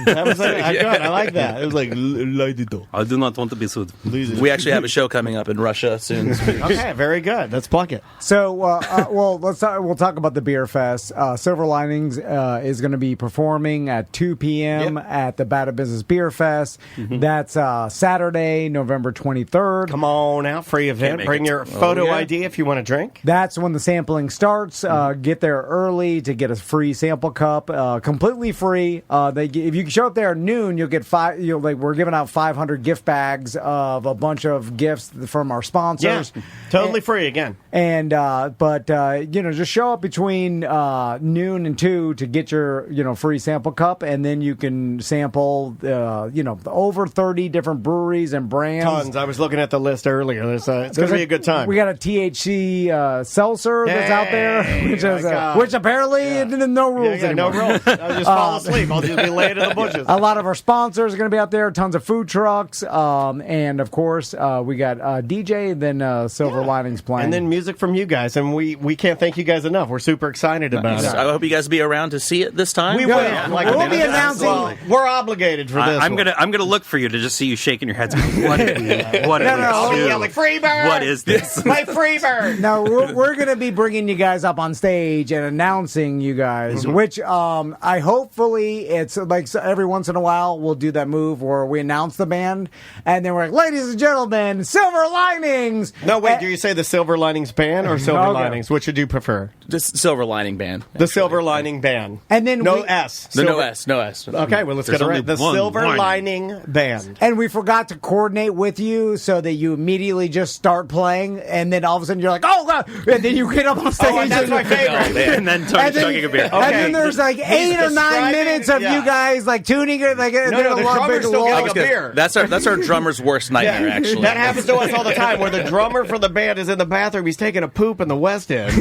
[SPEAKER 6] That was like, I like that. It was like,
[SPEAKER 4] I do not want to be sued.
[SPEAKER 5] We actually have a show coming up in Russia soon.
[SPEAKER 6] okay, very good. Let's plug it.
[SPEAKER 1] So, we'll talk about the Beer Fest. Silver Linings is going to be performing at 2 p.m. at the Bad Business Beer Fest. That's Saturday, November 23rd.
[SPEAKER 6] Come on out, free event. Bring your photo ID if you want to drink.
[SPEAKER 1] That's when the sampling starts. Get there early to get a free sample cup, completely free. If you show up there at noon, you'll get we're giving out 500 gift bags of a bunch of gifts from our sponsors.
[SPEAKER 6] Yeah, totally free again.
[SPEAKER 1] And just show up between noon and 2 to get your free sample cup, and then you can sample over 30 different breweries and brands.
[SPEAKER 6] Tons. I was looking at the list earlier. It's going to be a good time.
[SPEAKER 1] We got a THC seltzer that's out there, which apparently no rules anymore.
[SPEAKER 6] No rules. I'll just fall asleep. I'll just be laying in the bushes.
[SPEAKER 1] A lot of our sponsors are going to be out there. Tons of food trucks, and of course we got DJ, then Silver Linings playing,
[SPEAKER 6] and then music from you guys. And we can't thank you guys enough. We're super excited about it.
[SPEAKER 5] I hope you guys will be around to see it this time.
[SPEAKER 6] We will.
[SPEAKER 1] We'll be announcing.
[SPEAKER 6] We're obligated for this.
[SPEAKER 4] I'm gonna look for you to just see you shaking your heads. What
[SPEAKER 6] like Freebird.
[SPEAKER 4] What is this?
[SPEAKER 6] My Freebird.
[SPEAKER 1] Now we're going to be bringing you guys up on stage and announcing you guys, which I hopefully it's like every once in a while we'll do that move where we announce the band and then we're like, ladies and gentlemen, Silver Linings.
[SPEAKER 6] No, wait. Do you say the Silver Linings Band or Silver Linings? Which would you prefer?
[SPEAKER 5] The Silver Lining Band.
[SPEAKER 6] The Silver Lining Band.
[SPEAKER 1] And then
[SPEAKER 6] no S.
[SPEAKER 5] No S.
[SPEAKER 6] Okay, well let's get it right. The Silver Lining Band.
[SPEAKER 1] And we forgot to coordinate with you so that you immediately just start playing, and then all of a sudden you're like, oh god, and then you get up on stage.
[SPEAKER 6] And that's my favorite.
[SPEAKER 4] And then Tony's chugging a beer.
[SPEAKER 1] And then there's like 8 or 9 minutes of you guys like tuning it. Like
[SPEAKER 6] the drummer's still getting a beer.
[SPEAKER 5] That's our drummer's worst nightmare. Actually,
[SPEAKER 6] that happens to us all the time. Where the drummer for the band is in the bathroom, he's taking a poop in the West End.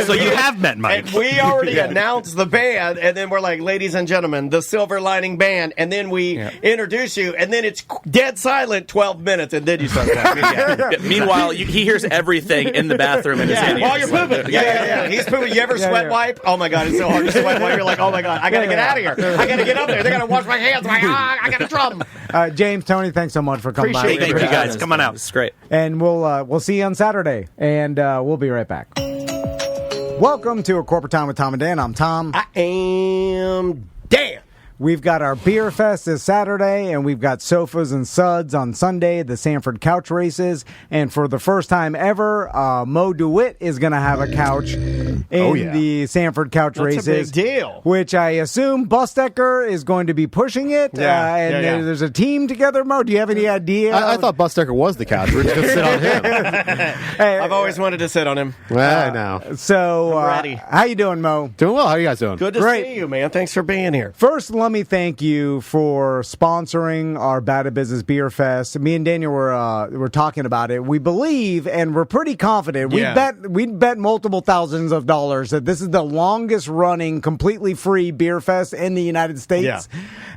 [SPEAKER 4] So you have met Mike.
[SPEAKER 6] And we already announced the band, and then we're like, ladies and gentlemen, the Silver Lining Band, and then we introduce you, and then it's dead silent 12 minutes, and then you start talking.
[SPEAKER 5] Meanwhile, he hears everything in the bathroom in his hand.
[SPEAKER 6] While you're pooping. Yeah. He's pooping. You ever sweat wipe? Oh my god, it's so hard to sweat wipe. You're like, oh my god, I gotta get out of here. I gotta get up there. They gotta wash my hands. I got a drum.
[SPEAKER 1] James, Tony, thanks so much for coming by.
[SPEAKER 4] Thank you guys. Come on out.
[SPEAKER 5] It's great.
[SPEAKER 1] And we'll see you on Saturday, and we'll be right back. Welcome to A Corporate Time with Tom and Dan. I'm Tom.
[SPEAKER 6] I am Dan.
[SPEAKER 1] We've got our Beer Fest this Saturday, and we've got Sofas and Suds on Sunday, the Sanford Couch Races. And for the first time ever, Mo DeWitt is going to have a couch in the Sanford Couch Races.
[SPEAKER 6] That's a big deal.
[SPEAKER 1] Which I assume Bustecker is going to be pushing it. There's a team together, Mo. Do you have any idea?
[SPEAKER 7] I thought Bustecker was the couch. We're just going to sit on him.
[SPEAKER 6] I've always wanted to sit on him.
[SPEAKER 7] I know.
[SPEAKER 1] So,
[SPEAKER 6] I'm ready.
[SPEAKER 1] How you doing, Mo?
[SPEAKER 7] Doing well. How are you guys doing?
[SPEAKER 6] Good to see you, man. Thanks for being here.
[SPEAKER 1] First, let me thank you for sponsoring our Bad Business Beer Fest. Me and Daniel were talking about it. We believe, and we're pretty confident. We bet multiple thousands of dollars that this is the longest running, completely free beer fest in the United States,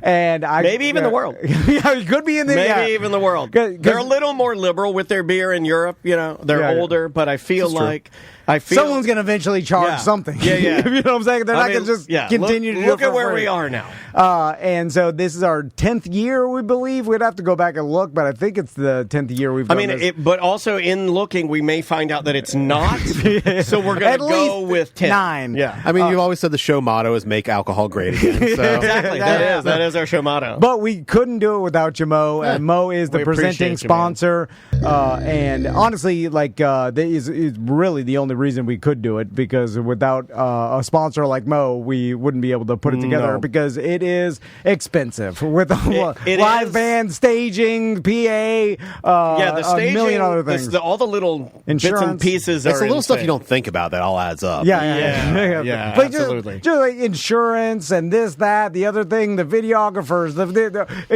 [SPEAKER 1] and
[SPEAKER 6] maybe even the world.
[SPEAKER 1] It could be in the
[SPEAKER 6] even the world. They're a little more liberal with their beer in Europe. They're older, but I feel like.
[SPEAKER 1] Someone's going to eventually charge something.
[SPEAKER 6] Yeah.
[SPEAKER 1] You know what I'm saying? They're not going to just continue to do it
[SPEAKER 6] look at where we are now.
[SPEAKER 1] And so this is our 10th year, we believe. We'd have to go back and look, but I think it's the 10th year we've done this.
[SPEAKER 6] But also in looking, we may find out that it's not. So we're going to go with 10.
[SPEAKER 1] 9.
[SPEAKER 6] Yeah.
[SPEAKER 7] I mean, you've always said the show motto is make alcohol great again. So.
[SPEAKER 6] Exactly. That is our show motto.
[SPEAKER 1] But we couldn't do it without you, Mo. And Mo is the presenting sponsor. And honestly, that is really the only reason we could do it, because without a sponsor like Mo, we wouldn't be able to put it together because it is expensive with live band, staging, PA,
[SPEAKER 6] the staging,
[SPEAKER 1] a million other things.
[SPEAKER 6] All the little
[SPEAKER 1] insurance
[SPEAKER 6] bits and pieces.
[SPEAKER 7] It's the little
[SPEAKER 6] insane.
[SPEAKER 7] stuff you don't think about that all adds up.
[SPEAKER 1] Yeah,
[SPEAKER 6] but absolutely.
[SPEAKER 1] Just like insurance and this, that, the other thing, the videographers,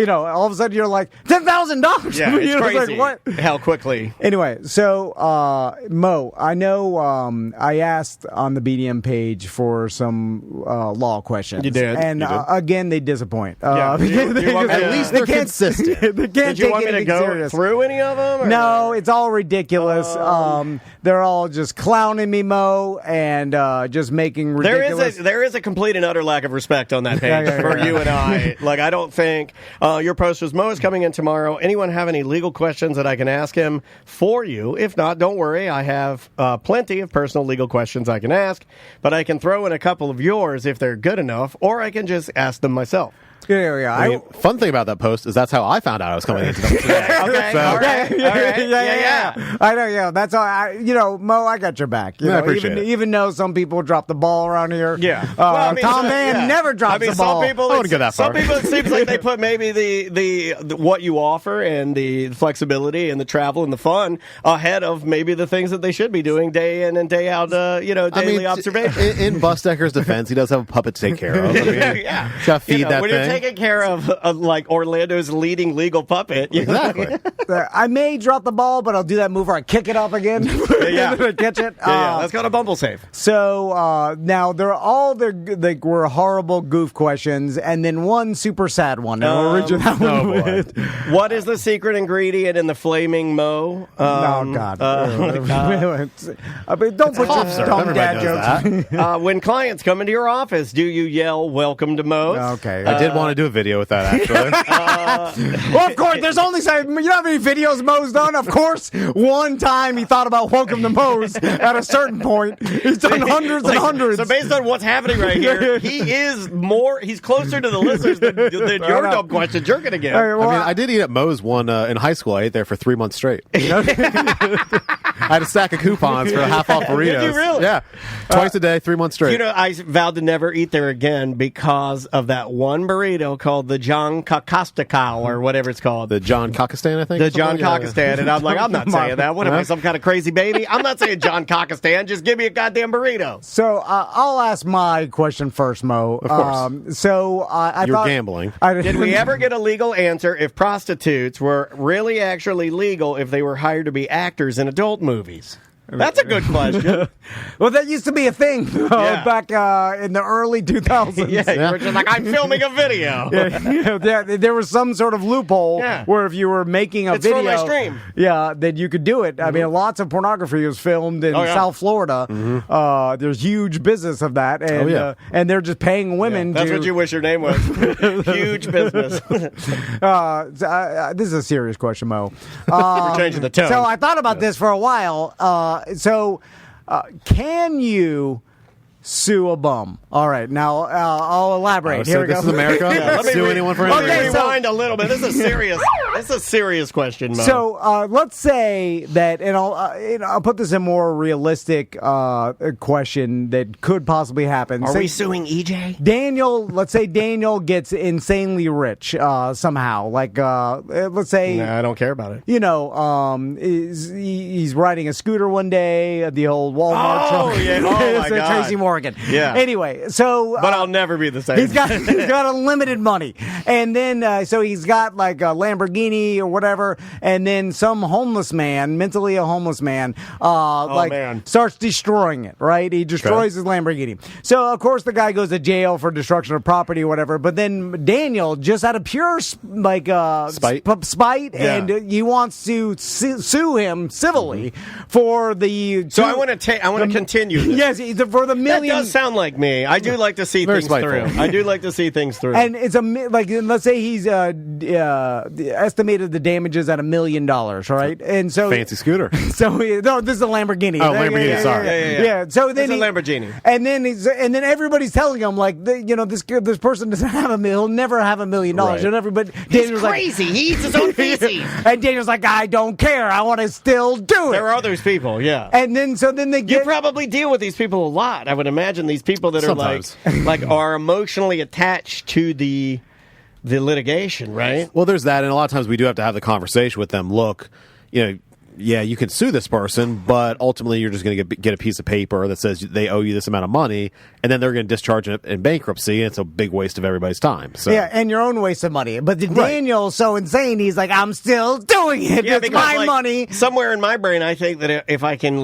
[SPEAKER 1] all of a sudden you're like $10,000.
[SPEAKER 6] Yeah, it's crazy.
[SPEAKER 1] Like, what?
[SPEAKER 6] How quickly?
[SPEAKER 1] Anyway, so Mo, I know I asked on the BDM page for some law questions.
[SPEAKER 6] You did.
[SPEAKER 1] And again, they disappoint.
[SPEAKER 6] Yeah.
[SPEAKER 7] At least they're consistent.
[SPEAKER 1] They can't
[SPEAKER 6] Did you
[SPEAKER 1] take
[SPEAKER 6] want me to
[SPEAKER 1] anything
[SPEAKER 6] go
[SPEAKER 1] serious.
[SPEAKER 6] through any of them? Or?
[SPEAKER 1] No, it's all ridiculous. They're all just clowning me, Mo, and just making ridiculous.
[SPEAKER 6] There is a complete and utter lack of respect on that page for you and I. Like, I don't think your post was, Mo is coming in tomorrow. Anyone have any legal questions that I can ask him for you? If not, don't worry. I have plenty of personal legal questions I can ask, but I can throw in a couple of yours if they're good enough, or I can just ask them myself.
[SPEAKER 1] Yeah.
[SPEAKER 7] I mean, fun thing about that post is that's how I found out I was coming into them today.
[SPEAKER 6] Okay,
[SPEAKER 7] So-
[SPEAKER 6] all right.
[SPEAKER 1] Yeah. I know, yeah. That's all. Mo, I got your back. You
[SPEAKER 7] I
[SPEAKER 1] know,
[SPEAKER 7] appreciate it.
[SPEAKER 1] even though some people drop the ball around here.
[SPEAKER 6] Yeah.
[SPEAKER 1] Tom Mann never drops the ball.
[SPEAKER 6] Some people,
[SPEAKER 7] I wouldn't go that far.
[SPEAKER 6] Some people, it seems like they put maybe the what you offer and the flexibility and the travel and the fun ahead of maybe the things that they should be doing day in and day out. Daily observation.
[SPEAKER 7] In Busdecker's defense, he does have a puppet to take care of. I mean,
[SPEAKER 6] Yeah.
[SPEAKER 7] he's got to feed that
[SPEAKER 6] when
[SPEAKER 7] thing.
[SPEAKER 6] you're taking care of like Orlando's leading legal puppet.
[SPEAKER 7] Exactly.
[SPEAKER 1] I may drop the ball, but I'll do that move where I kick it up again.
[SPEAKER 6] Yeah.
[SPEAKER 1] Catch it.
[SPEAKER 6] Let's go to Bumble Safe.
[SPEAKER 1] So now they were horrible goof questions, and then one super sad one. And we'll read you that one.
[SPEAKER 7] oh, boy.
[SPEAKER 1] with-
[SPEAKER 6] What is the secret ingredient in the flaming Mo?
[SPEAKER 1] Oh God! I mean, don't put your
[SPEAKER 7] cough syrup.
[SPEAKER 1] dumb
[SPEAKER 7] Everybody
[SPEAKER 1] dad
[SPEAKER 7] knows
[SPEAKER 1] jokes.
[SPEAKER 6] When clients come into your office, do you yell "Welcome to Mo's"?
[SPEAKER 1] Okay.
[SPEAKER 7] I did want to do a video with that, actually.
[SPEAKER 1] Well, of course, there's only you know how many videos Mo's done? Of course, one time he thought about Welcome to Mo's at a certain point. He's done hundreds and hundreds.
[SPEAKER 6] So based on what's happening right here, he's closer to the listeners than your dumb questions you're going to get.
[SPEAKER 1] Hey, well,
[SPEAKER 7] I did eat at Moe's one in high school. I ate there for 3 months straight. I had a stack of coupons for half off burritos.
[SPEAKER 6] Did you really?
[SPEAKER 7] Yeah. Twice a day, 3 months straight.
[SPEAKER 6] You know, I vowed to never eat there again because of that one burrito called the John Kakastakal or whatever it's called.
[SPEAKER 7] the John Kakistan, I think.
[SPEAKER 6] The John
[SPEAKER 7] Something like that.
[SPEAKER 6] Kakistan. And I'm like, I'm not saying that. What am I, some kind of crazy baby? I'm not saying John Kakistan. Just give me a goddamn burrito.
[SPEAKER 1] So I'll ask my question first, Mo.
[SPEAKER 7] Of course.
[SPEAKER 1] I
[SPEAKER 7] You're
[SPEAKER 1] thought
[SPEAKER 7] gambling.
[SPEAKER 6] Did we ever get a legal answer if prostitutes were really actually legal if they were hired to be actors in adult movies? That's a good question.
[SPEAKER 1] Well, that used to be a thing
[SPEAKER 6] Yeah.
[SPEAKER 1] back in the early 2000s.
[SPEAKER 6] Yeah, you were just like, I'm filming a video.
[SPEAKER 1] There was some sort of loophole
[SPEAKER 6] Yeah.
[SPEAKER 1] where if you were making a
[SPEAKER 6] It's for
[SPEAKER 1] video,
[SPEAKER 6] my stream.
[SPEAKER 1] yeah, that you could do it. I mean, lots of pornography was filmed in
[SPEAKER 6] Oh, yeah.
[SPEAKER 1] South Florida. There's huge business of that, and and they're just paying women.
[SPEAKER 6] That's
[SPEAKER 1] to,
[SPEAKER 6] what you wish your name was. Huge business.
[SPEAKER 1] this is a serious question, Mo.
[SPEAKER 6] We're changing the tone.
[SPEAKER 1] So I thought about this for a while. Can you sue a bum? All right, now I'll elaborate. Here we
[SPEAKER 7] this
[SPEAKER 1] go.
[SPEAKER 7] is America.
[SPEAKER 6] let me
[SPEAKER 7] Sue anyone for
[SPEAKER 6] Let
[SPEAKER 7] anything.
[SPEAKER 6] me rewind a little bit. This is serious. This is a serious question, Mo.
[SPEAKER 1] So let's say that, and I'll put this in a more realistic question that could possibly happen.
[SPEAKER 6] Are
[SPEAKER 1] Say
[SPEAKER 6] we suing EJ?
[SPEAKER 1] Daniel? Let's say Daniel gets insanely rich somehow. Like let's say.
[SPEAKER 6] Nah, I don't care about it.
[SPEAKER 1] You know, he's riding a scooter one day, the old Walmart
[SPEAKER 6] Oh,
[SPEAKER 1] truck.
[SPEAKER 6] yeah. Oh, my
[SPEAKER 1] It's
[SPEAKER 6] God.
[SPEAKER 1] Tracy Morgan.
[SPEAKER 6] Yeah.
[SPEAKER 1] Anyway, so
[SPEAKER 6] But I'll never be the same.
[SPEAKER 1] he's got unlimited money, and then so he's got like a Lamborghini or whatever, and then some homeless man, mentally a homeless man,
[SPEAKER 6] man.
[SPEAKER 1] starts destroying it. Right, he destroys his Lamborghini. So of course the guy goes to jail for destruction of property or whatever. But then Daniel, just out of pure spite,
[SPEAKER 6] Yeah.
[SPEAKER 1] and he wants to sue him civilly for the.
[SPEAKER 6] So I want to continue this.
[SPEAKER 1] Yes, for the
[SPEAKER 6] That
[SPEAKER 1] million.
[SPEAKER 6] does sound like me. I do like to see
[SPEAKER 7] Very
[SPEAKER 6] things
[SPEAKER 7] spiteful.
[SPEAKER 6] through. I do like to see things through.
[SPEAKER 1] And it's like let's say he's estimated the damages at $1 million, right? And so
[SPEAKER 7] Fancy scooter.
[SPEAKER 1] So no, this is a Lamborghini.
[SPEAKER 7] Oh, Lamborghini, sorry.
[SPEAKER 1] Yeah. So then
[SPEAKER 6] It's a Lamborghini.
[SPEAKER 1] and then everybody's telling him like, this person doesn't have he'll never have $1 million.
[SPEAKER 7] Right.
[SPEAKER 1] And everybody, Daniel's
[SPEAKER 6] crazy. He eats his own feces.
[SPEAKER 1] and Daniel's like, I don't care. I want to still do it.
[SPEAKER 6] There are those people, yeah.
[SPEAKER 1] And then they
[SPEAKER 6] You
[SPEAKER 1] get.
[SPEAKER 6] probably deal with these people a lot. I would imagine these people that
[SPEAKER 7] Sometimes.
[SPEAKER 6] are like are emotionally attached to the litigation, right?
[SPEAKER 7] Well, there's that, and a lot of times we do have to have the conversation with them. Look, yeah, you can sue this person, but ultimately you're just going to get a piece of paper that says they owe you this amount of money, and then they're going to discharge it in bankruptcy, and it's a big waste of everybody's time. So.
[SPEAKER 1] Yeah, and your own waste of money. But Daniel's so insane, he's like, I'm still doing it.
[SPEAKER 6] Yeah,
[SPEAKER 1] it's
[SPEAKER 6] because
[SPEAKER 1] my money.
[SPEAKER 6] Somewhere in my brain, I think that if I can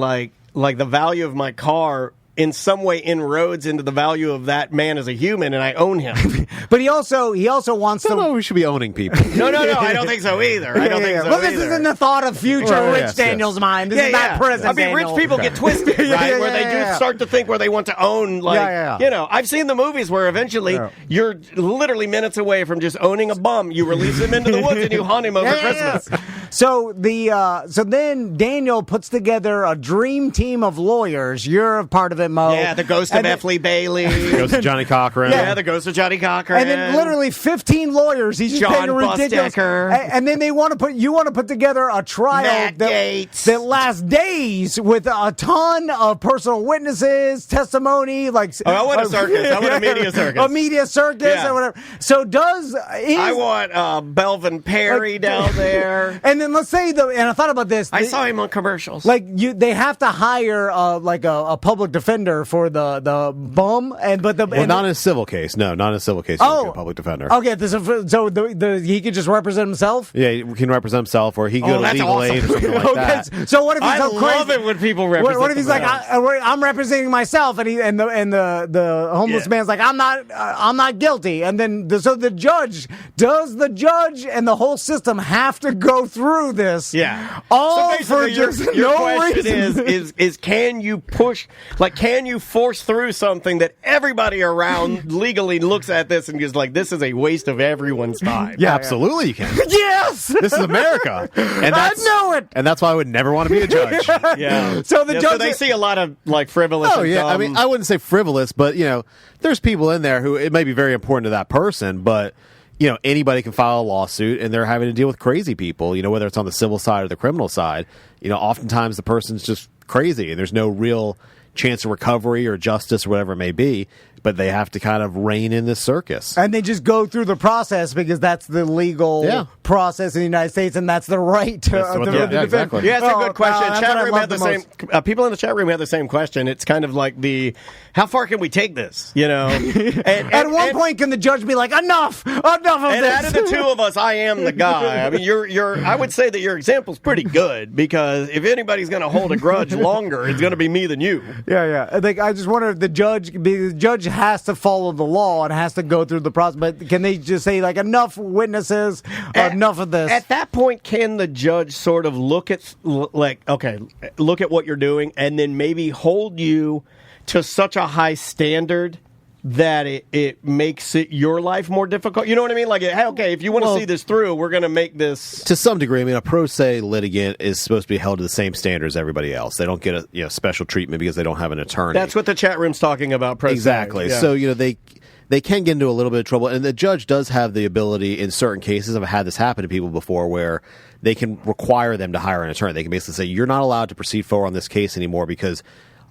[SPEAKER 6] like the value of my car in some way inroads into the value of that man as a human, and I own him.
[SPEAKER 1] But he also wants
[SPEAKER 7] I
[SPEAKER 1] to.
[SPEAKER 7] don't know. We should be owning people.
[SPEAKER 6] No, I don't think so either. I don't think so
[SPEAKER 1] Well, this
[SPEAKER 6] either.
[SPEAKER 1] isn't the thought of future
[SPEAKER 7] Well,
[SPEAKER 1] Rich
[SPEAKER 7] yes,
[SPEAKER 1] Daniel's mind. This is not present.
[SPEAKER 6] I mean,
[SPEAKER 1] Daniel.
[SPEAKER 6] rich people get twisted, right? Where they do start to think where they want to own, like, I've seen the movies where eventually you're literally minutes away from just owning a bum. You release him into the woods and you hunt him over Christmas.
[SPEAKER 1] So then Daniel puts together a dream team of lawyers. You're a part of it, Mo.
[SPEAKER 6] Yeah, the ghost of F. Lee Bailey.
[SPEAKER 7] Ghost of Johnny Cochran.
[SPEAKER 6] Yeah, the ghost of Johnny Cochran.
[SPEAKER 1] And then literally 15 lawyers. He's just
[SPEAKER 6] John
[SPEAKER 1] paying a ridiculous.
[SPEAKER 6] Bustecker.
[SPEAKER 1] And then you want to put together a trial
[SPEAKER 6] Matt Gates.
[SPEAKER 1] that lasts days with a ton of personal witnesses, testimony. Like,
[SPEAKER 6] I want a circus. I want a media circus.
[SPEAKER 1] A media circus or whatever. So
[SPEAKER 6] I want Belvin Perry down there.
[SPEAKER 1] And then let's say and I thought about this.
[SPEAKER 6] I saw him on commercials.
[SPEAKER 1] They have to hire a public defender for the bum,
[SPEAKER 7] Not in a civil case. No, not in a civil case. You can a public defender.
[SPEAKER 1] Okay, so he could just represent himself.
[SPEAKER 7] Yeah, he can represent himself, or he can go to legal aid or something like that.
[SPEAKER 1] So what if he's
[SPEAKER 6] I love it when people represent
[SPEAKER 1] What if he's
[SPEAKER 6] themselves.
[SPEAKER 1] like, I'm representing myself, and the homeless man's like, I'm not guilty, and then does the judge and the whole system have to go through this?
[SPEAKER 6] Yeah.
[SPEAKER 1] All
[SPEAKER 6] So
[SPEAKER 1] for
[SPEAKER 6] basically,
[SPEAKER 1] just
[SPEAKER 6] your
[SPEAKER 1] no
[SPEAKER 6] question
[SPEAKER 1] reason.
[SPEAKER 6] is can you push, can you force through something that everybody around legally looks at this and goes like, this is a waste of everyone's time?
[SPEAKER 7] Yeah, absolutely you can.
[SPEAKER 1] Yes.
[SPEAKER 7] This is America. And
[SPEAKER 1] I know it.
[SPEAKER 7] And that's why I would never want to be a judge.
[SPEAKER 6] Yeah.
[SPEAKER 1] So the judge.
[SPEAKER 6] So they see a lot of frivolous.
[SPEAKER 7] Oh
[SPEAKER 6] and
[SPEAKER 7] yeah, I
[SPEAKER 6] dumb-
[SPEAKER 7] mean, I wouldn't say frivolous, but there's people in there who it may be very important to that person, but anybody can file a lawsuit, and they're having to deal with crazy people. Whether it's on the civil side or the criminal side. Oftentimes the person's just crazy, and there's no real chance of recovery or justice or whatever it may be. But they have to kind of rein in this circus.
[SPEAKER 1] And they just go through the process because that's the legal process in the United States, and that's the right to defend.
[SPEAKER 7] Exactly.
[SPEAKER 6] Yeah, it's a good question.
[SPEAKER 1] that's
[SPEAKER 6] Chat
[SPEAKER 1] what I
[SPEAKER 6] room
[SPEAKER 1] love
[SPEAKER 6] had the
[SPEAKER 1] the
[SPEAKER 6] same. People in the chat room had the same question. It's kind of like how far can we take this?
[SPEAKER 1] At one point, can the judge be like, enough of
[SPEAKER 6] and
[SPEAKER 1] this?
[SPEAKER 6] out of the two of us, I am the guy. I mean, I would say that your example's pretty good because if anybody's going to hold a grudge longer, it's going to be me than you.
[SPEAKER 1] Yeah. I just wonder if the judge has to follow the law and has to go through the process. But can they just say enough witnesses, enough of this?
[SPEAKER 6] At that point, can the judge sort of look at look at what you're doing and then maybe hold you to such a high standard that it makes your life more difficult? You know what I mean? Like, hey, okay, if you want to see this through, we're going to make this.
[SPEAKER 7] To some degree, I mean, a pro se litigant is supposed to be held to the same standard as everybody else. They don't get a special treatment because they don't have an attorney.
[SPEAKER 6] That's what the chat room's talking about. Pro se.
[SPEAKER 7] Exactly.
[SPEAKER 6] Yeah.
[SPEAKER 7] So they can get into a little bit of trouble, and the judge does have the ability in certain cases. I've had this happen to people before where they can require them to hire an attorney. They can basically say, you're not allowed to proceed forward on this case anymore because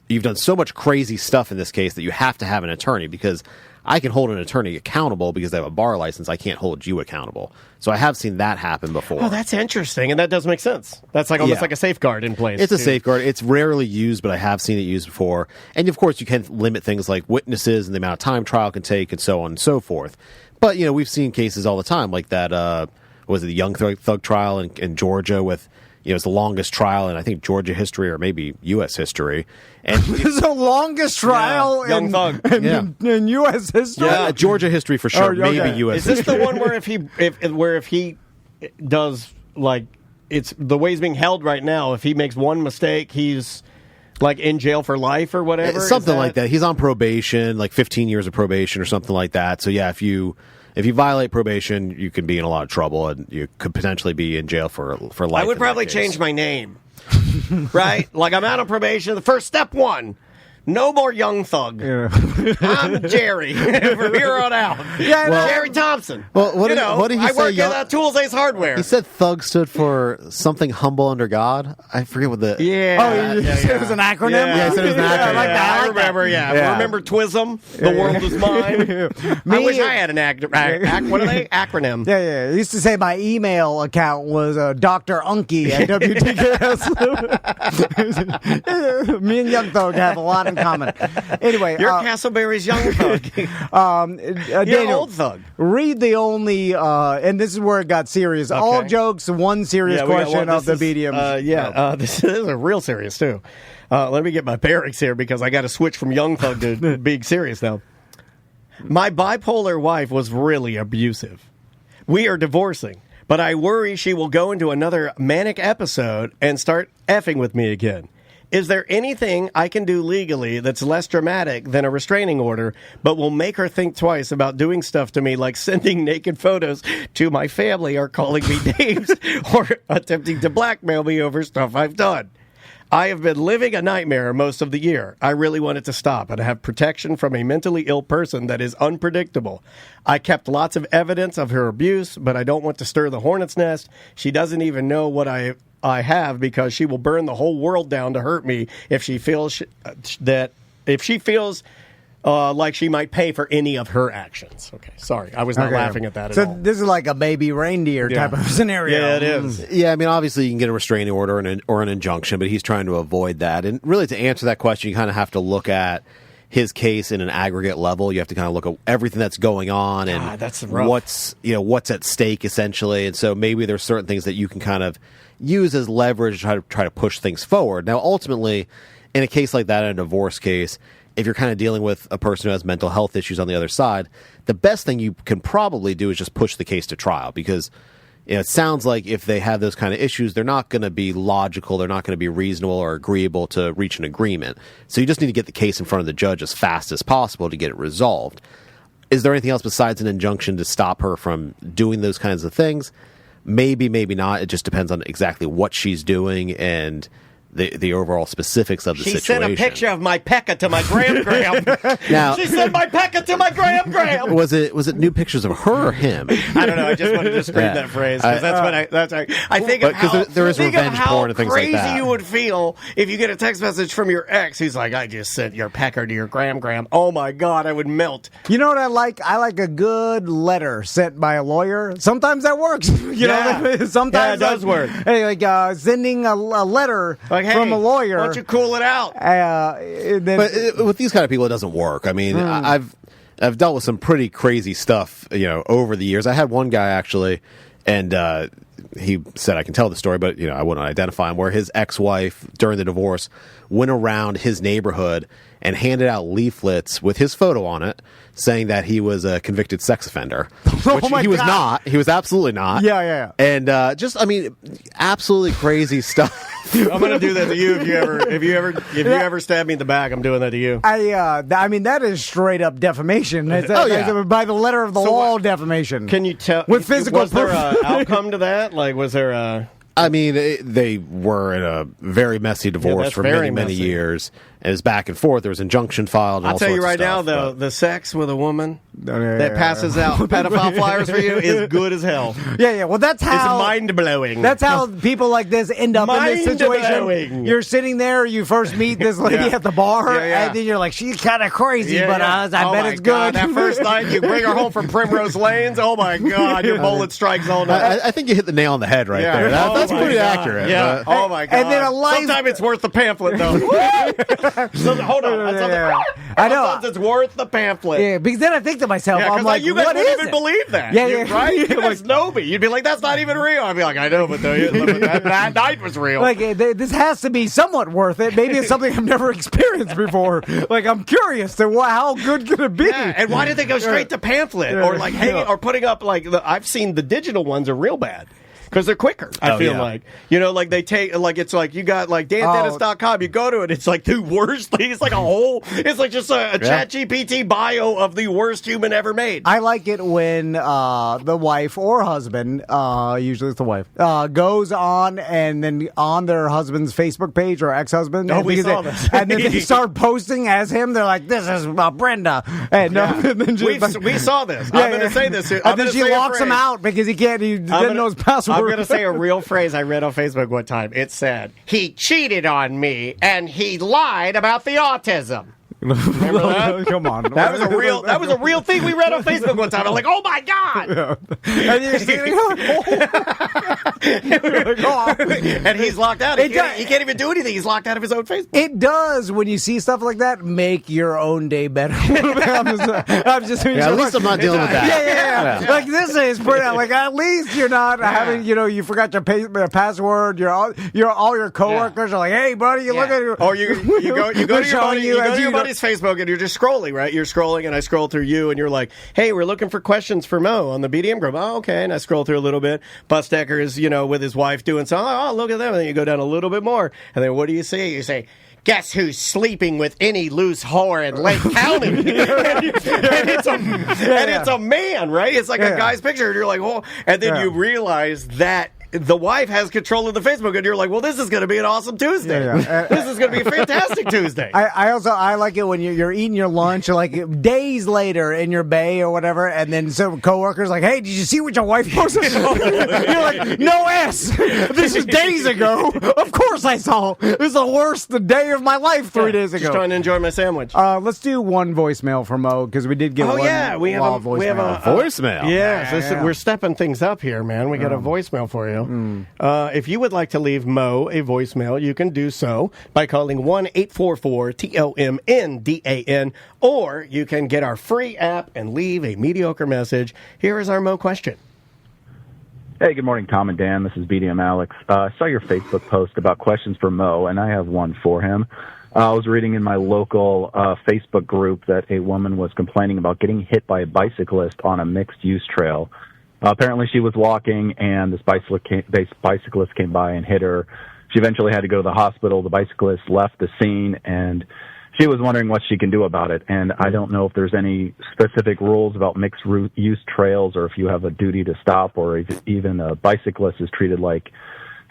[SPEAKER 7] you've done so much crazy stuff in this case that you have to have an attorney, because I can hold an attorney accountable because they have a bar license. I can't hold you accountable. So I have seen that happen before.
[SPEAKER 6] Oh, that's interesting, and that does make sense. That's almost like a safeguard in place.
[SPEAKER 7] It's a safeguard. It's rarely used, but I have seen it used before. And of course, you can limit things like witnesses and the amount of time trial can take, and so on and so forth. But we've seen cases all the time, like that. Was it the Young Thug trial in Georgia with? It's the longest trial in, I think, Georgia history or maybe U.S. history. And
[SPEAKER 1] it's the longest trial
[SPEAKER 6] Young Thug.
[SPEAKER 1] in U.S. history.
[SPEAKER 7] Yeah, Georgia history for sure.
[SPEAKER 1] Oh, okay.
[SPEAKER 7] Maybe U.S.
[SPEAKER 6] Is this
[SPEAKER 7] history.
[SPEAKER 6] the one where if he does it's the way he's being held right now? If he makes one mistake, he's in jail for life or whatever.
[SPEAKER 7] Something like that. He's on probation, 15 years of probation or something like that. So yeah, if you violate probation, you can be in a lot of trouble, and you could potentially be in jail for life.
[SPEAKER 6] I would probably change my name. Right? I'm out on probation. The first step one. No more Young Thug. Yeah. I'm Jerry from here on out. Yeah, Jerry Thompson.
[SPEAKER 7] Well, what did he say?
[SPEAKER 6] I work at Tools Ace Hardware.
[SPEAKER 7] He said Thug stood for something humble under God. I forget what the...
[SPEAKER 6] Yeah.
[SPEAKER 1] Oh, you said it was an acronym?
[SPEAKER 7] Yeah, he said it was an acronym.
[SPEAKER 1] I like that.
[SPEAKER 6] I remember, Remember TWISM? The world is mine? I wish I had an what are they? Acronym.
[SPEAKER 1] Yeah. I used to say my email account was Dr. Unky at WTKS. Me and Young Thug have a lot in common. Anyway,
[SPEAKER 6] you're Castleberry's Young Thug. You're
[SPEAKER 1] Daniel,
[SPEAKER 6] an old thug.
[SPEAKER 1] Read the only, and this is where it got serious. Okay. All jokes, one serious question of the medium.
[SPEAKER 6] This is real serious too. Let me get my bearings here because I got to switch from young thug to being serious now. My bipolar wife was really abusive. We are divorcing, but I worry she will go into another manic episode and start effing with me again. Is there anything I can do legally that's less dramatic than a restraining order, but will make her think twice about doing stuff to me, like sending naked photos to my family or calling me names or attempting to blackmail me over stuff I've done? I have been living a nightmare most of the year. I really want it to stop and have protection from a mentally ill person that is unpredictable. I kept lots of evidence of her abuse, but I don't want to stir the hornet's nest. She doesn't even know what I have because she will burn the whole world down to hurt me if she feels like she might pay for any of her actions. Okay, sorry, I was not laughing at that at all.
[SPEAKER 1] So this is like a baby reindeer type of scenario.
[SPEAKER 6] Yeah, it is.
[SPEAKER 7] Yeah, I mean, obviously you can get a restraining order or an injunction, but he's trying to avoid that. And really, to answer that question, you kind of have to look at his case in an aggregate level. You have to kind of look at everything that's going on and
[SPEAKER 6] that's rough.
[SPEAKER 7] what's at stake essentially. And so maybe there's certain things that you can kind of use as leverage to try to push things forward. Now, ultimately, in a case like that, in a divorce case, if you're kind of dealing with a person who has mental health issues on the other side, the best thing you can probably do is just push the case to trial because it sounds like if they have those kind of issues, they're not going to be logical, they're not going to be reasonable or agreeable to reach an agreement. So you just need to get the case in front of the judge as fast as possible to get it resolved. Is there anything else besides an injunction to stop her from doing those kinds of things? Maybe, maybe not. It just depends on exactly what she's doing and the overall specifics of the situation.
[SPEAKER 6] She sent a picture of my Pekka to my gram.
[SPEAKER 7] Now,
[SPEAKER 6] she sent my Pekka to my gram.
[SPEAKER 7] Was it new pictures of her or him?
[SPEAKER 6] I don't know. I just wanted to scream that phrase because I think of how
[SPEAKER 7] there is revenge porn and things like that.
[SPEAKER 6] Crazy you would feel if you get a text message from your ex who's like, "I just sent your Pekka to your gram." Oh my God, I would melt.
[SPEAKER 1] You know what I like? I like a good letter sent by a lawyer. Sometimes that works. You know, sometimes
[SPEAKER 6] it does work.
[SPEAKER 1] Hey, like sending a letter.
[SPEAKER 6] Like, hey,
[SPEAKER 1] from a lawyer.
[SPEAKER 6] Why don't you cool it out?
[SPEAKER 7] But with these kind of people, it doesn't work. I mean, I've dealt with some pretty crazy stuff, over the years. I had one guy actually, and he said I can tell the story, but I wouldn't identify him. Where his ex-wife during the divorce went around his neighborhood and handed out leaflets with his photo on it, saying that he was a convicted sex offender, which he was not. He was absolutely not.
[SPEAKER 1] Yeah.
[SPEAKER 7] And absolutely crazy stuff.
[SPEAKER 6] I'm going to do that to you if you ever stab me in the back. I'm doing that to you.
[SPEAKER 1] I mean that is straight up defamation. It's by the letter of the law, defamation.
[SPEAKER 6] Can you tell
[SPEAKER 1] with physical?
[SPEAKER 6] Was there an outcome to that? Like, was there a?
[SPEAKER 7] I mean, they were in a very messy divorce for many years. It was back and forth. There was injunction filed. And
[SPEAKER 6] I'll tell you right now, though, the sex with a woman that passes out pedophile flyers for you is good as hell.
[SPEAKER 1] Yeah. Well, that's how
[SPEAKER 6] it's mind blowing.
[SPEAKER 1] That's how people like this end up in this situation. You're sitting there, you first meet this lady at the bar, and then you're like, she's kind of crazy, but I bet it's good.
[SPEAKER 6] That first night, you bring her home from Primrose Lanes. Oh my God, your bullet strikes all night.
[SPEAKER 7] I think you hit the nail on the head right there. That's pretty accurate.
[SPEAKER 6] Yeah. Oh my God.
[SPEAKER 1] And then
[SPEAKER 6] sometimes it's worth the pamphlet, though. Hold on. I know. Sometimes it's worth the pamphlet.
[SPEAKER 1] Yeah, because then I think to myself, I'm like,
[SPEAKER 6] you guys wouldn't even believe that.
[SPEAKER 1] Yeah.
[SPEAKER 6] Right? You guys know me. You'd be like, that's not even real. I'd be like, I know, but that night was real.
[SPEAKER 1] Like, this has to be somewhat worth it. Maybe it's something I've never experienced before. Like, I'm curious to how good could it be?
[SPEAKER 6] Yeah, and why did they go straight to pamphlet or like hanging or putting up like I've seen the digital ones are real bad. Because they're quicker, I feel like. Like they take, like it's like you got like dandennis.com, you go to it, it's like the worst thing. It's like it's like just a ChatGPT bio of the worst human ever made.
[SPEAKER 1] I like it when the wife or husband, usually it's the wife, goes on and then on their husband's Facebook page or ex-husband.
[SPEAKER 6] Oh, we saw this.
[SPEAKER 1] And then they start posting as him. They're like, this is Brenda. And, and then
[SPEAKER 6] we saw this. I'm going to say this.
[SPEAKER 1] And then she locks him out because he didn't know his password.
[SPEAKER 6] I'm going to say a real phrase I read on Facebook one time. It said, he cheated on me and he lied about the autism. Remember that?
[SPEAKER 1] Come on.
[SPEAKER 6] That was a real thing we read on Facebook one time. I'm like, oh my God.
[SPEAKER 1] Yeah. And you're
[SPEAKER 6] And he's locked out. He can't even do anything. He's locked out of his own Facebook.
[SPEAKER 1] It does, when you see stuff like that, make your own day better. I'm just
[SPEAKER 7] at least I'm not dealing with that.
[SPEAKER 1] Yeah. Like, this is pretty, like, at least you're not having, you forgot your password. All your coworkers are like, hey, buddy, you look at your...
[SPEAKER 6] Or you go to your buddy's Facebook and you're just scrolling, right? You're scrolling and I scroll through you and you're like, hey, we're looking for questions for Mo on the BDM group. Oh, okay. And I scroll through a little bit. Busdecker is, with his wife doing something. Oh, look at them. And then you go down a little bit more. And then what do you see? You say, guess who's sleeping with any loose whore in Lake County? and it's a man, right? It's like a guy's picture. And you're like, oh. And then you realize that the wife has control of the Facebook, and you're like, well, this is going to be an awesome Tuesday. This is going to be a fantastic Tuesday.
[SPEAKER 1] I like it when you're eating your lunch, or like days later in your bay or whatever, and then some coworkers like, hey, did you see what your wife posted? You're like, no S. This is days ago. Of course I saw. It was the worst day of my life 3 days ago.
[SPEAKER 6] Just trying to enjoy my sandwich.
[SPEAKER 1] Let's do one voicemail for Mo, because we did get one.
[SPEAKER 6] We have a
[SPEAKER 7] voicemail.
[SPEAKER 6] Yeah, we're stepping things up here, man. We got a voicemail for you. If you would like to leave Mo a voicemail, you can do so by calling 1-844-TOMNDAN, or you can get our free app and leave a mediocre message. Here is our Mo question.
[SPEAKER 8] Hey, good morning, Tom and Dan. This is BDM Alex. I saw your Facebook post about questions for Mo, and I have one for him. I was reading in my local Facebook group that a woman was complaining about getting hit by a bicyclist on a mixed-use trail. Apparently she was walking, and this bicyclist came by and hit her. She eventually had to go to the hospital. The bicyclist left the scene, and she was wondering what she can do about it. And I don't know if there's any specific rules about mixed-use trails, or if you have a duty to stop, or if even a bicyclist is treated like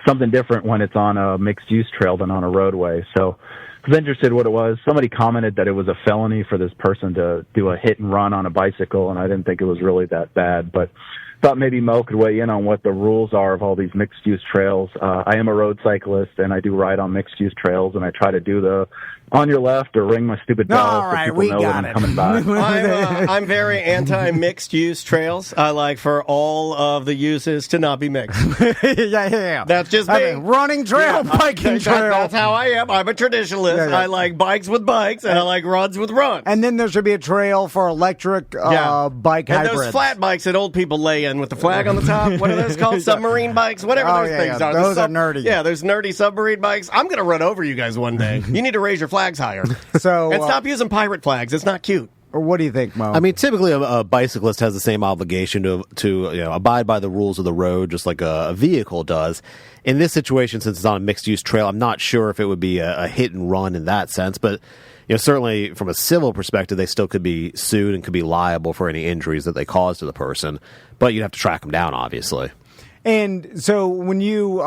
[SPEAKER 8] something different when it's on a mixed-use trail than on a roadway. So I was interested what it was. Somebody commented that it was a felony for this person to do a hit and run on a bicycle, and I didn't think it was really that bad. But thought maybe Mo could weigh in on what the rules are of all these mixed-use trails. I am a road cyclist, and I do ride on mixed-use trails, and I try to do the on your left or ring my stupid bell so people know that I'm coming by.
[SPEAKER 6] I'm very anti-mixed-use trails. I like for all of the uses to not be mixed.
[SPEAKER 1] Yeah.
[SPEAKER 6] That's just me.
[SPEAKER 1] Running trail, biking trail.
[SPEAKER 6] That's how I am. I'm a traditionalist. I like bikes with bikes, and I like runs with runs.
[SPEAKER 1] And then there should be a trail for electric bike hybrids.
[SPEAKER 6] And those flat bikes that old people lay in with the flag on the top. What are those called? Submarine bikes? Whatever those things are.
[SPEAKER 1] Those are nerdy.
[SPEAKER 6] Yeah, those nerdy submarine bikes. I'm going to run over you guys one day. You need to raise your flags higher. And stop using pirate flags. It's not cute.
[SPEAKER 1] Or what do you think, Mo?
[SPEAKER 7] I mean, typically a bicyclist has the same obligation to abide by the rules of the road, just like a vehicle does. In this situation, since it's on a mixed-use trail, I'm not sure if it would be a hit and run in that sense, but certainly from a civil perspective, they still could be sued and could be liable for any injuries that they cause to the person. But you'd have to track them down, obviously.
[SPEAKER 1] And so when you,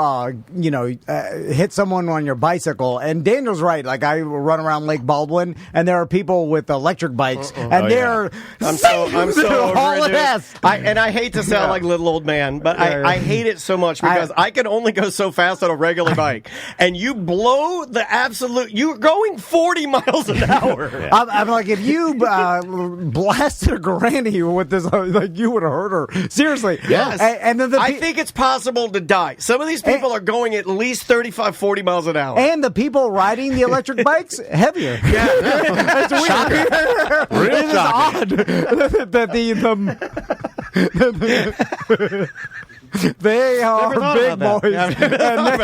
[SPEAKER 1] hit someone on your bicycle, and Daniel's right, like I run around Lake Baldwin, and there are people with electric bikes, and they're
[SPEAKER 6] I'm so over it. I hate to sound like little old man, but I hate it so much because I can only go so fast on a regular bike, and you blow the absolute. You're going 40 miles an hour.
[SPEAKER 1] I'm like, if you blasted a granny with this, like you would have hurt her. Seriously.
[SPEAKER 6] Yes.
[SPEAKER 1] And then
[SPEAKER 6] I think it's possible to die. Some of these people are going at least 35, 40 miles an hour.
[SPEAKER 1] And the people riding the electric bikes, heavier.
[SPEAKER 6] Yeah.
[SPEAKER 1] That's weird.
[SPEAKER 7] Shocking. Real
[SPEAKER 1] it
[SPEAKER 7] shocking.
[SPEAKER 1] Is odd that they are big boys.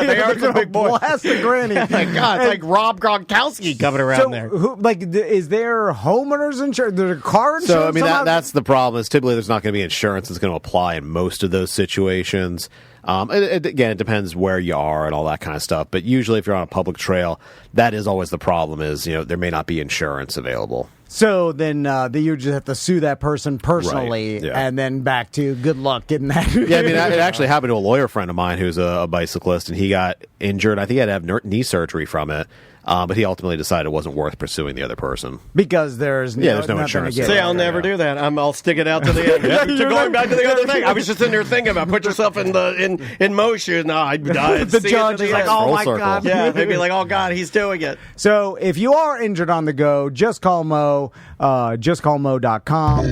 [SPEAKER 6] They are some big boys.
[SPEAKER 1] Blast the granny.
[SPEAKER 6] Oh my God, it's like Rob Gronkowski coming around there.
[SPEAKER 1] Is there homeowners insurance? There's car insurance?
[SPEAKER 7] So, I mean, that's the problem. Is typically there's not going to be insurance that's going to apply in most of those situations. Again, it depends where you are and all that kind of stuff. But usually if you're on a public trail, that is always the problem is, there may not be insurance available.
[SPEAKER 1] So then you just have to sue that person personally,
[SPEAKER 7] right, yeah.
[SPEAKER 1] And then back to good luck getting that.
[SPEAKER 7] Yeah, I mean, it actually happened to a lawyer friend of mine who's a bicyclist, and he got injured. I think he had to have knee surgery from it. But he ultimately decided it wasn't worth pursuing the other person.
[SPEAKER 1] Because there's no
[SPEAKER 7] insurance.
[SPEAKER 6] See, I'll never do that. I'll stick it out to the end. Going back to the other thing, I was just in there thinking about put yourself in motion. No, I'd
[SPEAKER 1] the judge is like, oh my God.
[SPEAKER 6] Yeah, they'd be like, oh God, he's doing it.
[SPEAKER 1] So if you are injured on the go, just call Mo. JustCallMo.com.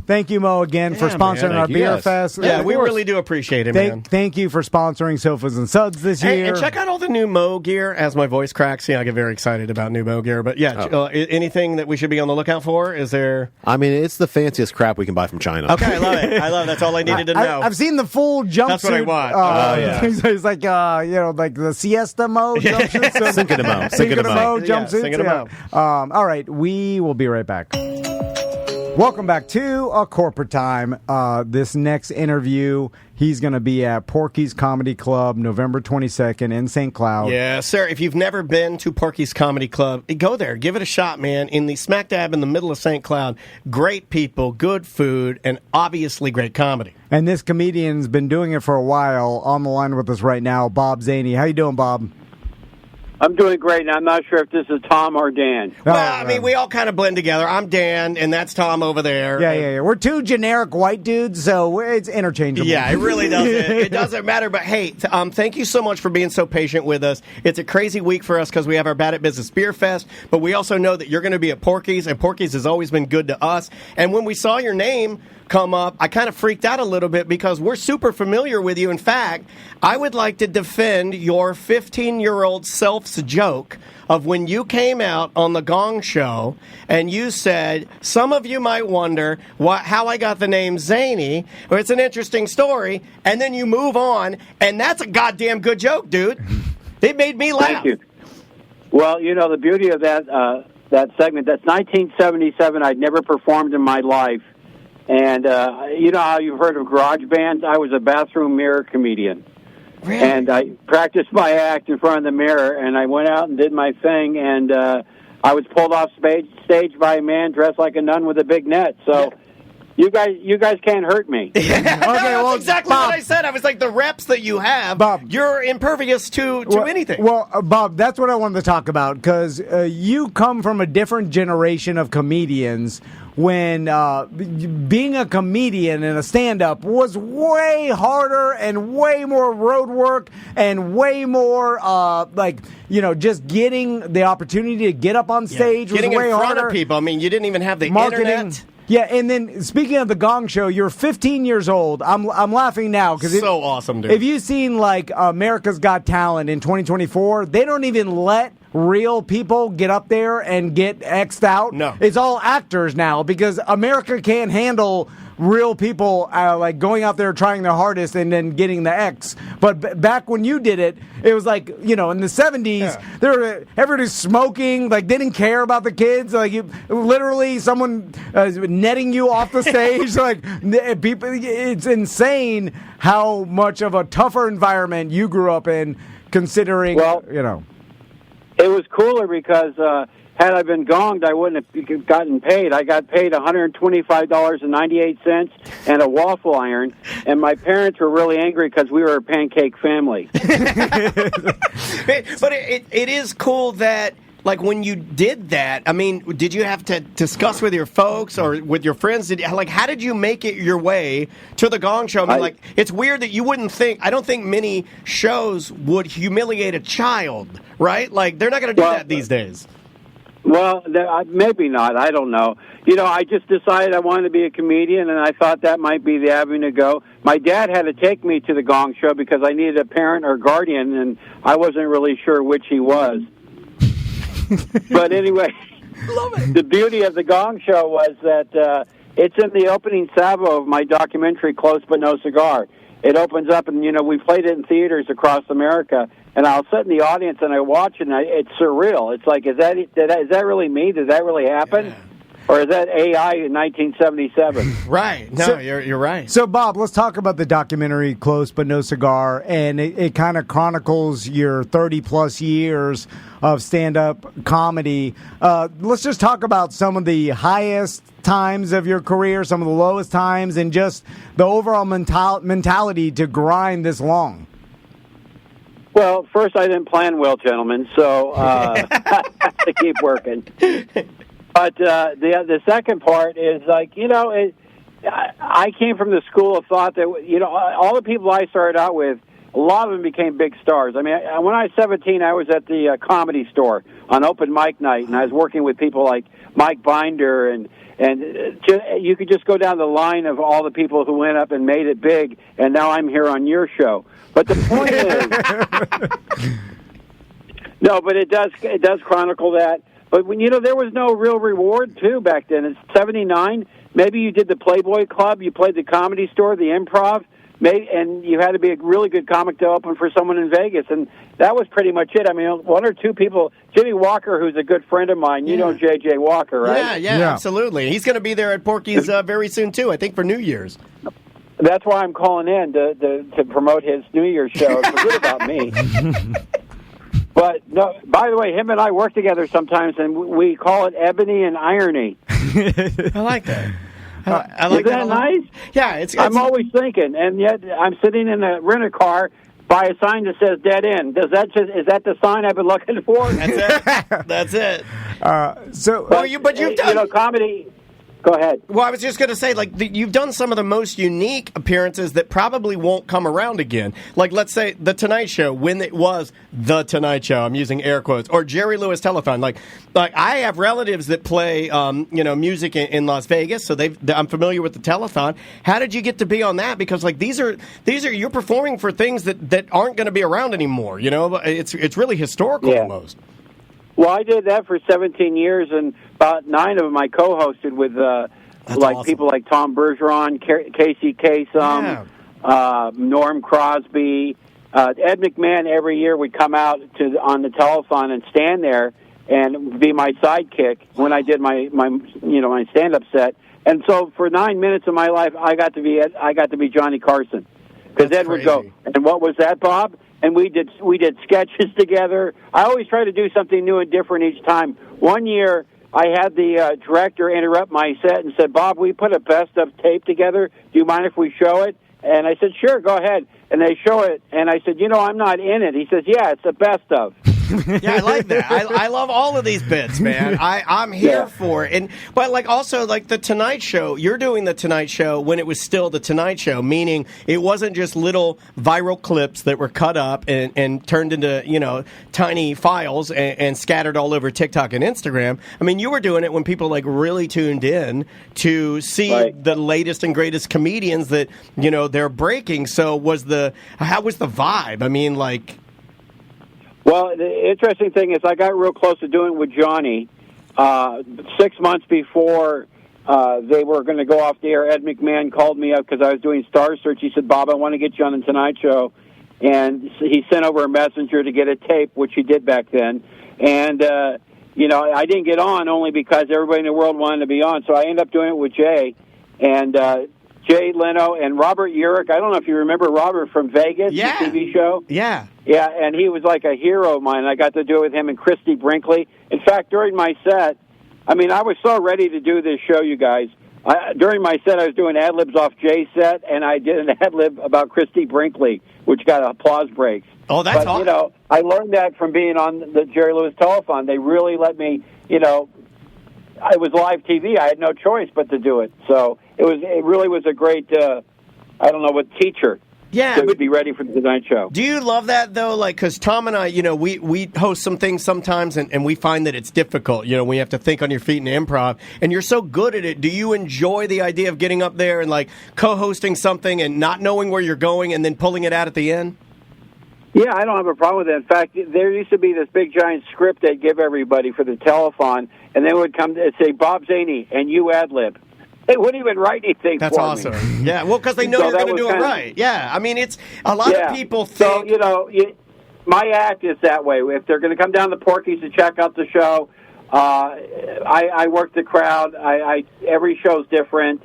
[SPEAKER 1] Thank you, Mo, again for sponsoring our Beer Fest.
[SPEAKER 6] Yeah, we really do appreciate it, man.
[SPEAKER 1] Thank you for sponsoring Sofas and Suds this year.
[SPEAKER 6] And check out all the new Mo gear. As my voice cracks, I get very excited about new Mo gear. But anything that we should be on the lookout for? Is there?
[SPEAKER 7] I mean, it's the fanciest crap we can buy from China.
[SPEAKER 6] Okay, I love it. That's all I needed to know.
[SPEAKER 1] I've seen the full jumpsuit.
[SPEAKER 6] That's what I want.
[SPEAKER 1] It's like like the siesta Mo jumpsuit.
[SPEAKER 7] Cinco de Mo.
[SPEAKER 1] Cinco de Mo jumpsuits.
[SPEAKER 6] Cinco de Mo.
[SPEAKER 1] All right, we will be right back. Welcome back to A Corporate Time. This next interview, he's going to be at Porky's Comedy Club November 22nd in St. Cloud.
[SPEAKER 6] Yeah, sir. If you've never been to Porky's Comedy Club, go there. Give it a shot, man. In the smack dab in the middle of St. Cloud. Great people, good food, and obviously great comedy.
[SPEAKER 1] And this comedian's been doing it for a while. On the line with us right now, Bob Zaney. How you doing, Bob?
[SPEAKER 9] I'm doing great, and I'm not sure if this is Tom or Dan.
[SPEAKER 6] Well, I mean, we all kind of blend together. I'm Dan, and that's Tom over there.
[SPEAKER 1] Yeah. We're two generic white dudes, so it's interchangeable.
[SPEAKER 6] Yeah, it really doesn't. It doesn't matter. But hey, thank you so much for being so patient with us. It's a crazy week for us because we have our Bad at Business Beer Fest, but we also know that you're going to be at Porky's, and Porky's has always been good to us. And when we saw your name come up, I kind of freaked out a little bit because we're super familiar with you. In fact, I would like to defend your 15-year-old self's joke of when you came out on the Gong Show and you said, some of you might wonder how I got the name Zany, or it's an interesting story, and then you move on, and that's a goddamn good joke, dude. It made me laugh.
[SPEAKER 9] Thank you. Well, the beauty of that segment, that's 1977. I'd never performed in my life. And you know how you've heard of garage bands? I was a bathroom mirror comedian.
[SPEAKER 6] Really?
[SPEAKER 9] And I practiced my act in front of the mirror, and I went out and did my thing, and I was pulled off stage by a man dressed like a nun with a big net. So you guys can't hurt me.
[SPEAKER 6] Okay, well, exactly Bob, what I said. I was like, the reps that you have,
[SPEAKER 1] Bob,
[SPEAKER 6] you're impervious to anything.
[SPEAKER 1] Well, Bob, that's what I wanted to talk about, because you come from a different generation of comedians when being a comedian and a stand-up was way harder and way more road work and way more, just getting the opportunity to get up on stage was way harder.
[SPEAKER 6] Getting in front of people. I mean, you didn't even have the internet.
[SPEAKER 1] Yeah, and then speaking of the Gong Show, you're 15 years old. I'm laughing now because
[SPEAKER 6] so awesome, dude.
[SPEAKER 1] If you've seen like America's Got Talent in 2024, they don't even let real people get up there and get X'd out.
[SPEAKER 6] No,
[SPEAKER 1] it's all actors now because America can't handle real people like going out there trying their hardest and then getting the X. But back when you did it, it was like, in the 70s, everybody's smoking, like they didn't care about the kids. Like literally someone netting you off the stage. Like people, it's insane how much of a tougher environment you grew up in considering,
[SPEAKER 9] It was cooler because had I been gonged, I wouldn't have gotten paid. I got paid $125.98 and a waffle iron, and my parents were really angry because we were a pancake family.
[SPEAKER 6] But it is cool that, like, when you did that, I mean, did you have to discuss with your folks or with your friends? How did you make it your way to the Gong Show? I mean, it's weird that you wouldn't think, I don't think many shows would humiliate a child, right? Like, they're not going to do that these days.
[SPEAKER 9] Well, maybe not. I don't know. I just decided I wanted to be a comedian, and I thought that might be the avenue to go. My dad had to take me to the Gong Show because I needed a parent or guardian, and I wasn't really sure which he was. But anyway, the beauty of the Gong Show was that it's in the opening salvo of my documentary, Close But No Cigar. It opens up, and, we played it in theaters across America, and I'll sit in the audience and I watch it, and it's surreal. It's like, is that really me? Did that really happen? Yeah. Or is that AI in 1977?
[SPEAKER 6] Right. No, you're right.
[SPEAKER 1] So, Bob, let's talk about the documentary Close But No Cigar, and it kind of chronicles your 30-plus years of stand-up comedy. Let's just talk about some of the highest times of your career, some of the lowest times, and just the overall mentality to grind this long.
[SPEAKER 9] Well, first, I didn't plan well, gentlemen, so I have to keep working. But the second part is like, I came from the school of thought that, all the people I started out with, a lot of them became big stars. I mean, when I was 17, I was at the Comedy Store on open mic night, and I was working with people like Mike Binder, and you could just go down the line of all the people who went up and made it big, and now I'm here on your show. But the point is, no, but it does chronicle that. But when there was no real reward too back then. It's 79. Maybe you did the Playboy Club, you played the Comedy Store, the Improv. And you had to be a really good comic to open for someone in Vegas, and that was pretty much it. I mean, one or two people, Jimmy Walker, who's a good friend of mine. You know J.J. Walker, right?
[SPEAKER 6] Yeah, absolutely. He's going to be there at Porky's very soon, too, I think for New Year's.
[SPEAKER 9] That's why I'm calling in to promote his New Year's show. Forget about me. But, no, by the way, him and I work together sometimes, and we call it ebony and irony.
[SPEAKER 6] I like that. I like
[SPEAKER 9] Isn't that nice?
[SPEAKER 6] Yeah, it's
[SPEAKER 9] I'm always thinking, and yet I'm sitting in a rent-a-car by a sign that says "dead end." Is that the sign I've been looking for?
[SPEAKER 6] That's it.
[SPEAKER 9] But you've done comedy. Go ahead.
[SPEAKER 6] Well, I was just going to say, you've done some of the most unique appearances that probably won't come around again. Like, let's say The Tonight Show, when it was The Tonight Show, I'm using air quotes, or Jerry Lewis Telethon. Like I have relatives that play, music in Las Vegas, so I'm familiar with the telethon. How did you get to be on that? Because these are you're performing for things that aren't going to be around anymore. It's really historical almost.
[SPEAKER 9] Well, I did that for 17 years, and about 9 of them I co-hosted with
[SPEAKER 6] awesome.
[SPEAKER 9] people like Tom Bergeron, Casey Kasem, Norm Crosby, Ed McMahon. Every year would come out on the telethon and stand there and be my sidekick when I did my stand-up set. And so for 9 minutes of my life, I got to be Johnny Carson, because Ed would go, "And what was that, Bob?" And we did sketches together. I always try to do something new and different each time. One year, I had the director interrupt my set and said, "Bob, we put a best of tape together. Do you mind if we show it?" And I said, "Sure, go ahead." And they show it, and I said, "I'm not in it." He says, "Yeah, it's the best of."
[SPEAKER 6] Yeah, I like that. I love all of these bits, man. I'm here for it. But also The Tonight Show, you're doing The Tonight Show when it was still The Tonight Show, meaning it wasn't just little viral clips that were cut up and turned into, tiny files and scattered all over TikTok and Instagram. I mean, you were doing it when people really tuned in to see the latest and greatest comedians that, they're breaking. So how was the vibe? I mean,
[SPEAKER 9] Well, the interesting thing is I got real close to doing it with Johnny 6 months before they were going to go off the air. Ed McMahon called me up because I was doing Star Search. He said, "Bob, I want to get you on the Tonight Show." And he sent over a messenger to get a tape, which he did back then. And, I didn't get on only because everybody in the world wanted to be on. So I ended up doing it with Jay. And Jay Leno and Robert Urich. I don't know if you remember Robert from Vegas, the TV show.
[SPEAKER 6] Yeah.
[SPEAKER 9] Yeah, and he was like a hero of mine. I got to do it with him and Christy Brinkley. In fact, during my set, I was so ready to do this show, you guys. During my set, I was doing ad-libs off Jay's set, and I did an ad-lib about Christy Brinkley, which got applause breaks.
[SPEAKER 6] Oh, that's awesome.
[SPEAKER 9] I learned that from being on the Jerry Lewis Telethon. They really let me, it was live TV. I had no choice but to do it. So it really was a great, teacher.
[SPEAKER 6] Yeah,
[SPEAKER 9] to be ready for the Tonight Show.
[SPEAKER 6] Do you love that, though? Because Tom and I, we host some things sometimes, and we find that it's difficult. We have to think on your feet in improv, and you're so good at it. Do you enjoy the idea of getting up there and, co-hosting something and not knowing where you're going and then pulling it out at the end?
[SPEAKER 9] Yeah, I don't have a problem with that. In fact, there used to be this big, giant script they'd give everybody for the telethon, and then it would come and say, "Bob Zaney, and you ad-lib." They wouldn't even write anything
[SPEAKER 6] That's
[SPEAKER 9] for
[SPEAKER 6] awesome.
[SPEAKER 9] me.
[SPEAKER 6] Yeah, well, because they know you're going to do it right. Yeah, it's a lot of people think...
[SPEAKER 9] So, my act is that way. If they're going to come down to Porky's to check out the show, I work the crowd. Every show's different.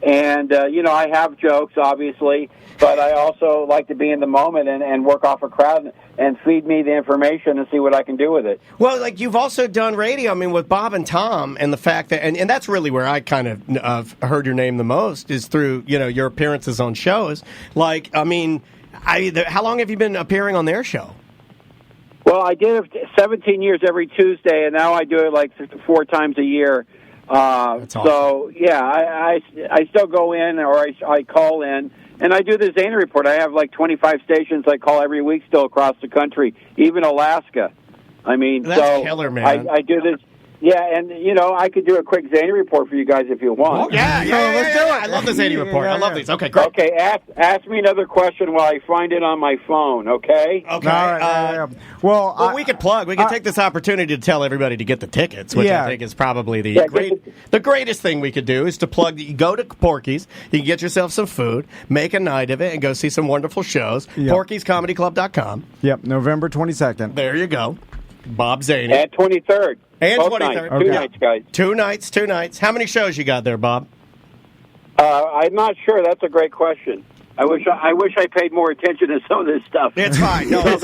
[SPEAKER 9] And, I have jokes, obviously, but I also like to be in the moment and work off a crowd and feed me the information and see what I can do with it.
[SPEAKER 6] Well, you've also done radio, with Bob and Tom, and the fact that, and that's really where I kind of heard your name the most, is through, your appearances on shows. How long have you been appearing on their show?
[SPEAKER 9] Well, I did it 17 years every Tuesday, and now I do it 4 times a year.
[SPEAKER 6] That's awesome.
[SPEAKER 9] So, yeah, I still go in, or I call in, and I do the Zany Report. I have like 25 stations I call every week still across the country, even Alaska. I mean,
[SPEAKER 6] That's killer, man.
[SPEAKER 9] I do this. Yeah, and, I could do a quick Zany Report for you guys if you want.
[SPEAKER 6] Yeah, let's do it. I love the Zany Report. I love these. Okay, great.
[SPEAKER 9] Okay, ask me another question while I find it on my phone, okay?
[SPEAKER 6] Okay.
[SPEAKER 1] All right, Well,
[SPEAKER 6] we could plug. We could take this opportunity to tell everybody to get the tickets, which I think is probably the greatest thing we could do is to plug. You go to Porky's, you can get yourself some food, make a night of it, and go see some wonderful shows.
[SPEAKER 1] Yep.
[SPEAKER 6] Porky'sComedyClub.com.
[SPEAKER 1] Yep, November 22nd.
[SPEAKER 6] There you go. Bob Zany.
[SPEAKER 9] And 23rd.
[SPEAKER 6] And
[SPEAKER 9] Both
[SPEAKER 6] 23rd.
[SPEAKER 9] Nights. Two nights, guys.
[SPEAKER 6] 2 nights. How many shows you got there, Bob?
[SPEAKER 9] I'm not sure. That's a great question. I wish I paid more attention to some of this stuff.
[SPEAKER 6] It's fine. No,
[SPEAKER 9] it's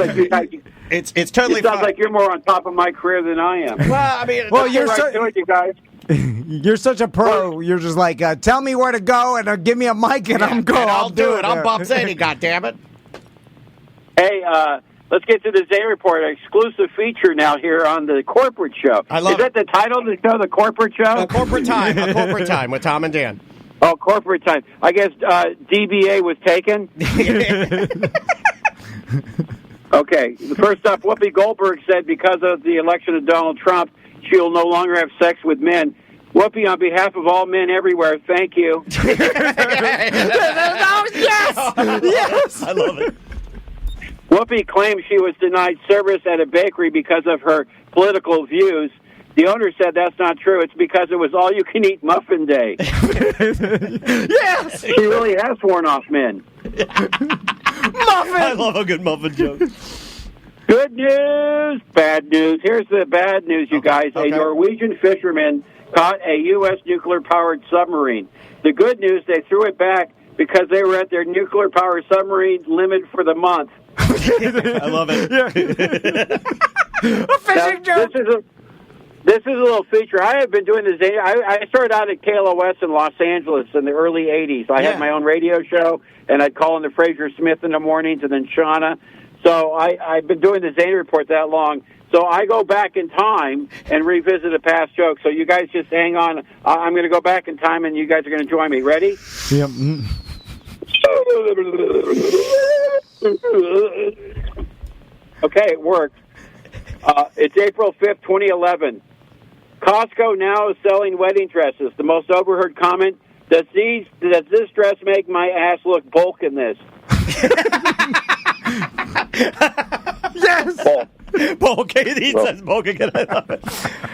[SPEAKER 9] totally
[SPEAKER 6] fine.
[SPEAKER 9] Sounds like you're more on top of my career than I am.
[SPEAKER 6] Well, I mean,
[SPEAKER 1] you're
[SPEAKER 9] to it, you guys.
[SPEAKER 1] You're such a pro. You're just like, tell me where to go and give me a mic and I'm going.
[SPEAKER 6] I'll do it. I'm Bob Zany, goddammit.
[SPEAKER 9] Hey, let's get to the Zany Report, an exclusive feature now here on the Corporate Show.
[SPEAKER 6] Is
[SPEAKER 9] that the title of the show, The Corporate Show?
[SPEAKER 6] A Corporate Time with Tom and Dan.
[SPEAKER 9] Oh, Corporate Time. I guess DBA was taken. Okay. First up, Whoopi Goldberg said because of the election of Donald Trump, she will no longer have sex with men. Whoopi, on behalf of all men everywhere, thank you.
[SPEAKER 6] Yes! I love it.
[SPEAKER 9] Whoopi claims she was denied service at a bakery because of her political views. The owner said that's not true. It's because it was all-you-can-eat muffin day.
[SPEAKER 6] Yes!
[SPEAKER 9] She really has sworn off men.
[SPEAKER 6] Muffin! I love a good muffin joke.
[SPEAKER 9] Good news, bad news. Here's the bad news, you guys.
[SPEAKER 6] Okay.
[SPEAKER 9] A Norwegian fisherman caught a U.S. nuclear-powered submarine. The good news, they threw it back because they were at their nuclear-powered submarine limit for the month.
[SPEAKER 6] I love it.
[SPEAKER 1] A fishing joke.
[SPEAKER 9] This is a little feature. I have been doing this. I started out at KLOS in Los Angeles in the early 80s. I had my own radio show, and I'd call in to Fraser Smith in the mornings and then Shauna. So I've been doing the Zany Report that long. So I go back in time and revisit a past joke. So you guys just hang on. I'm going to go back in time, and you guys are going to join me. Ready?
[SPEAKER 1] Yep.
[SPEAKER 9] Okay, it worked. It's April 5th, 2011. Costco now is selling wedding dresses. The most overheard comment, does this dress make my ass look bulk in this?
[SPEAKER 1] Yes!
[SPEAKER 6] Bulk. He says bulk again. I love it.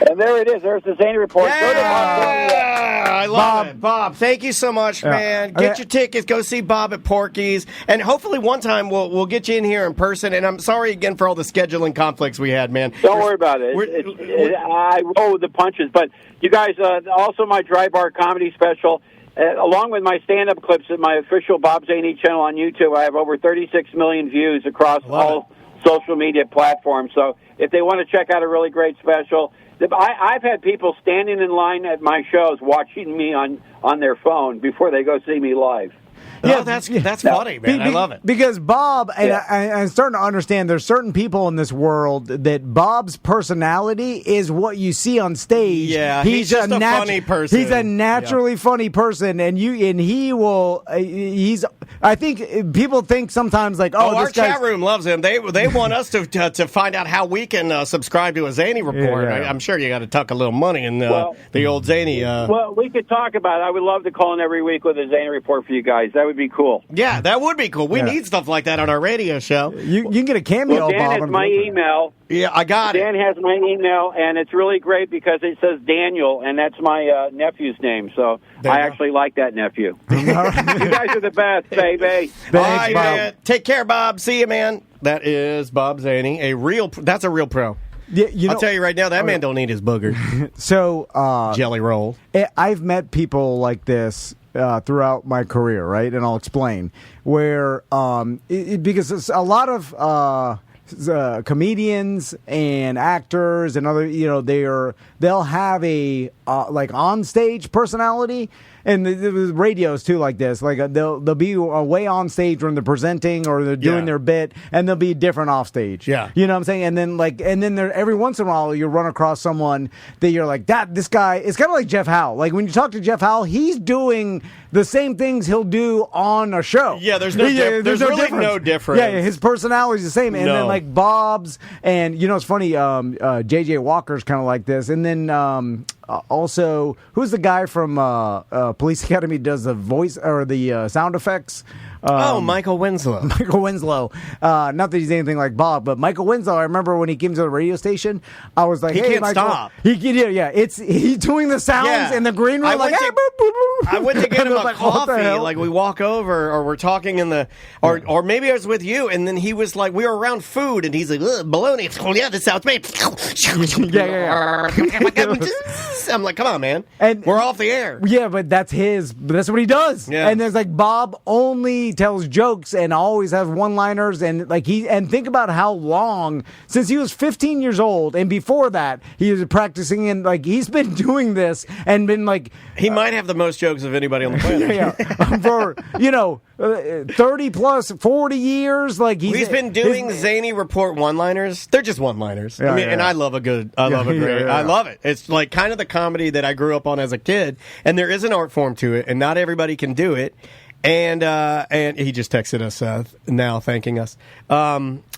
[SPEAKER 9] And there it is. There's the Zany Report.
[SPEAKER 6] I love it. Bob, thank you so much, man. Get your tickets. Go see Bob at Porky's. And hopefully one time we'll get you in here in person. And I'm sorry again for all the scheduling conflicts we had, man.
[SPEAKER 9] Don't worry about it. I roll with the punches. But you guys, also my Dry Bar comedy special, along with my stand-up clips at my official Bob Zany channel on YouTube, I have over 36 million views across all social media platforms. So if they want to check out a really great special, I've had people standing in line at my shows watching me on their phone before they go see me live.
[SPEAKER 6] Yeah, that's funny, man. I love it.
[SPEAKER 1] Because Bob, and I'm starting to understand, there's certain people in this world that Bob's personality is what you see on stage.
[SPEAKER 6] Yeah, he's just a funny person.
[SPEAKER 1] He's a naturally funny person, and he will. I think people think sometimes like,
[SPEAKER 6] our chat room loves him. They want us to find out how we can subscribe to a Zany Report.
[SPEAKER 1] Yeah.
[SPEAKER 6] I'm sure you got to tuck a little money in the old Zany.
[SPEAKER 9] Well, we could talk about it. I would love to call in every week with a Zany Report for you guys. That would be cool.
[SPEAKER 6] Yeah, that would be cool. We need stuff like that on our radio show.
[SPEAKER 1] You can get a cameo.
[SPEAKER 9] Well, Dan has my email.
[SPEAKER 6] Yeah, I got it.
[SPEAKER 9] Dan has my email, and it's really great because it says Daniel, and that's my nephew's name. So I actually like that nephew. You guys are the best, baby.
[SPEAKER 1] Thanks,
[SPEAKER 6] all right,
[SPEAKER 1] Bob.
[SPEAKER 6] man. Take care, Bob. See you, man. That is Bob Zany, that's a real pro.
[SPEAKER 1] Yeah,
[SPEAKER 6] I'll tell you right now, that man don't need his booger.
[SPEAKER 1] So
[SPEAKER 6] Jelly roll.
[SPEAKER 1] I've met people like this throughout my career, right? And I'll explain where because it's a lot of comedians and actors and other, they'll have a like on stage personality, and the radios too like this. Like they'll be away on stage when they're presenting or they're doing their bit, and they'll be different off stage.
[SPEAKER 6] Yeah.
[SPEAKER 1] You know what I'm saying? And then there, every once in a while you'll run across someone that you're like, this guy, it's kind of like Jeff Howe. Like when you talk to Jeff Howe, he's doing the same things he'll do on a show.
[SPEAKER 6] Yeah, there's no there's really no difference.
[SPEAKER 1] Yeah, his personality's the same. And then like Bob's, and it's funny, JJ Walker's kind of like this. And then also, who's the guy from Police Academy does the voice or the sound effects?
[SPEAKER 6] Michael Winslow.
[SPEAKER 1] Michael Winslow. Not that he's anything like Bob, but Michael Winslow, I remember when he came to the radio station, I was like,
[SPEAKER 6] he
[SPEAKER 1] hey,
[SPEAKER 6] can't
[SPEAKER 1] Michael.
[SPEAKER 6] stop.
[SPEAKER 1] He's doing the sounds in the green room.
[SPEAKER 6] I went to get him a
[SPEAKER 1] like,
[SPEAKER 6] coffee. Like we walk over, or we're talking in the, or maybe I was with you, and then he was like, we were around food, and he's like, bologna. Oh yeah, this sounds great. I'm like, come on, man, and we're off the air.
[SPEAKER 1] Yeah, but that's what he does.
[SPEAKER 6] Yeah.
[SPEAKER 1] And there's like Bob only tells jokes and always has one-liners, and think about how long since he was 15 years old, and before that he was practicing, and like he's been doing this and been like
[SPEAKER 6] he might have the most jokes of anybody on the planet.
[SPEAKER 1] For 30 plus 40 years. Like he's
[SPEAKER 6] been doing zany report one-liners. They're just one-liners. And I love a great. I love it. It's like kind of the comedy that I grew up on as a kid, and there is an art form to it, and not everybody can do it. And he just texted us now thanking us.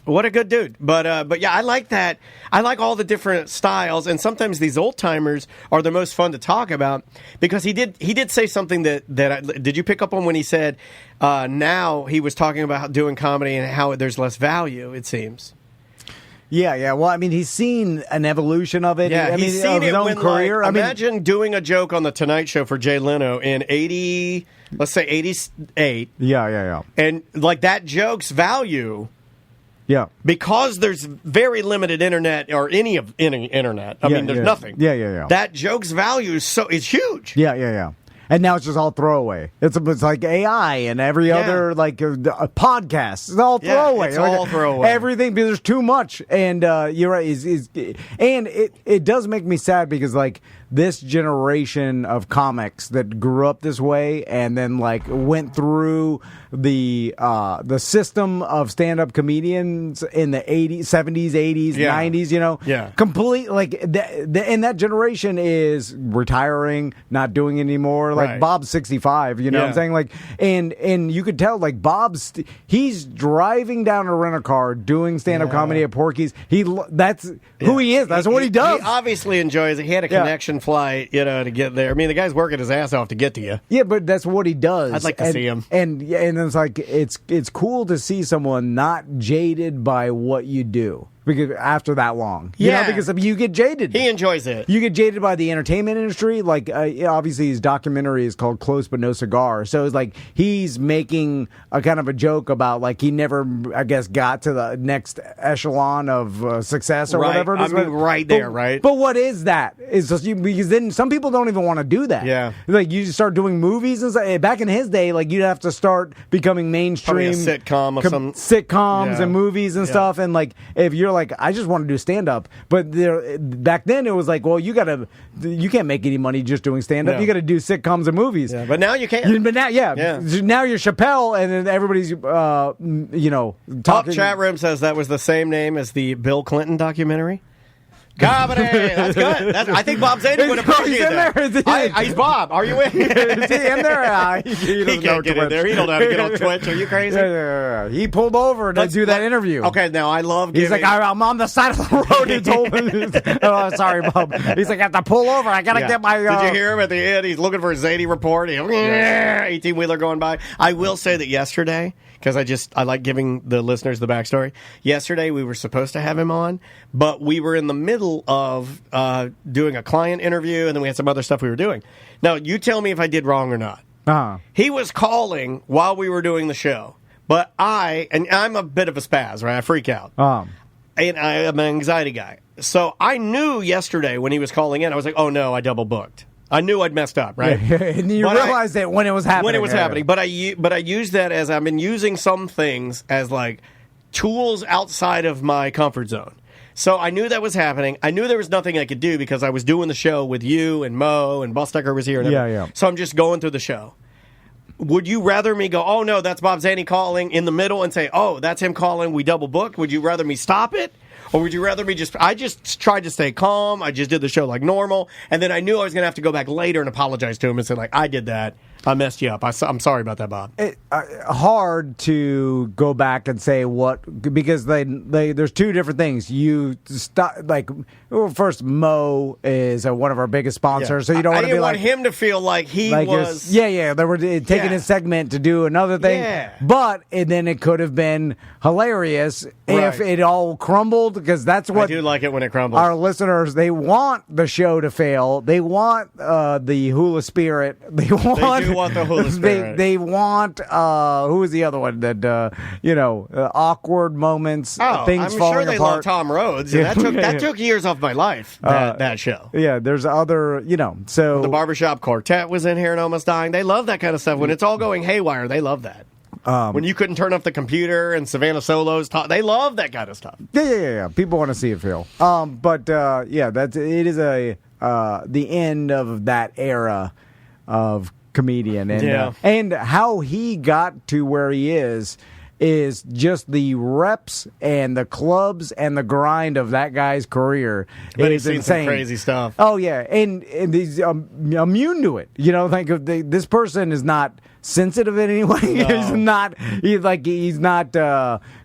[SPEAKER 6] What a good dude. But yeah, I like that. I like all the different styles, and sometimes these old timers are the most fun to talk about, because he did say something did you pick up on when he said now he was talking about doing comedy and how there's less value, it seems.
[SPEAKER 1] Yeah. Well, I mean, he's seen an evolution of it.
[SPEAKER 6] Yeah, he's seen
[SPEAKER 1] his own career.
[SPEAKER 6] Imagine doing a joke on the Tonight Show for Jay Leno in 88.
[SPEAKER 1] Yeah.
[SPEAKER 6] And like that joke's value.
[SPEAKER 1] Yeah.
[SPEAKER 6] Because there's very limited internet or any internet. I mean, there's nothing.
[SPEAKER 1] Yeah.
[SPEAKER 6] That joke's value is huge.
[SPEAKER 1] Yeah. And now it's just all throwaway. It's like AI and every other podcast. It's all throwaway.
[SPEAKER 6] It's all throwaway.
[SPEAKER 1] Everything, because there's too much. And you're right. And it does make me sad, because like this generation of comics that grew up this way and then like went through the system of stand-up comedians in the 80s, 70s, 80s, 90s, complete, like and that generation is retiring, not doing it anymore. Like Bob's 65, what I'm saying? Like, and you could tell like he's driving down a rent-a-car doing stand-up comedy at Porky's. That's who he is. That's what he does.
[SPEAKER 6] He obviously enjoys it. He had a connection flight, to get there. I mean, the guy's working his ass off to get to you.
[SPEAKER 1] Yeah, but that's what he does.
[SPEAKER 6] I'd like to see him.
[SPEAKER 1] And it's like it's cool to see someone not jaded by what you do. Because after that long, because you get jaded.
[SPEAKER 6] He enjoys it.
[SPEAKER 1] You get jaded by the entertainment industry. Like obviously, his documentary is called "Close But No Cigar." So it's like he's making a kind of a joke about like he never, I guess, got to the next echelon of success or whatever.
[SPEAKER 6] I mean, right there, right?
[SPEAKER 1] But what is that? Is just because then some people don't even want to do that.
[SPEAKER 6] Yeah,
[SPEAKER 1] like you start doing movies and stuff. Back in his day, like you'd have to start becoming mainstream,
[SPEAKER 6] probably a sitcom of some
[SPEAKER 1] sitcoms and movies and stuff. And like if you're like, I just want to do stand up, but back then it was like, well, you can't make any money just doing stand up. You got to do sitcoms and movies.
[SPEAKER 6] Yeah, but now you can.
[SPEAKER 1] But now, now you're Chappelle, and then everybody's talking.
[SPEAKER 6] Top chat room says that was the same name as the Bill Clinton documentary. Comedy. That's good. I think Bob Zany would appreciate that. He's Bob. Are you in?
[SPEAKER 1] Is he in there?
[SPEAKER 6] He can't get in there. He don't know how to get on Twitch. Are you crazy?
[SPEAKER 1] Yeah. He pulled over to do that interview.
[SPEAKER 6] Okay, now I love giving...
[SPEAKER 1] He's like, I'm on the side of the road. He told me. Oh, sorry, Bob. He's like, I have to pull over. I got to get my...
[SPEAKER 6] Did you hear him at the end? He's looking for a Zany report. 18-wheeler going by. I will say that yesterday... because I like giving the listeners the backstory. Yesterday, we were supposed to have him on, but we were in the middle of doing a client interview, and then we had some other stuff we were doing. Now, you tell me if I did wrong or not.
[SPEAKER 1] Uh-huh.
[SPEAKER 6] He was calling while we were doing the show, but I'm a bit of a spaz, right? I freak out. And I'm an anxiety guy. So I knew yesterday when he was calling in, I was like, oh, no, I double booked. I knew I'd messed up, right?
[SPEAKER 1] Yeah, and you realized it when it was happening.
[SPEAKER 6] When it was happening. But I use that as I've been using some things as like tools outside of my comfort zone. So I knew that was happening. I knew there was nothing I could do because I was doing the show with you and Mo and Bustecker was here. And everything.
[SPEAKER 1] Yeah.
[SPEAKER 6] So I'm just going through the show. Would you rather me go, oh, no, that's Bob Zaney calling in the middle and say, oh, that's him calling, we double booked? Would you rather me stop it? Or would you rather me I just tried to stay calm. I just did the show like normal. And then I knew I was going to have to go back later and apologize to him and say, like, I did that. I messed you up. I'm sorry about that, Bob.
[SPEAKER 1] Hard to go back and say because there's two different things. You stop, first, Mo is one of our biggest sponsors, so you don't want to be like...
[SPEAKER 6] I didn't want him to feel like he was...
[SPEAKER 1] They were taking his segment to do another thing.
[SPEAKER 6] Yeah.
[SPEAKER 1] But, and then it could have been hilarious if it all crumbled, because that's what...
[SPEAKER 6] I do like it when it crumbles.
[SPEAKER 1] Our listeners, they want the show to fail. They want the hula spirit. They do
[SPEAKER 6] want the hula spirit.
[SPEAKER 1] They want who was the other one that awkward moments, things
[SPEAKER 6] I'm
[SPEAKER 1] falling
[SPEAKER 6] sure they
[SPEAKER 1] apart.
[SPEAKER 6] love Tom Rhodes. That took years off my life. That show.
[SPEAKER 1] Yeah, there's other so
[SPEAKER 6] the Barbershop Quartet was in here and almost dying. They love that kind of stuff when it's all going haywire. They love that. When you couldn't turn off the computer and Savannah Solos talk, they love that kind of stuff.
[SPEAKER 1] Yeah. People want to see it fail. It is the end of that era of comedian, and how he got to where he is just the reps and the clubs and the grind of that guy's career.
[SPEAKER 6] But he's seen
[SPEAKER 1] insane.
[SPEAKER 6] some crazy stuff.
[SPEAKER 1] Oh yeah, and he's immune to it. This person is not sensitive in any way.
[SPEAKER 6] No.
[SPEAKER 1] He's not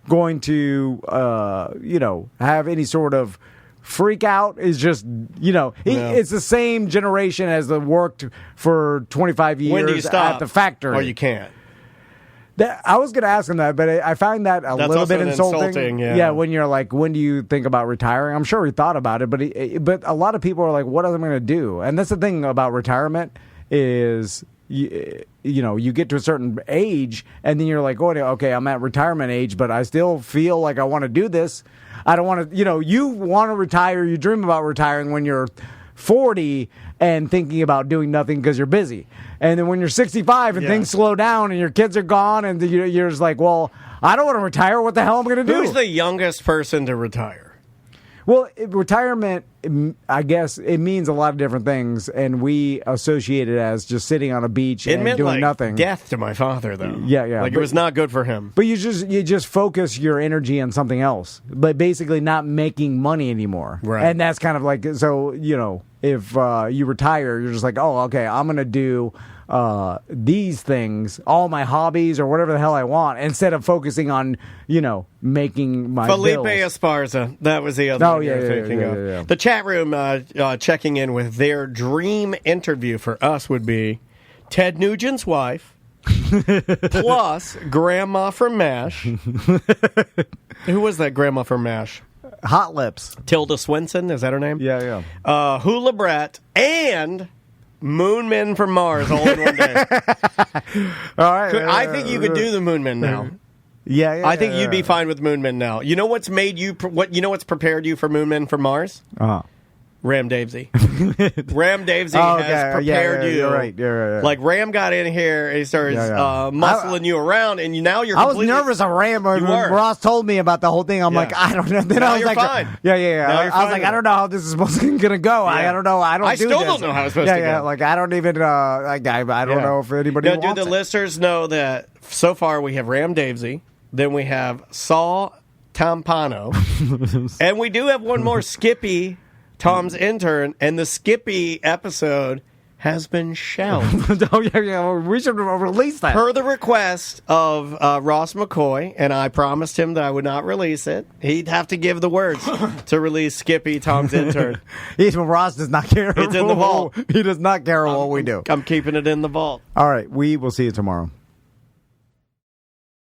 [SPEAKER 1] going to have any sort of freak out. Is just it's the same generation as that worked for 25 years
[SPEAKER 6] when do you stop?
[SPEAKER 1] At the factory.
[SPEAKER 6] Or you can't.
[SPEAKER 1] I was going to ask him that, but I find that a little bit insulting.
[SPEAKER 6] Yeah,
[SPEAKER 1] when you're like, when do you think about retiring? I'm sure he thought about it, but a lot of people are like, what am I going to do? And that's the thing about retirement is, you get to a certain age, and then you're like, oh, okay, I'm at retirement age, but I still feel like I want to do this. I don't want to, you want to retire, you dream about retiring when you're 40 and thinking about doing nothing because you're busy. And then when you're 65 and things slow down and your kids are gone and you're just like, well, I don't want to retire. What the hell am I going to do?
[SPEAKER 6] Who's the youngest person to retire?
[SPEAKER 1] Well, retirement, I guess, it means a lot of different things, and we associate it as just sitting on a beach and doing nothing.
[SPEAKER 6] Death to my father, though.
[SPEAKER 1] Yeah.
[SPEAKER 6] It was not good for him.
[SPEAKER 1] But you just focus your energy on something else, but basically not making money anymore.
[SPEAKER 6] Right.
[SPEAKER 1] And that's kind of like, so, if you retire, you're just like, oh, okay, I'm going to do these things, all my hobbies or whatever the hell I want, instead of focusing on, making my
[SPEAKER 6] Felipe
[SPEAKER 1] bills.
[SPEAKER 6] Esparza. That was the other one you were thinking of.
[SPEAKER 1] Yeah.
[SPEAKER 6] The chat room checking in with their dream interview for us would be Ted Nugent's wife plus Grandma from MASH. Who was that Grandma from MASH?
[SPEAKER 1] Hot Lips.
[SPEAKER 6] Tilda Swinton, is that her name?
[SPEAKER 1] Yeah.
[SPEAKER 6] Hula Brett and Moon Men from Mars all in one day.
[SPEAKER 1] All right.
[SPEAKER 6] I think you could do the Moon Men now.
[SPEAKER 1] Yeah.
[SPEAKER 6] I think you'd be fine with Moon Men now. You know what's made you? What's prepared you for Moon Men from Mars? Ram Davesy. Ram Davesy has prepared you.
[SPEAKER 1] You're right.
[SPEAKER 6] Like Ram got in here and he started muscling you around, and now you're.
[SPEAKER 1] I was nervous of Ram when Ross told me about the whole thing. I'm like, I don't know. Then
[SPEAKER 6] now
[SPEAKER 1] I was
[SPEAKER 6] you're
[SPEAKER 1] like,
[SPEAKER 6] fine.
[SPEAKER 1] Yeah.
[SPEAKER 6] I
[SPEAKER 1] was like, I don't know how this is supposed to go. Yeah. I don't know. I
[SPEAKER 6] still don't know how it's supposed to go.
[SPEAKER 1] Yeah. Like I don't even. I don't know if anybody.
[SPEAKER 6] Now, do the listeners know that so far we have Ram Davesy, then we have Saul Tampano, and we do have one more, Skippy, Tom's intern, and the Skippy episode has been shelved.
[SPEAKER 1] We should release that.
[SPEAKER 6] Per the request of Ross McCoy, and I promised him that I would not release it. He'd have to give the words to release Skippy, Tom's intern.
[SPEAKER 1] Ross does not care.
[SPEAKER 6] It's in the vault.
[SPEAKER 1] He does not care what we do.
[SPEAKER 6] I'm keeping it in the vault.
[SPEAKER 1] All right, we will see you tomorrow.